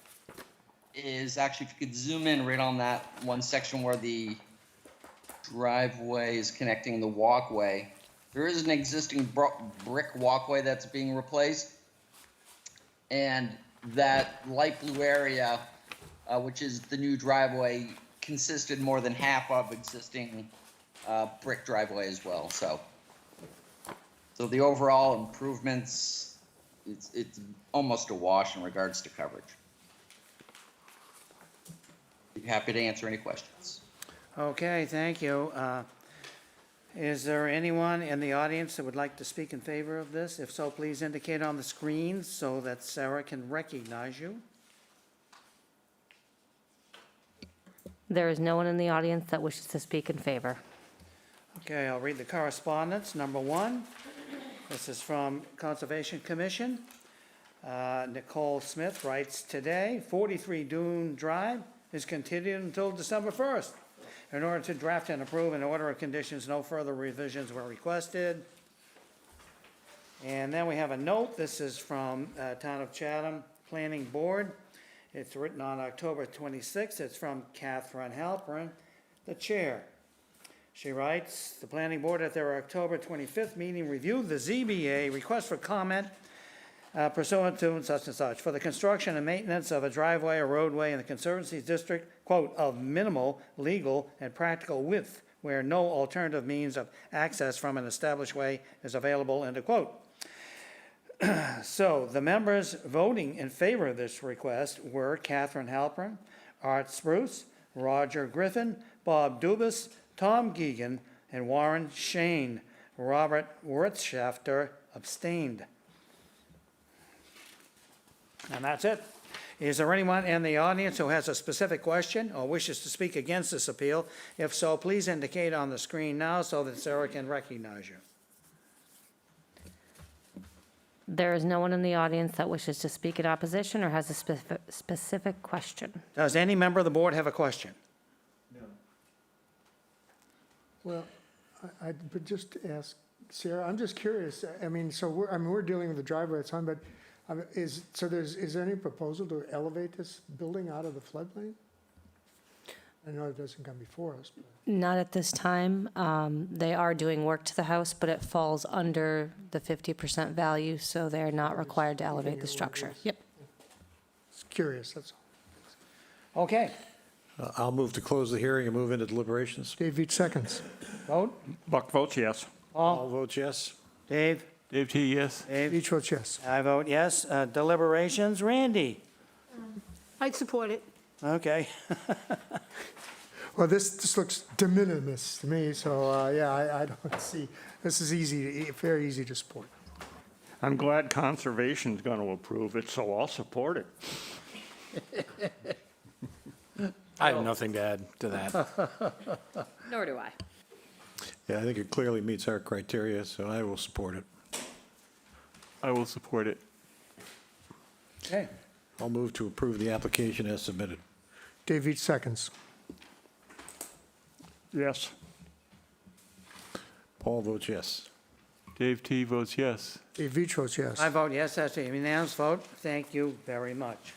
is actually, if you could zoom in right on that one section where the driveway is connecting the walkway, there is an existing brick walkway that's being replaced. And that light blue area, which is the new driveway, consisted more than half of existing brick driveway as well. So the overall improvements, it's almost a wash in regards to coverage. Be happy to answer any questions. Okay, thank you. Is there anyone in the audience that would like to speak in favor of this? If so, please indicate on the screen so that Sarah can recognize you. There is no one in the audience that wishes to speak in favor. Okay, I'll read the correspondence. Number one, this is from Conservation Commission. Nicole Smith writes, today, 43 Dune Drive is continued until December 1st. in order to draft and approve an order of conditions, no further revisions were requested. And then we have a note, this is from Town of Chatham Planning Board. It's written on October 26th, it's from Catherine Halperin, the chair. She writes, "The Planning Board at their October 25th meeting reviewed the ZBA request for comment pursuant to such and such for the construction and maintenance of a driveway or roadway in the Conservancy District, quote, of minimal legal and practical width where no alternative means of access from an established way is available," end of quote. So the members voting in favor of this request were Catherine Halperin, Art Spruce, Roger Griffin, Bob Dubus, Tom Geegan, and Warren Shane. Robert Wirtschafter abstained. And that's it. Is there anyone in the audience who has a specific question or wishes to speak against this appeal? If so, please indicate on the screen now so that Sarah can recognize you. There is no one in the audience that wishes to speak in opposition or has a specific question. Does any member of the board have a question? Well, I would just ask Sarah, I'm just curious, I mean, so we're dealing with the driveway at the time, but is there any proposal to elevate this building out of the floodplain? I know it doesn't come before us, but. Not at this time. They are doing work to the house, but it falls under the 50% value, so they're not required to elevate the structure. Yep. Just curious, that's all. Okay. I'll move to close the hearing and move into deliberations. Dave Veach seconds. Vote. Buck votes yes. All votes yes. Dave? Dave T., yes. Dave? Veach votes yes. I vote yes. Deliberations. Randy? I'd support it. Okay. Well, this looks de minimis to me, so, yeah, I don't see, this is very easy to support. I'm glad Conservation's going to approve it, so I'll support it. I have nothing to add to that. Nor do I. Yeah, I think it clearly meets our criteria, so I will support it. I will support it. Okay. I'll move to approve the application as submitted. Dave Veach seconds. Yes. Paul votes yes. Dave T. votes yes. Dave Veach votes yes. I vote yes. That's a unanimous vote. Thank you very much.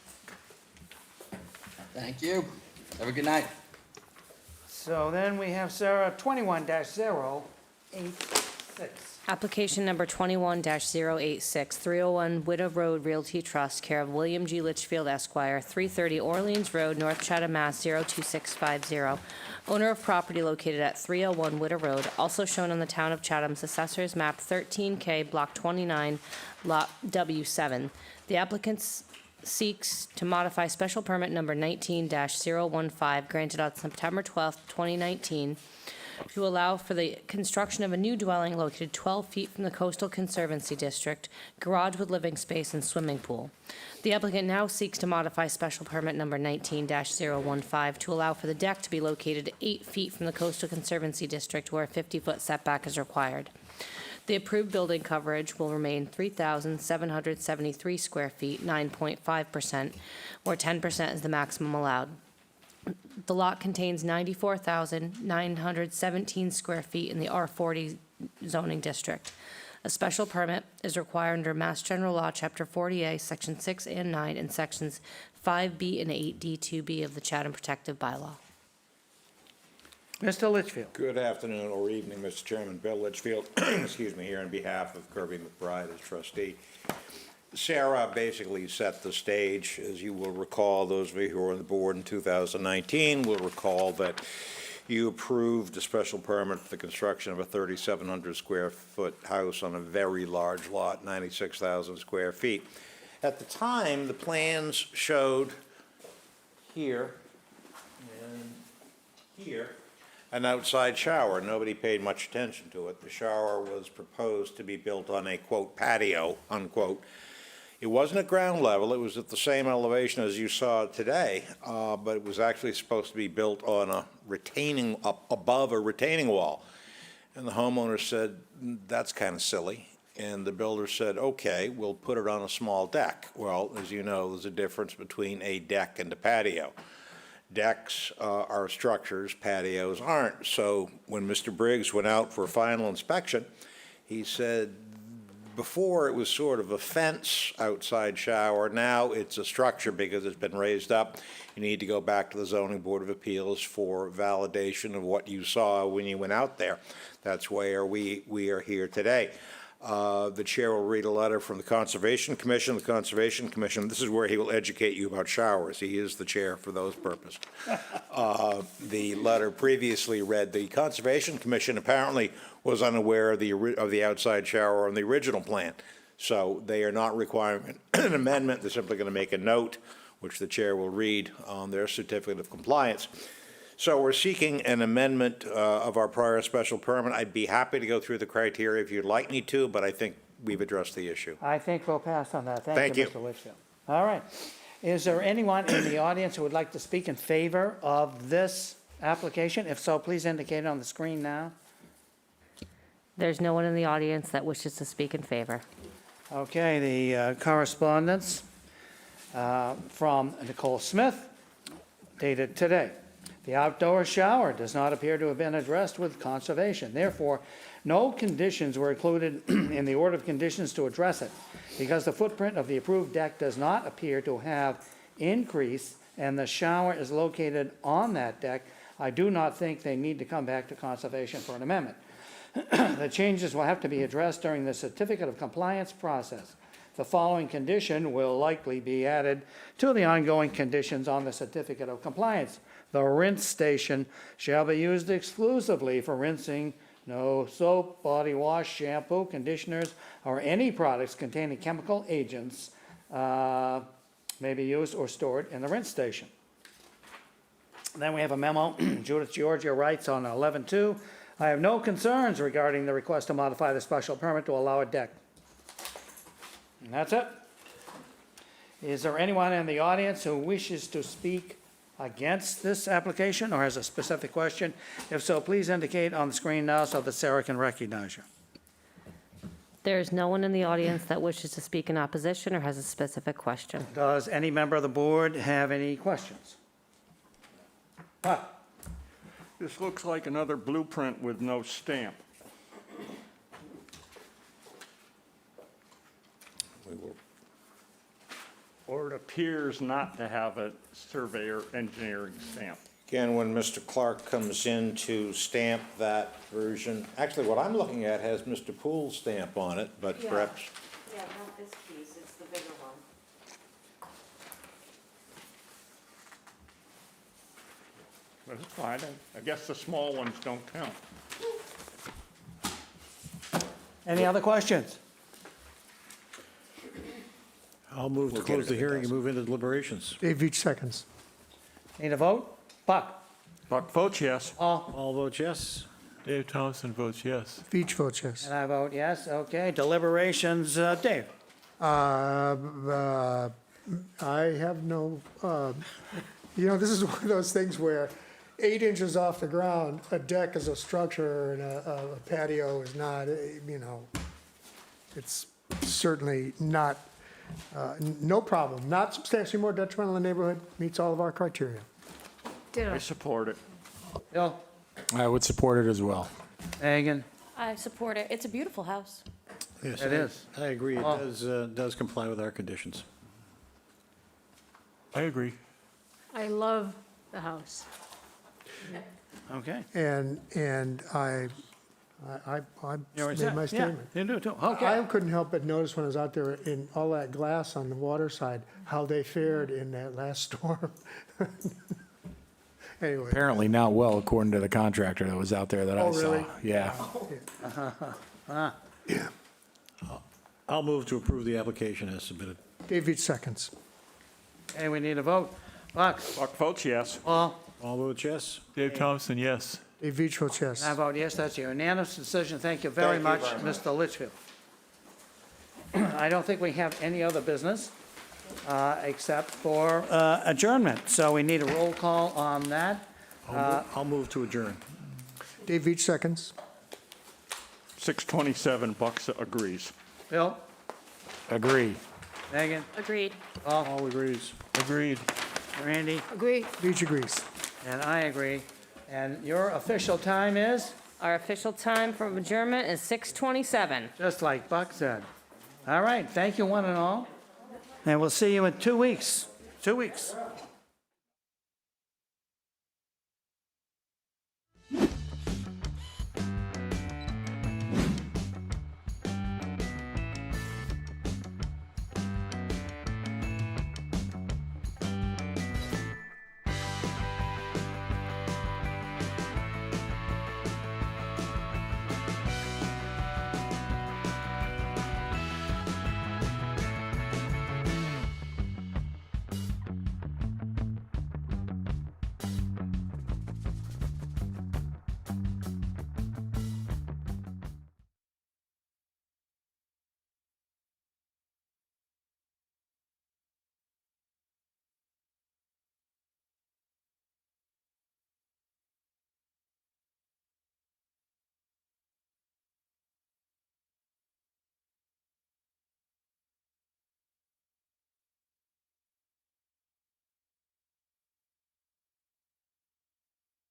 Thank you. Have a good night. So then we have Sarah 21-086. Application number 21-086, 301 Widow Road Realty Trust, care of William G. Litchfield Esquire, 330 Orleans Road, North Chatham, Mass. 02650. Owner of property located at 301 Widow Road, also shown on the Town of Chatham's Assessor's Map 13K, Block 29, Lot W7. The applicant seeks to modify special permit number 19-015, granted on September 12, 2019, to allow for the construction of a new dwelling located 12 feet from the Coastal Conservancy District, garage with living space and swimming pool. The applicant now seeks to modify special permit number 19-015 to allow for the deck to be located 8 feet from the Coastal Conservancy District where a 50-foot setback is required. The approved building coverage will remain 3,773 square feet, 9.5%, or 10% is the maximum allowed. The lot contains 94,917 square feet in the R40 zoning district. A special permit is required under Mass General Law, Chapter 40A, Section 6 and 9, and Sections 5B and 8D2B of the Chatham Protective Bylaw. Mr. Litchfield. Good afternoon or evening, Mr. Chairman. Bill Litchfield, excuse me, here on behalf of Kirby McBride as trustee. Sarah basically set the stage. As you will recall, those of you who were on the board in 2019 will recall that you approved a special permit for the construction of a 3,700 square foot house on a very large lot, 96,000 square feet. At the time, the plans showed here and here an outside shower. Nobody paid much attention to it. The shower was proposed to be built on a, quote, patio, unquote. It wasn't at ground level. It was at the same elevation as you saw today, but it was actually supposed to be built on a above a retaining wall. And the homeowner said, that's kind of silly. And the builder said, okay, we'll put it on a small deck. Well, as you know, there's a difference between a deck and a patio. decks are structures, patios aren't. So when Mr. Briggs went out for final inspection, he said, before it was sort of a fence outside shower, now it's a structure because it's been raised up. You need to go back to the Zoning Board of Appeals for validation of what you saw when you went out there. That's where we are here today. The chair will read a letter from the Conservation Commission. The Conservation Commission, this is where he will educate you about showers. He is the chair for those purposes. The letter previously read, the Conservation Commission apparently was unaware of the outside shower on the original plan. So they are not requiring an amendment. They're simply going to make a note, which the chair will read on their certificate of compliance. So we're seeking an amendment of our prior special permit. I'd be happy to go through the criteria if you'd like me to, but I think we've addressed the issue. I think we'll pass on that. Thank you. Mr. Litchfield. All right. Is there anyone in the audience who would like to speak in favor of this application? If so, please indicate on the screen now. There's no one in the audience that wishes to speak in favor. Okay, the correspondence from Nicole Smith, dated today. The outdoor shower does not appear to have been addressed with conservation. Therefore, no conditions were included in the order of conditions to address it. Because the footprint of the approved deck does not appear to have increased and the shower is located on that deck, I do not think they need to come back to conservation for an amendment. The changes will have to be addressed during the certificate of compliance process. The following condition will likely be added to the ongoing conditions on the certificate of compliance. The rinse station shall be used exclusively for rinsing. No soap, body wash, shampoo, conditioners, or any products containing chemical agents may be used or stored in the rinse station. Then we have a memo. Judith Georgia writes on 11/2, I have no concerns regarding the request to modify the special permit to allow a deck. And that's it. Is there anyone in the audience who wishes to speak against this application or has a specific question? If so, please indicate on the screen now so that Sarah can recognize you. There's no one in the audience that wishes to speak in opposition or has a specific question. Does any member of the board have any questions? What? This looks like another blueprint with no stamp. Or it appears not to have a surveyor engineering stamp. Again, when Mr. Clark comes in to stamp that version, actually what I'm looking at has Mr. Poole's stamp on it, but perhaps. Yeah, not this piece, it's the bigger one. That's fine. I guess the small ones don't count. Any other questions? I'll move to We'll get close it the if it hearing and doesn't. move into deliberations. Dave Veach seconds. Need a vote? Buck? Buck votes yes. All votes yes. Dave Thompson votes yes. Veach votes yes. And I vote yes. Okay, deliberations, Dave? I have no, this is one of those things where 8 inches off the ground, a deck is a structure and a patio is not, it's certainly not, no problem, not substantially more detrimental in the neighborhood, meets all of our criteria. I support it. Bill? I would support it as well. Megan? I support it. It's a beautiful house. Yes, It is. I agree. It Oh. does comply with our conditions. I agree. I love the house. Okay. And I Yours, made yeah. my Yeah, statement. you do too. Okay. I couldn't help but notice when I was out there in all that glass on the water side, how they fared in that last storm. Anyway. Apparently not well, according to the contractor that was out there that I Oh, saw. really? Yeah. I'll move to approve the application as submitted. Dave Veach seconds. Okay, we need a vote. Buck? Buck votes yes. Paul? All votes yes. Dave Thompson, yes. Dave Veach votes yes. I vote yes, that's a unanimous decision. Thank you very much, Mr. Litchfield. I don't think we have any other business except for adjournment. So we need a roll call on that. I'll move to adjourn. Dave Veach seconds. 627, Buck agrees. Bill? Agree. Megan? Agreed. Paul? All agrees. Agreed. Randy? Agree. Beach agrees. And I agree. And your official time is? Our official time for adjournment is 6:27. Just like Buck said. All right, thank you one and all. And we'll see you in 2 weeks. 2 weeks.